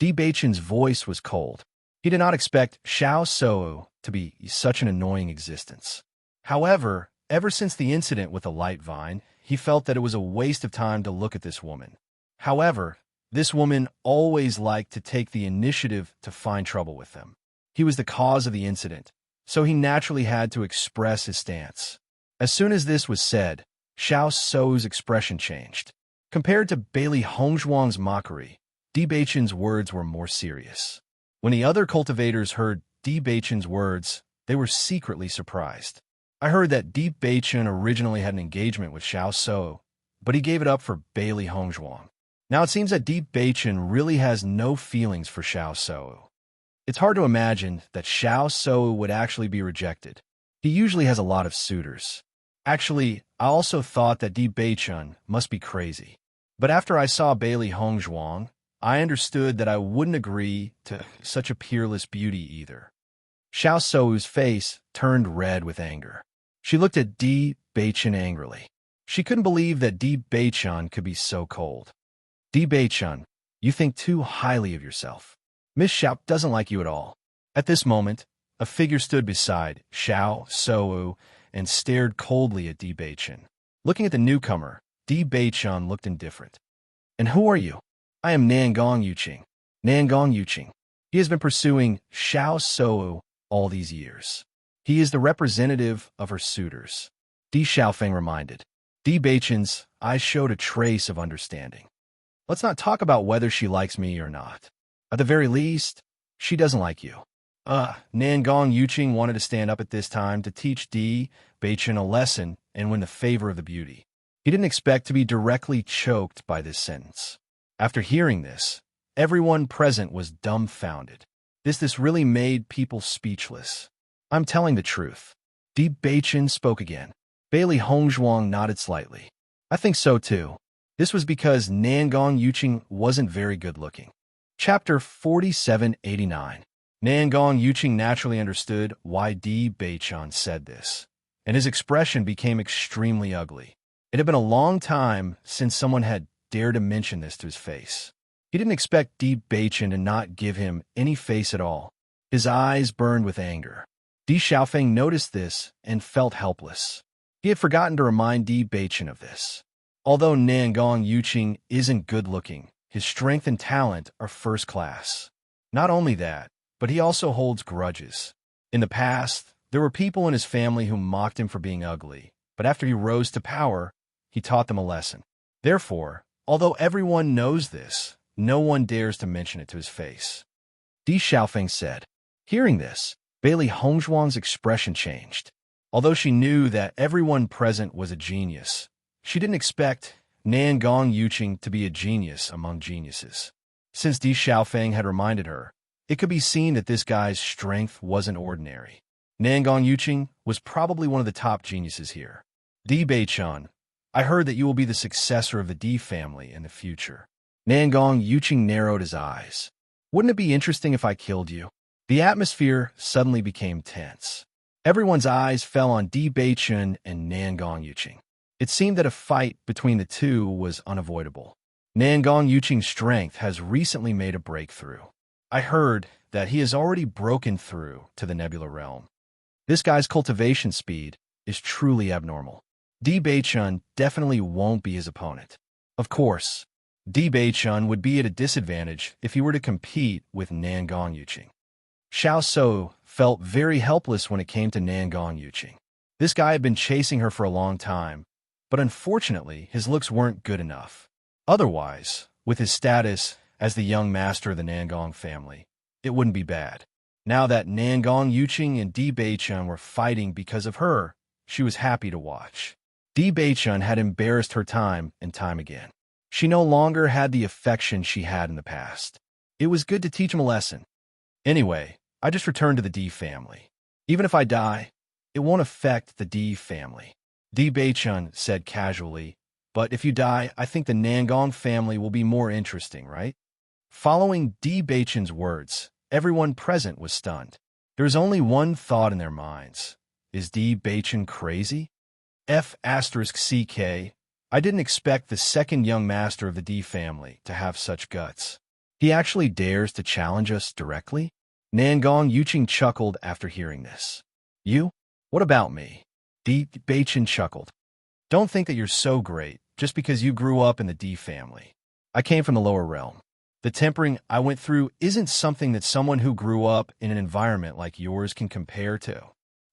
Di Beichen's voice was cold. He did not expect Xiao Shou to be such an annoying existence. However, ever since the incident with the light vine, he felt that it was a waste of time to look at this woman. However, this woman always liked to take the initiative to find trouble with them. He was the cause of the incident, so he naturally had to express his stance. As soon as this was said, Xiao Shou's expression changed. Compared to Bailey Hongzhuang's mockery, Di Beichen's words were more serious. When the other cultivators heard Di Beichen's words, they were secretly surprised. I heard that Di Beichen originally had an engagement with Xiao Shou, but he gave it up for Bailey Hongzhuang. Now it seems that Di Beichen really has no feelings for Xiao Shou. It's hard to imagine that Xiao Shou would actually be rejected. He usually has a lot of suitors. Actually, I also thought that Di Beichen must be crazy. But after I saw Bailey Hongzhuang, I understood that I wouldn't agree to such a peerless beauty either. Xiao Shou's face turned red with anger. She looked at Di Beichen angrily. She couldn't believe that Di Beichen could be so cold. Di Beichen, you think too highly of yourself. Miss Xiao doesn't like you at all. At this moment, a figure stood beside Xiao Shou and stared coldly at Di Beichen. Looking at the newcomer, Di Beichen looked indifferent. And who are you? I am Nangong Yuqing. Nangong Yuqing. He has been pursuing Xiao Shou all these years. He is the representative of her suitors. Di Xiaofeng reminded. Di Beichen's eyes showed a trace of understanding. Let's not talk about whether she likes me or not. At the very least, she doesn't like you. Nangong Yuqing wanted to stand up at this time to teach Di Beichen a lesson and win the favor of the beauty. He didn't expect to be directly choked by this sentence. After hearing this, everyone present was dumbfounded. This really made people speechless. I'm telling the truth. Di Beichen spoke again. Bailey Hongzhuang nodded slightly. I think so too. This was because Nangong Yuqing wasn't very good-looking. Chapter 4789. Nangong Yuqing naturally understood why Di Beichen said this, and his expression became extremely ugly. It had been a long time since someone had dared to mention this to his face. He didn't expect Di Beichen to not give him any face at all. His eyes burned with anger. Di Xiaofeng noticed this and felt helpless. He had forgotten to remind Di Beichen of this. Although Nangong Yuqing isn't good-looking, his strength and talent are first class. Not only that, but he also holds grudges. In the past, there were people in his family who mocked him for being ugly, but after he rose to power, he taught them a lesson. Therefore, although everyone knows this, no one dares to mention it to his face. Di Xiaofeng said. Hearing this, Bailey Hongzhuang's expression changed. Although she knew that everyone present was a genius, she didn't expect Nangong Yuqing to be a genius among geniuses. Since Di Xiaofeng had reminded her, it could be seen that this guy's strength wasn't ordinary. Nangong Yuqing was probably one of the top geniuses here. Di Beichen, I heard that you will be the successor of the Di family in the future. Nangong Yuqing narrowed his eyes. Wouldn't it be interesting if I killed you? The atmosphere suddenly became tense. Everyone's eyes fell on Di Beichen and Nangong Yuqing. It seemed that a fight between the two was unavoidable. Nangong Yuqing's strength has recently made a breakthrough. I heard that he has already broken through to the Nebula realm. This guy's cultivation speed is truly abnormal. Di Beichen definitely won't be his opponent. Of course, Di Beichen would be at a disadvantage if he were to compete with Nangong Yuqing. Xiao So felt very helpless when it came to Nangong Yuqing. This guy had been chasing her for a long time, but unfortunately, his looks weren't good enough. Otherwise, with his status as the young master of the Nangong family, it wouldn't be bad. Now that Nangong Yuqing and Di Beichen were fighting because of her, she was happy to watch. Di Beichen had embarrassed her time and time again. She no longer had the affection she had in the past. It was good to teach him a lesson. Anyway, I just returned to the Di family. Even if I die, it won't affect the Di family. Di Beichen said casually, but if you die, I think the Nangong family will be more interesting, right? Following Di Beichen's words, everyone present was stunned. There was only one thought in their minds. Is Di Beichen crazy? F***CK. I didn't expect the second young master of the Di family to have such guts. He actually dares to challenge us directly? Nangong Yuqing chuckled after hearing this. You? What about me? Di Beichen chuckled. Don't think that you're so great just because you grew up in the Di family. I came from the lower realm. The tempering I went through isn't something that someone who grew up in an environment like yours can compare to.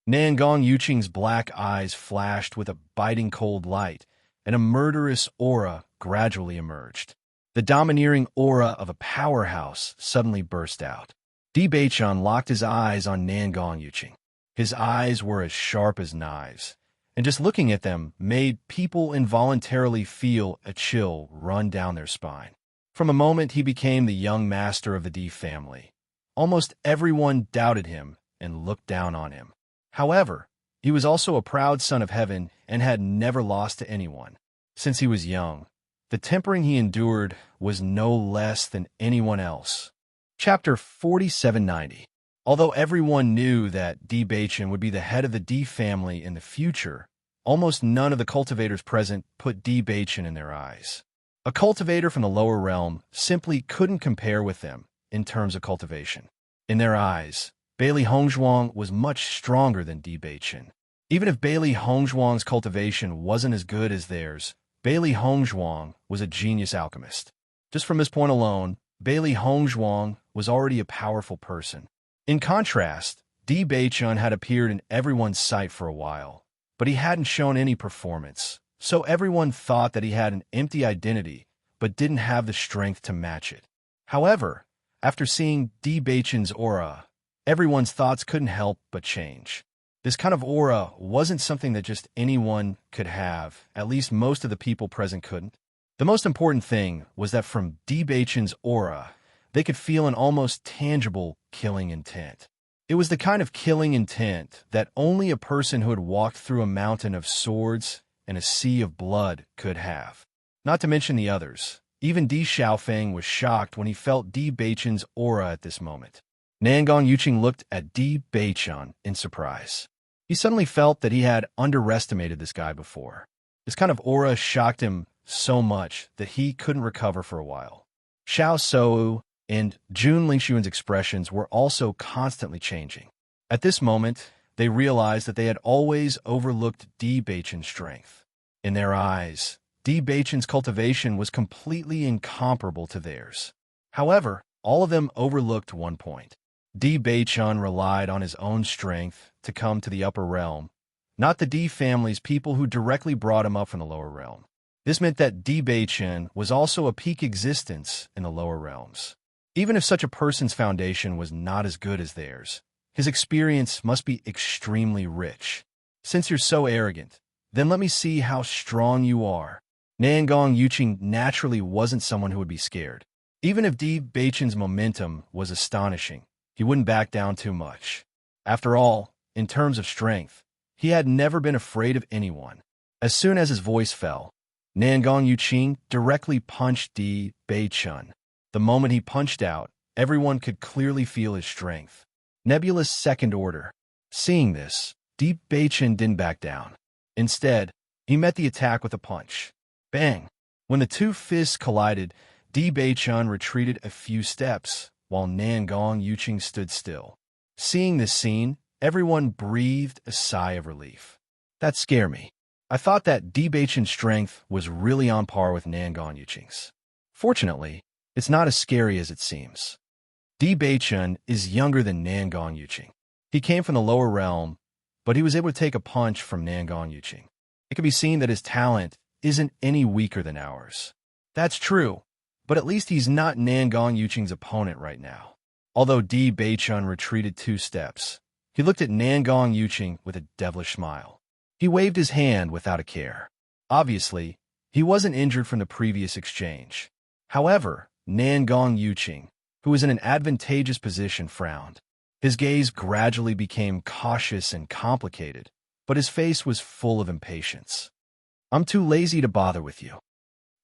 Nangong Yuqing's black eyes flashed with a biting cold light, and a murderous aura gradually emerged. The domineering aura of a powerhouse suddenly burst out. Di Beichen locked his eyes on Nangong Yuqing. His eyes were as sharp as knives, and just looking at them made people involuntarily feel a chill run down their spine. From a moment he became the young master of the Di family, almost everyone doubted him and looked down on him. However, he was also a proud son of heaven and had never lost to anyone. Since he was young, the tempering he endured was no less than anyone else. Chapter 4790. Although everyone knew that Di Beichen would be the head of the Di family in the future, almost none of the cultivators present put Di Beichen in their eyes. A cultivator from the lower realm simply couldn't compare with them in terms of cultivation. In their eyes, Bailey Hongzhuang was much stronger than Di Beichen. Even if Bailey Hongzhuang's cultivation wasn't as good as theirs, Bailey Hongzhuang was a genius alchemist. Just from this point alone, Bailey Hongzhuang was already a powerful person. In contrast, Di Beichen had appeared in everyone's sight for a while, but he hadn't shown any performance, so everyone thought that he had an empty identity but didn't have the strength to match it. However, after seeing Di Beichen's aura, everyone's thoughts couldn't help but change. This kind of aura wasn't something that just anyone could have, at least most of the people present couldn't. The most important thing was that from Di Beichen's aura, they could feel an almost tangible killing intent. It was the kind of killing intent that only a person who had walked through a mountain of swords and a sea of blood could have. Not to mention the others. Even Di Xiaofeng was shocked when he felt Di Beichen's aura at this moment. Nangong Yuqing looked at Di Beichen in surprise. He suddenly felt that he had underestimated this guy before. This kind of aura shocked him so much that he couldn't recover for a while. Xiao Sou and Jun Lingxuan's expressions were also constantly changing. At this moment, they realized that they had always overlooked Di Beichen's strength. In their eyes, Di Beichen's cultivation was completely incomparable to theirs. However, all of them overlooked one point. Di Beichen relied on his own strength to come to the upper realm, not the Di family's people who directly brought him up from the lower realm. This meant that Di Beichen was also a peak existence in the lower realms. Even if such a person's foundation was not as good as theirs, his experience must be extremely rich. Since you're so arrogant, then let me see how strong you are. Nangong Yuqing naturally wasn't someone who would be scared. Even if Di Beichen's momentum was astonishing, he wouldn't back down too much. After all, in terms of strength, he had never been afraid of anyone. As soon as his voice fell, Nangong Yuqing directly punched Di Beichen. The moment he punched out, everyone could clearly feel his strength. Nebulous second order. Seeing this, Di Beichen didn't back down. Instead, he met the attack with a punch. Bang! When the two fists collided, Di Beichen retreated a few steps, while Nangong Yuqing stood still. Seeing this scene, everyone breathed a sigh of relief. That scared me. I thought that Di Beichen's strength was really on par with Nangong Yuqing's. Fortunately, it's not as scary as it seems. Di Beichen is younger than Nangong Yuqing. He came from the lower realm, but he was able to take a punch from Nangong Yuqing. It can be seen that his talent isn't any weaker than ours. That's true, but at least he's not Nangong Yuqing's opponent right now. Although Di Beichen retreated 2 steps, he looked at Nangong Yuqing with a devilish smile. He waved his hand without a care. Obviously, he wasn't injured from the previous exchange. However, Nangong Yuqing, who was in an advantageous position, frowned. His gaze gradually became cautious and complicated, but his face was full of impatience. I'm too lazy to bother with you.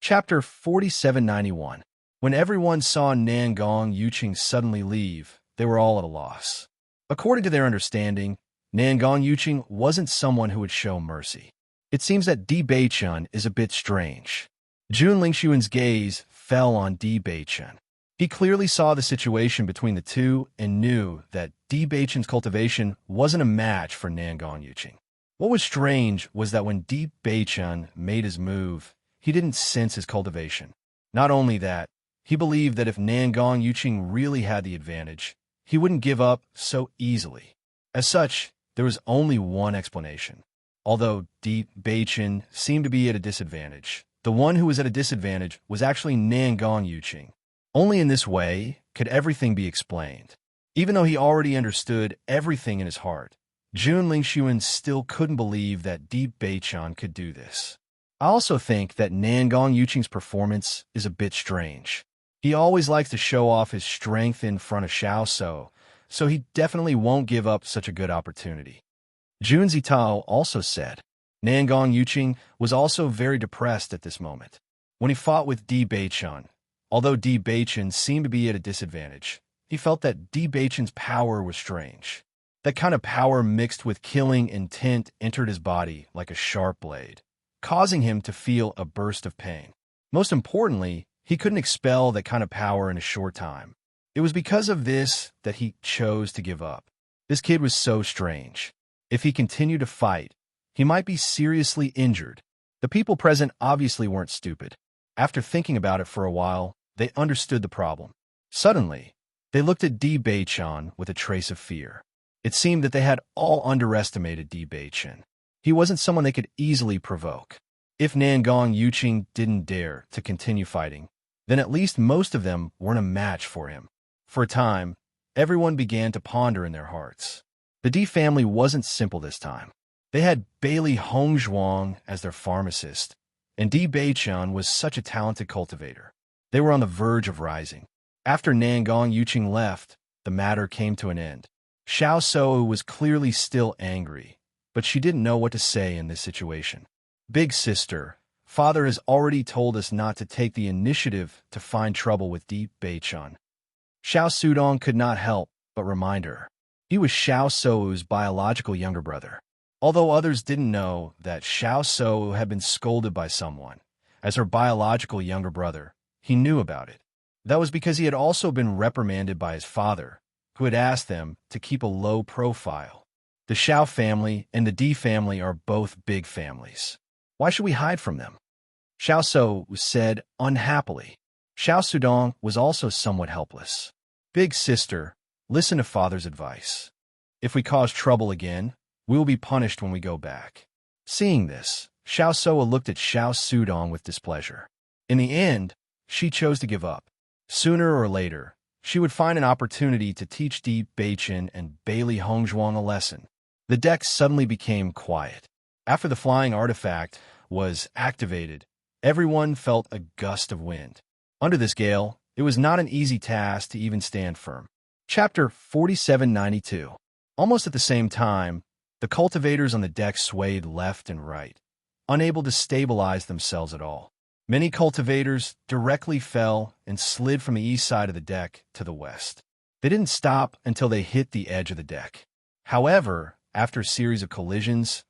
Chapter 4791. When everyone saw Nangong Yuqing suddenly leave, they were all at a loss. According to their understanding, Nangong Yuqing wasn't someone who would show mercy. It seems that Di Beichen is a bit strange. Jun Lingxuan's gaze fell on Di Beichen. He clearly saw the situation between the two and knew that Di Beichen's cultivation wasn't a match for Nangong Yuqing. What was strange was that when Di Beichen made his move, he didn't sense his cultivation. Not only that, he believed that if Nangong Yuqing really had the advantage, he wouldn't give up so easily. As such, there was only one explanation. Although Di Beichen seemed to be at a disadvantage, the one who was at a disadvantage was actually Nangong Yuqing. Only in this way could everything be explained. Even though he already understood everything in his heart, Jun Lingxuan still couldn't believe that Di Beichen could do this. I also think that Nangong Yuqing's performance is a bit strange. He always likes to show off his strength in front of Xiao Sou, so he definitely won't give up such a good opportunity. Jun Zitao also said. Nangong Yuqing was also very depressed at this moment. When he fought with Di Beichen, although Di Beichen seemed to be at a disadvantage, he felt that Di Beichen's power was strange. That kind of power mixed with killing intent entered his body like a sharp blade, causing him to feel a burst of pain. Most importantly, he couldn't expel that kind of power in a short time. It was because of this that he chose to give up. This kid was so strange. If he continued to fight, he might be seriously injured. The people present obviously weren't stupid. After thinking about it for a while, they understood the problem. Suddenly, they looked at Di Beichen with a trace of fear. It seemed that they had all underestimated Di Beichen. He wasn't someone they could easily provoke. If Nangong Yuqing didn't dare to continue fighting, then at least most of them weren't a match for him. For a time, everyone began to ponder in their hearts. The Di family wasn't simple this time. They had Bailey Hongzhuang as their pharmacist, and Di Beichen was such a talented cultivator. They were on the verge of rising. After Nangong Yuqing left, the matter came to an end. Xiao Sou was clearly still angry, but she didn't know what to say in this situation. Big sister, father has already told us not to take the initiative to find trouble with Di Beichen. Xiao Sudong could not help but remind her. He was Xiao Sou's biological younger brother. Although others didn't know that Xiao So had been scolded by someone, as her biological younger brother, he knew about it. That was because he had also been reprimanded by his father, who had asked them to keep a low profile. The Xiao family and the Di family are both big families. Why should we hide from them? Xiao So said unhappily. Xiao Sudong was also somewhat helpless. Big sister, listen to father's advice. If we cause trouble again, we will be punished when we go back. Seeing this, Xiao Soa looked at Xiao Sudong with displeasure. In the end, she chose to give up. Sooner or later, she would find an opportunity to teach Di Beichen and Bailey Hongzhuang a lesson. The deck suddenly became quiet. After the flying artifact was activated, everyone felt a gust of wind. Under this gale, it was not an easy task to even stand firm. Chapter 4792. Almost at the same time, the cultivators on the deck swayed left and right, unable to stabilize themselves at all. Many cultivators directly fell and slid from the east side of the deck to the west. They didn't stop until they hit the edge of the deck. However, after a series of collisions,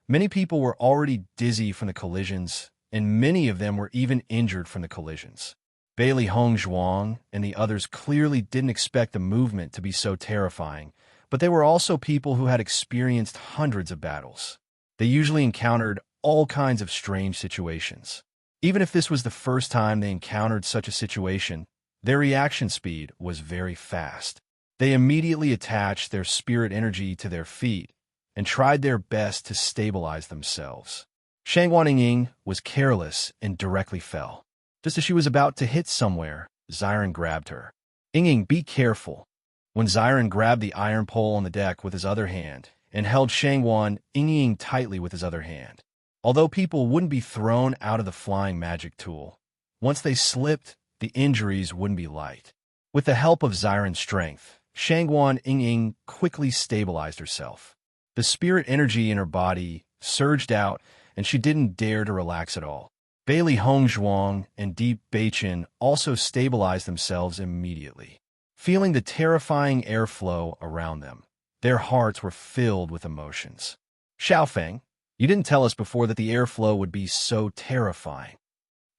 many people were already dizzy from the collisions, and many of them were even injured from the collisions. Bailey Hongzhuang and the others clearly didn't expect the movement to be so terrifying, but they were also people who had experienced hundreds of battles. They usually encountered all kinds of strange situations. Even if this was the first time they encountered such a situation, their reaction speed was very fast. They immediately attached their spirit energy to their feet and tried their best to stabilize themselves. Shangguan Ying was careless and directly fell. Just as she was about to hit somewhere, Xiren grabbed her. Ying, be careful. When Xiren grabbed the iron pole on the deck with his other hand and held Shangguan Ying tightly with his other hand. Although people wouldn't be thrown out of the flying magic tool, once they slipped, the injuries wouldn't be light. With the help of Xiren's strength, Shangguan Ying quickly stabilized herself. The spirit energy in her body surged out, and she didn't dare to relax at all. Bailey Hongzhuang and Di Beichen also stabilized themselves immediately. Feeling the terrifying airflow around them, their hearts were filled with emotions. Xiaofeng, you didn't tell us before that the airflow would be so terrifying.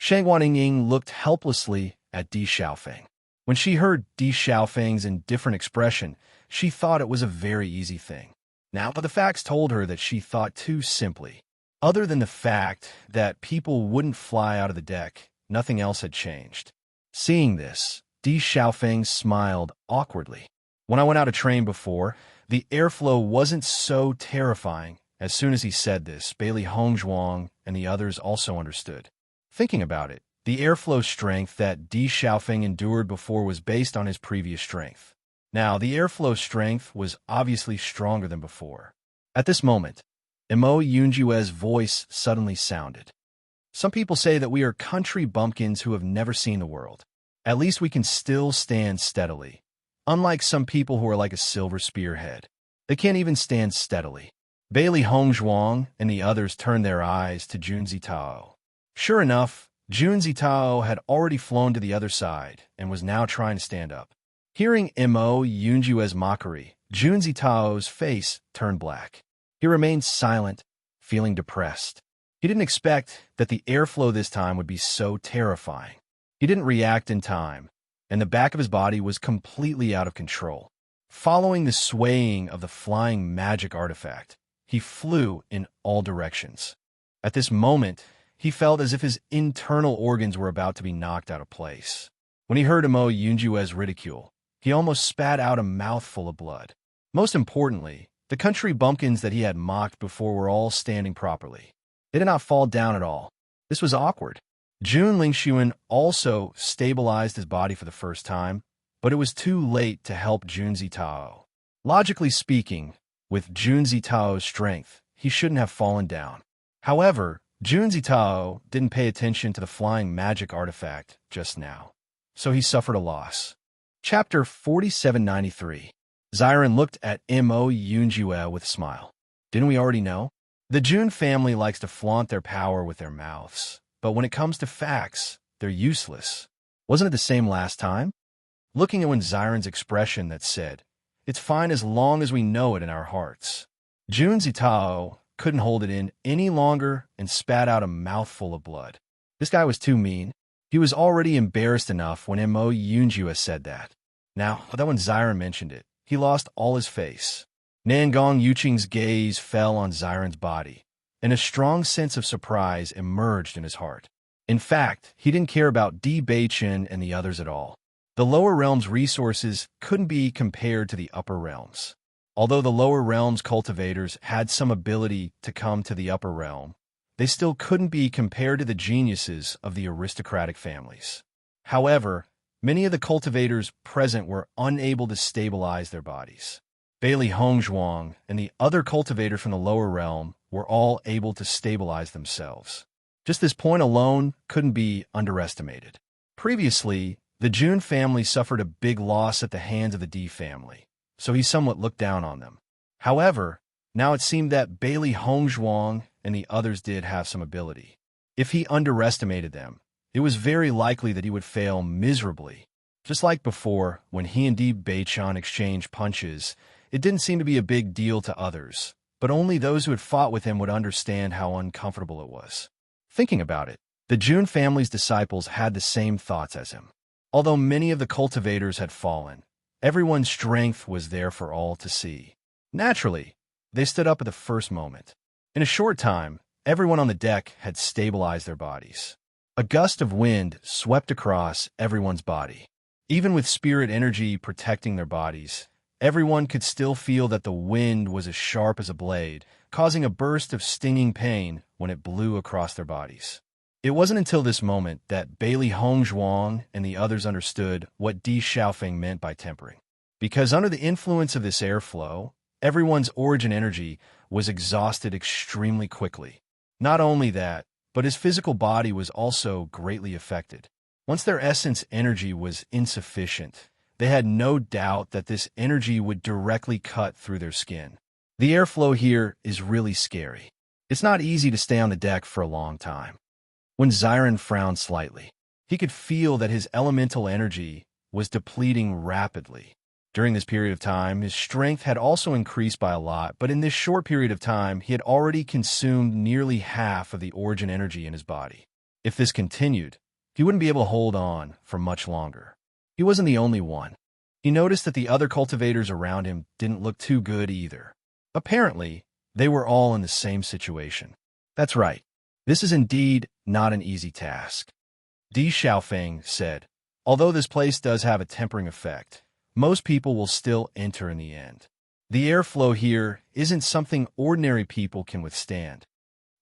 Shangguan Ying looked helplessly at Di Xiaofeng. When she heard Di Xiaofeng's indifferent expression, she thought it was a very easy thing. Now, but the facts told her that she thought too simply. Other than the fact that people wouldn't fly out of the deck, nothing else had changed. Seeing this, Di Xiaofeng smiled awkwardly. When I went out a train before, the airflow wasn't so terrifying. As soon as he said this, Bailey Hongzhuang and the others also understood. Thinking about it, the airflow strength that Di Xiaofeng endured before was based on his previous strength. Now, the airflow strength was obviously stronger than before. At this moment, Mo Yunjue's voice suddenly sounded. Some people say that we are country bumpkins who have never seen the world. At least we can still stand steadily, unlike some people who are like a silver spearhead. They can't even stand steadily. Bailey Hongzhuang and the others turned their eyes to Jun Zitao. Sure enough, Jun Zitao had already flown to the other side and was now trying to stand up. Hearing Mo Yunjue's mockery, Jun Zitao's face turned black. He remained silent, feeling depressed. He didn't expect that the airflow this time would be so terrifying. He didn't react in time, and the back of his body was completely out of control. Following the swaying of the flying magic artifact, he flew in all directions. At this moment, he felt as if his internal organs were about to be knocked out of place. When he heard Mo Yunjue's ridicule, he almost spat out a mouthful of blood. Most importantly, the country bumpkins that he had mocked before were all standing properly. They did not fall down at all. This was awkward. Jun Lingxuan also stabilized his body for the first time, but it was too late to help Jun Zitao. Logically speaking, with Jun Zitao's strength, he shouldn't have fallen down. However, Jun Zitao didn't pay attention to the flying magic artifact just now, so he suffered a loss. Chapter 4793. Xiren looked at Mo Yunjue with a smile. Didn't we already know? The Jun family likes to flaunt their power with their mouths, but when it comes to facts, they're useless. Wasn't it the same last time? Looking at Xiren's expression that said, "It's fine as long as we know it in our hearts." Jun Zitao couldn't hold it in any longer and spat out a mouthful of blood. This guy was too mean. He was already embarrassed enough when Mo Yunjua said that. Now, that when Xiren mentioned it, he lost all his face. Nangong Yuqing's gaze fell on Xiren's body, and a strong sense of surprise emerged in his heart. In fact, he didn't care about Di Beichen and the others at all. The lower realms' resources couldn't be compared to the upper realms. Although the lower realms' cultivators had some ability to come to the upper realm, they still couldn't be compared to the geniuses of the aristocratic families. However, many of the cultivators present were unable to stabilize their bodies. Bailey Hongzhuang and the other cultivator from the lower realm were all able to stabilize themselves. Just this point alone couldn't be underestimated. Previously, the Jun family suffered a big loss at the hands of the Di family, so he somewhat looked down on them. However, now it seemed that Bailey Hongzhuang and the others did have some ability. If he underestimated them, it was very likely that he would fail miserably. Just like before, when he and Di Beichen exchanged punches, it didn't seem to be a big deal to others, but only those who had fought with him would understand how uncomfortable it was. Thinking about it, the Jun family's disciples had the same thoughts as him. Although many of the cultivators had fallen, everyone's strength was there for all to see. Naturally, they stood up at the first moment. In a short time, everyone on the deck had stabilized their bodies. A gust of wind swept across everyone's body. Even with spirit energy protecting their bodies, everyone could still feel that the wind was as sharp as a blade, causing a burst of stinging pain when it blew across their bodies. It wasn't until this moment that Bailey Hongzhuang and the others understood what Di Xiaofeng meant by tempering. Because under the influence of this airflow, everyone's origin energy was exhausted extremely quickly. Not only that, but his physical body was also greatly affected. Once their essence energy was insufficient, they had no doubt that this energy would directly cut through their skin. The airflow here is really scary. It's not easy to stay on the deck for a long time. When Xiren frowned slightly, he could feel that his elemental energy was depleting rapidly. During this period of time, his strength had also increased by a lot, but in this short period of time, he had already consumed nearly half of the origin energy in his body. If this continued, he wouldn't be able to hold on for much longer. He wasn't the only one. He noticed that the other cultivators around him didn't look too good either. Apparently, they were all in the same situation. That's right. This is indeed not an easy task. Di Xiaofeng said, although this place does have a tempering effect, most people will still enter in the end. The airflow here isn't something ordinary people can withstand.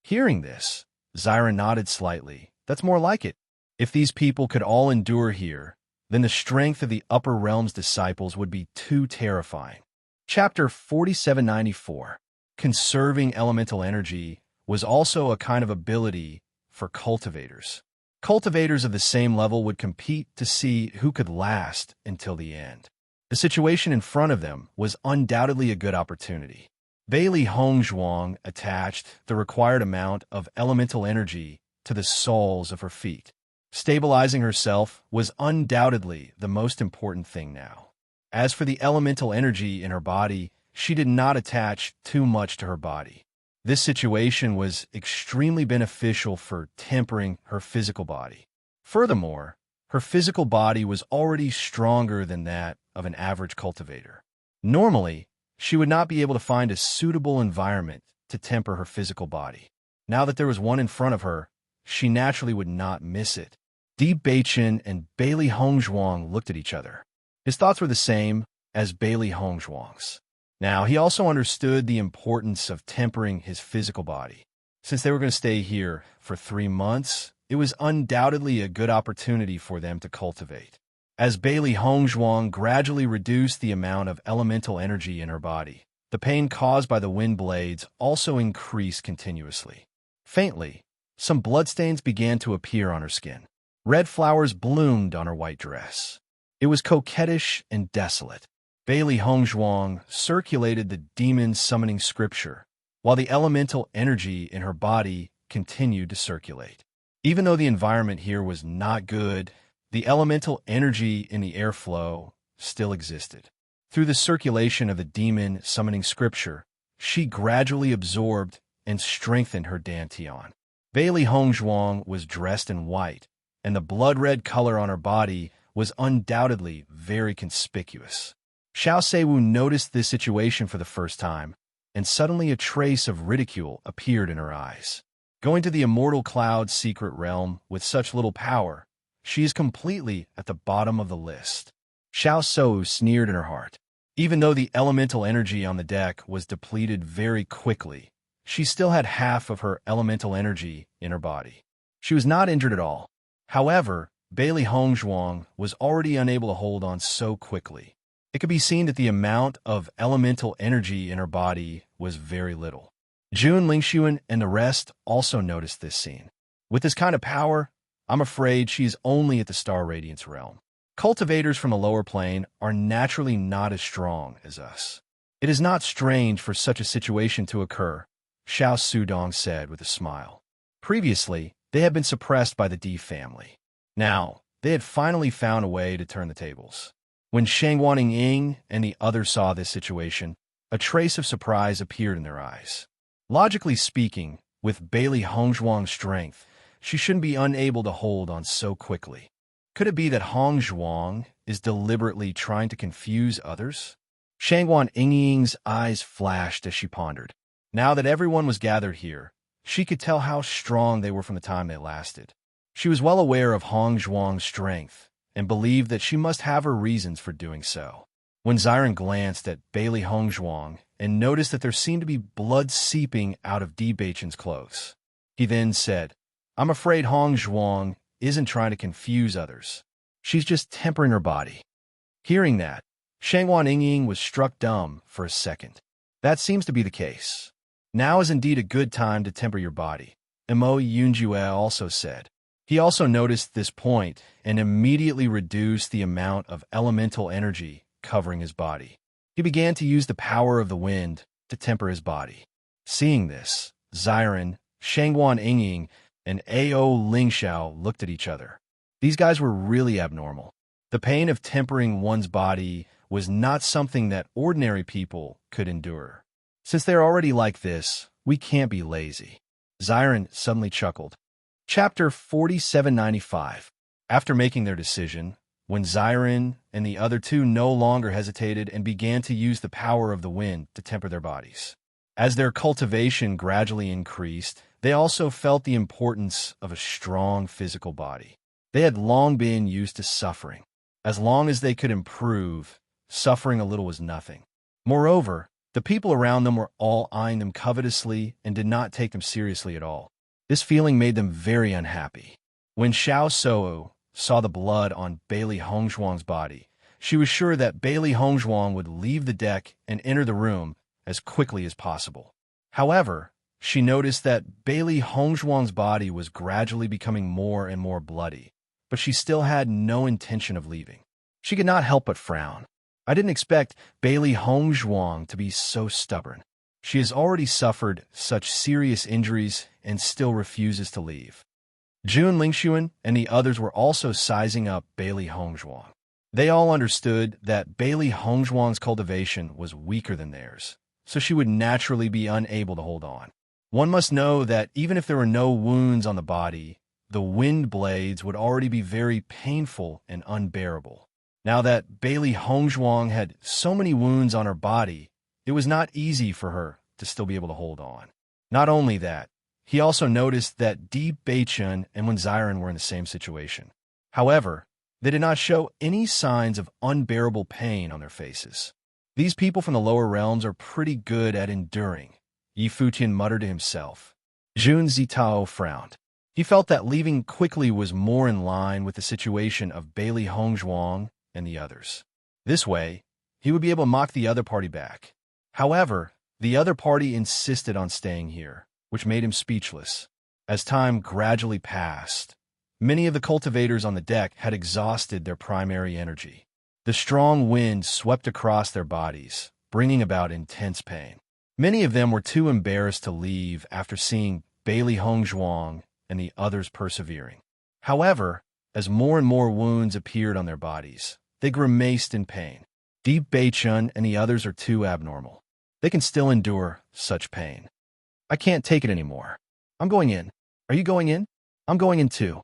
Hearing this, Xiren nodded slightly. That's more like it. If these people could all endure here, then the strength of the upper realm's disciples would be too terrifying. Chapter 4794. Conserving elemental energy was also a kind of ability for cultivators. Cultivators of the same level would compete to see who could last until the end. The situation in front of them was undoubtedly a good opportunity. Bailey Hongzhuang attached the required amount of elemental energy to the soles of her feet. Stabilizing herself was undoubtedly the most important thing now. As for the elemental energy in her body, she did not attach too much to her body. This situation was extremely beneficial for tempering her physical body. Furthermore, her physical body was already stronger than that of an average cultivator. Normally, she would not be able to find a suitable environment to temper her physical body. Now that there was one in front of her, she naturally would not miss it. Di Beichen and Bailey Hongzhuang looked at each other. His thoughts were the same as Bailey Hongzhuang's. Now, he also understood the importance of tempering his physical body. Since they were going to stay here for 3 months, it was undoubtedly a good opportunity for them to cultivate. As Bailey Hongzhuang gradually reduced the amount of elemental energy in her body, the pain caused by the wind blades also increased continuously. Faintly, some bloodstains began to appear on her skin. Red flowers bloomed on her white dress. It was coquettish and desolate. Bailey Hongzhuang circulated the demon summoning scripture, while the elemental energy in her body continued to circulate. Even though the environment here was not good, the elemental energy in the airflow still existed. Through the circulation of the demon summoning scripture, she gradually absorbed and strengthened her dantian. Bailey Hongzhuang was dressed in white, and the blood-red color on her body was undoubtedly very conspicuous. Xiao Seiwu noticed this situation for the first time, and suddenly a trace of ridicule appeared in her eyes. Going to the immortal cloud's secret realm with such little power, she is completely at the bottom of the list. Xiao Seiwu sneered in her heart. Even though the elemental energy on the deck was depleted very quickly, she still had half of her elemental energy in her body. She was not injured at all. However, Bailey Hongzhuang was already unable to hold on so quickly. It could be seen that the amount of elemental energy in her body was very little. Jun Lingxuan and the rest also noticed this scene. With this kind of power, I'm afraid she is only at the Star Radiance realm. Cultivators from the lower plane are naturally not as strong as us. It is not strange for such a situation to occur, Xiao Sudong said with a smile. Previously, they had been suppressed by the D family. Now, they had finally found a way to turn the tables. When Shangwaning Ying and the others saw this situation, a trace of surprise appeared in their eyes. Logically speaking, with Bailey Hongzhuang's strength, she shouldn't be unable to hold on so quickly. Could it be that Hongzhuang is deliberately trying to confuse others? Shangwan Ying's eyes flashed as she pondered. Now that everyone was gathered here, she could tell how strong they were from the time they lasted. She was well aware of Hongzhuang's strength and believed that she must have her reasons for doing so. When Xiren glanced at Bailey Hongzhuang and noticed that there seemed to be blood seeping out of Di Beichen's clothes, he then said, I'm afraid Hongzhuang isn't trying to confuse others. She's just tempering her body. Hearing that, Shangwan Ying was struck dumb for a second. That seems to be the case. Now is indeed a good time to temper your body, Mo Yunjue also said. He also noticed this point and immediately reduced the amount of elemental energy covering his body. He began to use the power of the wind to temper his body. Seeing this, Xiren, Shangwan Ying, and Ao Lingxiao looked at each other. These guys were really abnormal. The pain of tempering one's body was not something that ordinary people could endure. Since they're already like this, we can't be lazy. Xiren suddenly chuckled. Chapter 4795. After making their decision, when Xiren and the other two no longer hesitated and began to use the power of the wind to temper their bodies. As their cultivation gradually increased, they also felt the importance of a strong physical body. They had long been used to suffering. As long as they could improve, suffering a little was nothing. Moreover, the people around them were all eyeing them covetously and did not take them seriously at all. This feeling made them very unhappy. When Xiao Sou saw the blood on Bailey Hongzhuang's body, she was sure that Bailey Hongzhuang would leave the deck and enter the room as quickly as possible. However, she noticed that Bailey Hongzhuang's body was gradually becoming more and more bloody, but she still had no intention of leaving. She could not help but frown. I didn't expect Bailey Hongzhuang to be so stubborn. She has already suffered such serious injuries and still refuses to leave. Jun Lingxuan and the others were also sizing up Bailey Hongzhuang. They all understood that Bailey Hongzhuang's cultivation was weaker than theirs, so she would naturally be unable to hold on. One must know that even if there were no wounds on the body, the wind blades would already be very painful and unbearable. Now that Bailey Hongzhuang had so many wounds on her body, it was not easy for her to still be able to hold on. Not only that, he also noticed that Di Beichen and Wen Xiren were in the same situation. However, they did not show any signs of unbearable pain on their faces. These people from the lower realms are pretty good at enduring, Yi Futian muttered to himself. Jun Zitao frowned. He felt that leaving quickly was more in line with the situation of Bailey Hongzhuang and the others. This way, he would be able to mock the other party back. However, the other party insisted on staying here, which made him speechless. As time gradually passed, many of the cultivators on the deck had exhausted their primary energy. The strong wind swept across their bodies, bringing about intense pain. Many of them were too embarrassed to leave after seeing Bailey Hongzhuang and the others persevering. However, as more and more wounds appeared on their bodies, they grimaced in pain. Di Beichun and the others are too abnormal. They can still endure such pain. I can't take it anymore. I'm going in. Are you going in? I'm going in too.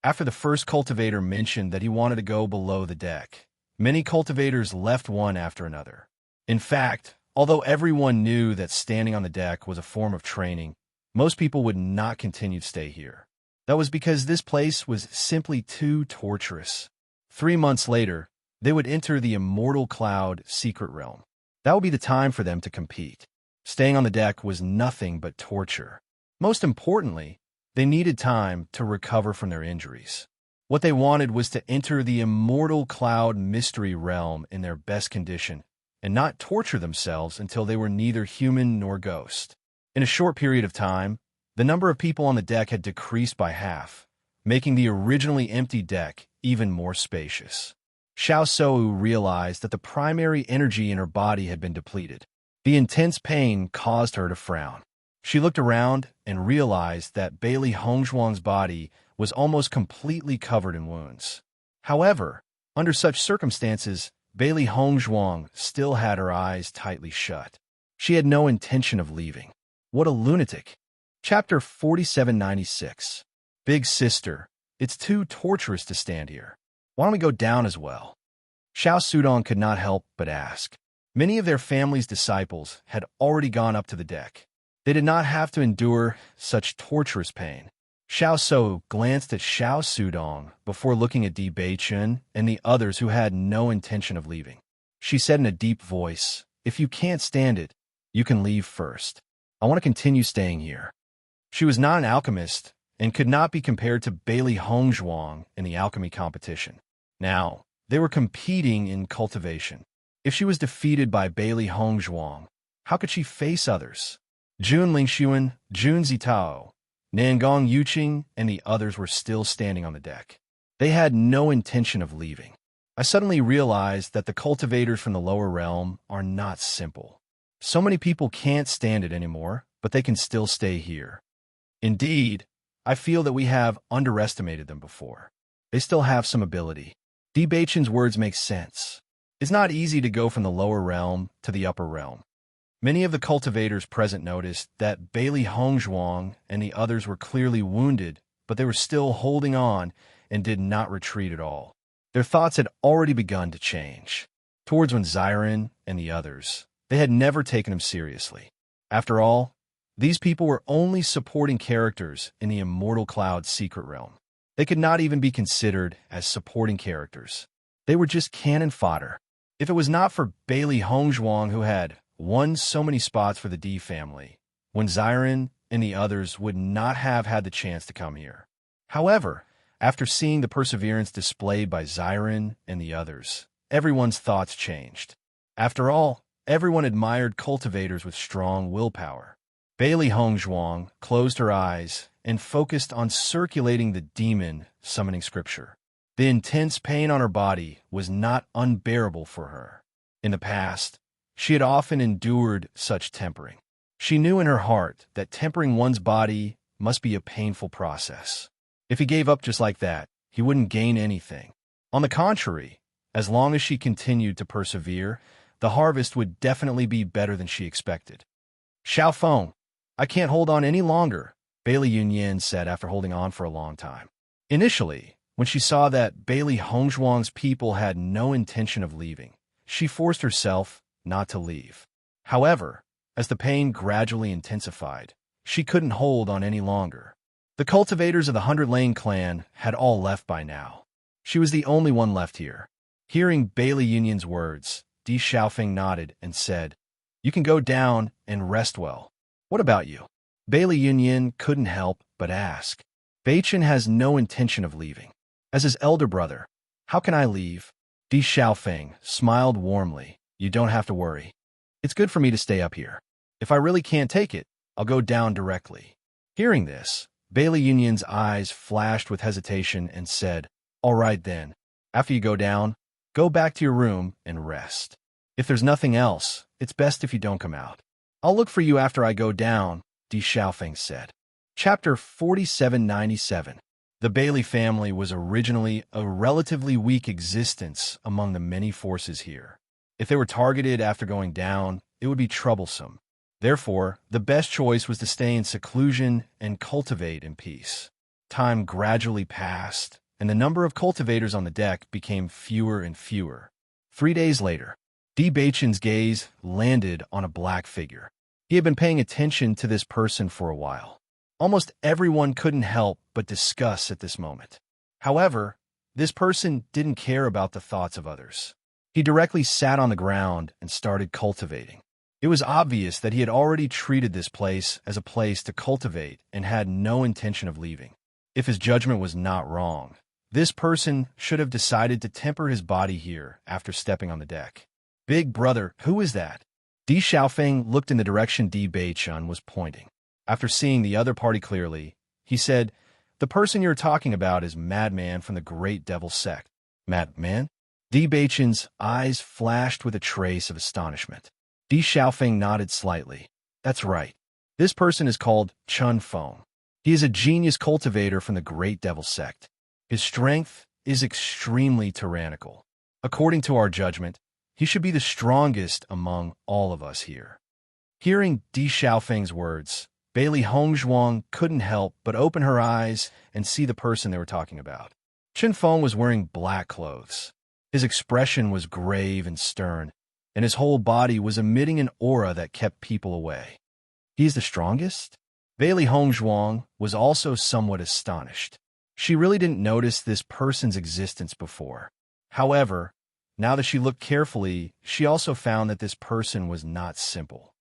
After the first cultivator mentioned that he wanted to go below the deck, many cultivators left one after another. In fact, although everyone knew that standing on the deck was a form of training, most people would not continue to stay here. That was because this place was simply too torturous. 3 months later, they would enter the Immortal Cloud secret realm. That would be the time for them to compete. Staying on the deck was nothing but torture. Most importantly, they needed time to recover from their injuries. What they wanted was to enter the Immortal Cloud mystery realm in their best condition and not torture themselves until they were neither human nor ghost. In a short period of time, the number of people on the deck had decreased by half, making the originally empty deck even more spacious. Xiao Sou realized that the primary energy in her body had been depleted. The intense pain caused her to frown. She looked around and realized that Bailey Hongzhuang's body was almost completely covered in wounds. However, under such circumstances, Bailey Hongzhuang still had her eyes tightly shut. She had no intention of leaving. What a lunatic. Chapter 4796. Big sister, it's too torturous to stand here. Why don't we go down as well? Xiao Sudong could not help but ask. Many of their family's disciples had already gone up to the deck. They did not have to endure such torturous pain. Xiao Sou glanced at Xiao Sudong before looking at Di Beichun and the others who had no intention of leaving. She said in a deep voice, "If you can't stand it, you can leave first. I want to continue staying here." She was not an alchemist and could not be compared to Bailey Hongzhuang in the alchemy competition. Now, they were competing in cultivation. If she was defeated by Bailey Hongzhuang, how could she face others? Jun Lingxuan, Jun Zitao, Nangong Yuqing, and the others were still standing on the deck. They had no intention of leaving. I suddenly realized that the cultivators from the lower realm are not simple. So many people can't stand it anymore, but they can still stay here. Indeed, I feel that we have underestimated them before. They still have some ability. Di Beichun's words make sense. It's not easy to go from the lower realm to the upper realm. Many of the cultivators present noticed that Bailey Hongzhuang and the others were clearly wounded, but they were still holding on and did not retreat at all. Their thoughts had already begun to change. Towards when Xiren and the others, they had never taken him seriously. After all, these people were only supporting characters in the Immortal Cloud secret realm. They could not even be considered as supporting characters. They were just cannon fodder. If it was not for Bailey Hongzhuang, who had won so many spots for the D family, when Xiren and the others would not have had the chance to come here. However, after seeing the perseverance displayed by Xiren and the others, everyone's thoughts changed. After all, everyone admired cultivators with strong willpower. Bailey Hongzhuang closed her eyes and focused on circulating the demon summoning scripture. The intense pain on her body was not unbearable for her. In the past, she had often endured such tempering. She knew in her heart that tempering one's body must be a painful process. If he gave up just like that, he wouldn't gain anything. On the contrary, as long as she continued to persevere, the harvest would definitely be better than she expected. Xiao Feng, I can't hold on any longer, Bailey Yunyan said after holding on for a long time. Initially, when she saw that Bailey Hongzhuang's people had no intention of leaving, she forced herself not to leave. However, as the pain gradually intensified, she couldn't hold on any longer. The cultivators of the 100 Lane clan had all left by now. She was the only one left here. Hearing Bailey Yunyan's words, Di Xiaofeng nodded and said, "You can go down and rest well. What about you?" Bailey Yunyan couldn't help but ask. Beichun has no intention of leaving. As his elder brother, how can I leave? Di Xiaofeng smiled warmly. You don't have to worry. It's good for me to stay up here. If I really can't take it, I'll go down directly. Hearing this, Bailey Yunyan's eyes flashed with hesitation and said, "All right then. After you go down, go back to your room and rest. If there's nothing else, it's best if you don't come out. I'll look for you after I go down," Di Xiaofeng said. Chapter 4797. The Bailey family was originally a relatively weak existence among the many forces here. If they were targeted after going down, it would be troublesome. Therefore, the best choice was to stay in seclusion and cultivate in peace. Time gradually passed, and the number of cultivators on the deck became fewer and fewer. 3 days later, Bachin's gaze landed on a black figure. He had been paying attention to this person for a while. Almost everyone couldn't help but discuss at this moment. However, this person didn't care about the thoughts of others. He directly sat on the ground and started cultivating. It was obvious that he had already treated this place as a place to cultivate and had no intention of leaving. If his judgment was not wrong, this person should have decided to temper his body here after stepping on the deck. Big brother, who is that? Di Xiaofeng looked in the direction Di Beichun was pointing. After seeing the other party clearly, he said, "The person you're talking about is Madman from the Great Devil Sect." Madman? Di Beichun's eyes flashed with a trace of astonishment. Di Xiaofeng nodded slightly. "That's right. This person is called Chun Feng. He is a genius cultivator from the Great Devil Sect. His strength is extremely tyrannical. According to our judgment, he should be the strongest among all of us here." Hearing Di Xiaofeng's words, Bailey Hongzhuang couldn't help but open her eyes and see the person they were talking about. Chun Feng was wearing black clothes. His expression was grave and stern, and his whole body was emitting an aura that kept people away. "He is the strongest?" Bailey Hongzhuang was also somewhat astonished. She really didn't notice this person's existence before. However, now that she looked carefully, she also found that this person was not simple.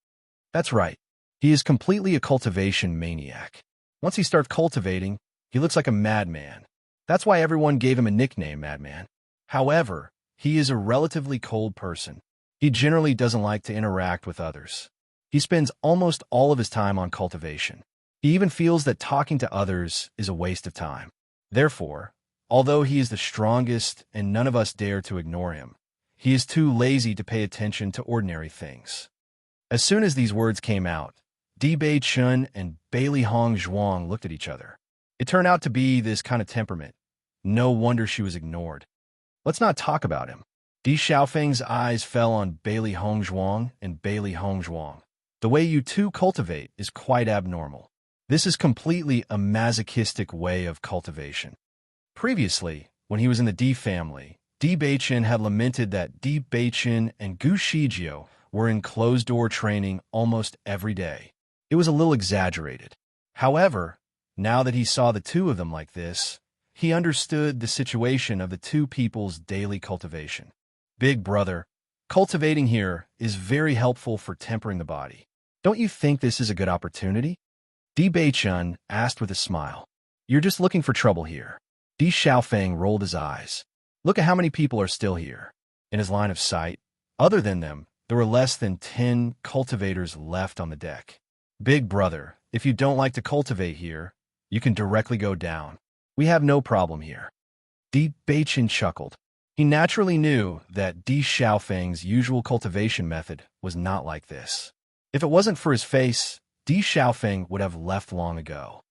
That's right. He is completely a cultivation maniac. Once he starts cultivating, he looks like a madman. That's why everyone gave him a nickname, Madman. However, he is a relatively cold person. He generally doesn't like to interact with others. He spends almost all of his time on cultivation. He even feels that talking to others is a waste of time. Therefore, although he is the strongest and none of us dare to ignore him, he is too lazy to pay attention to ordinary things. As soon as these words came out, Di Beichun and Bailey Hongzhuang looked at each other. It turned out to be this kind of temperament. No wonder she was ignored. "Let's not talk about him." Di Xiaofeng's eyes fell on Bailey Hongzhuang and Bailey Hongzhuang. "The way you two cultivate is quite abnormal. This is completely a masochistic way of cultivation." Previously, when he was in the Di family, Di Beichun had lamented that Di Beichun and Gu Shijiao were in closed-door training almost every day. It was a little exaggerated. However, now that he saw the two of them like this, he understood the situation of the two people's daily cultivation. "Big brother, cultivating here is very helpful for tempering the body. Don't you think this is a good opportunity?" Di Beichun asked with a smile. "You're just looking for trouble here." Di Xiaofeng rolled his eyes. "Look at how many people are still here." In his line of sight, other than them, there were less than 10 cultivators left on the deck. "Big brother, if you don't like to cultivate here, you can directly go down. We have no problem here." Di Beichun chuckled. He naturally knew that Di Xiaofeng's usual cultivation method was not like this. If it wasn't for his face, Di Xiaofeng would have left long ago.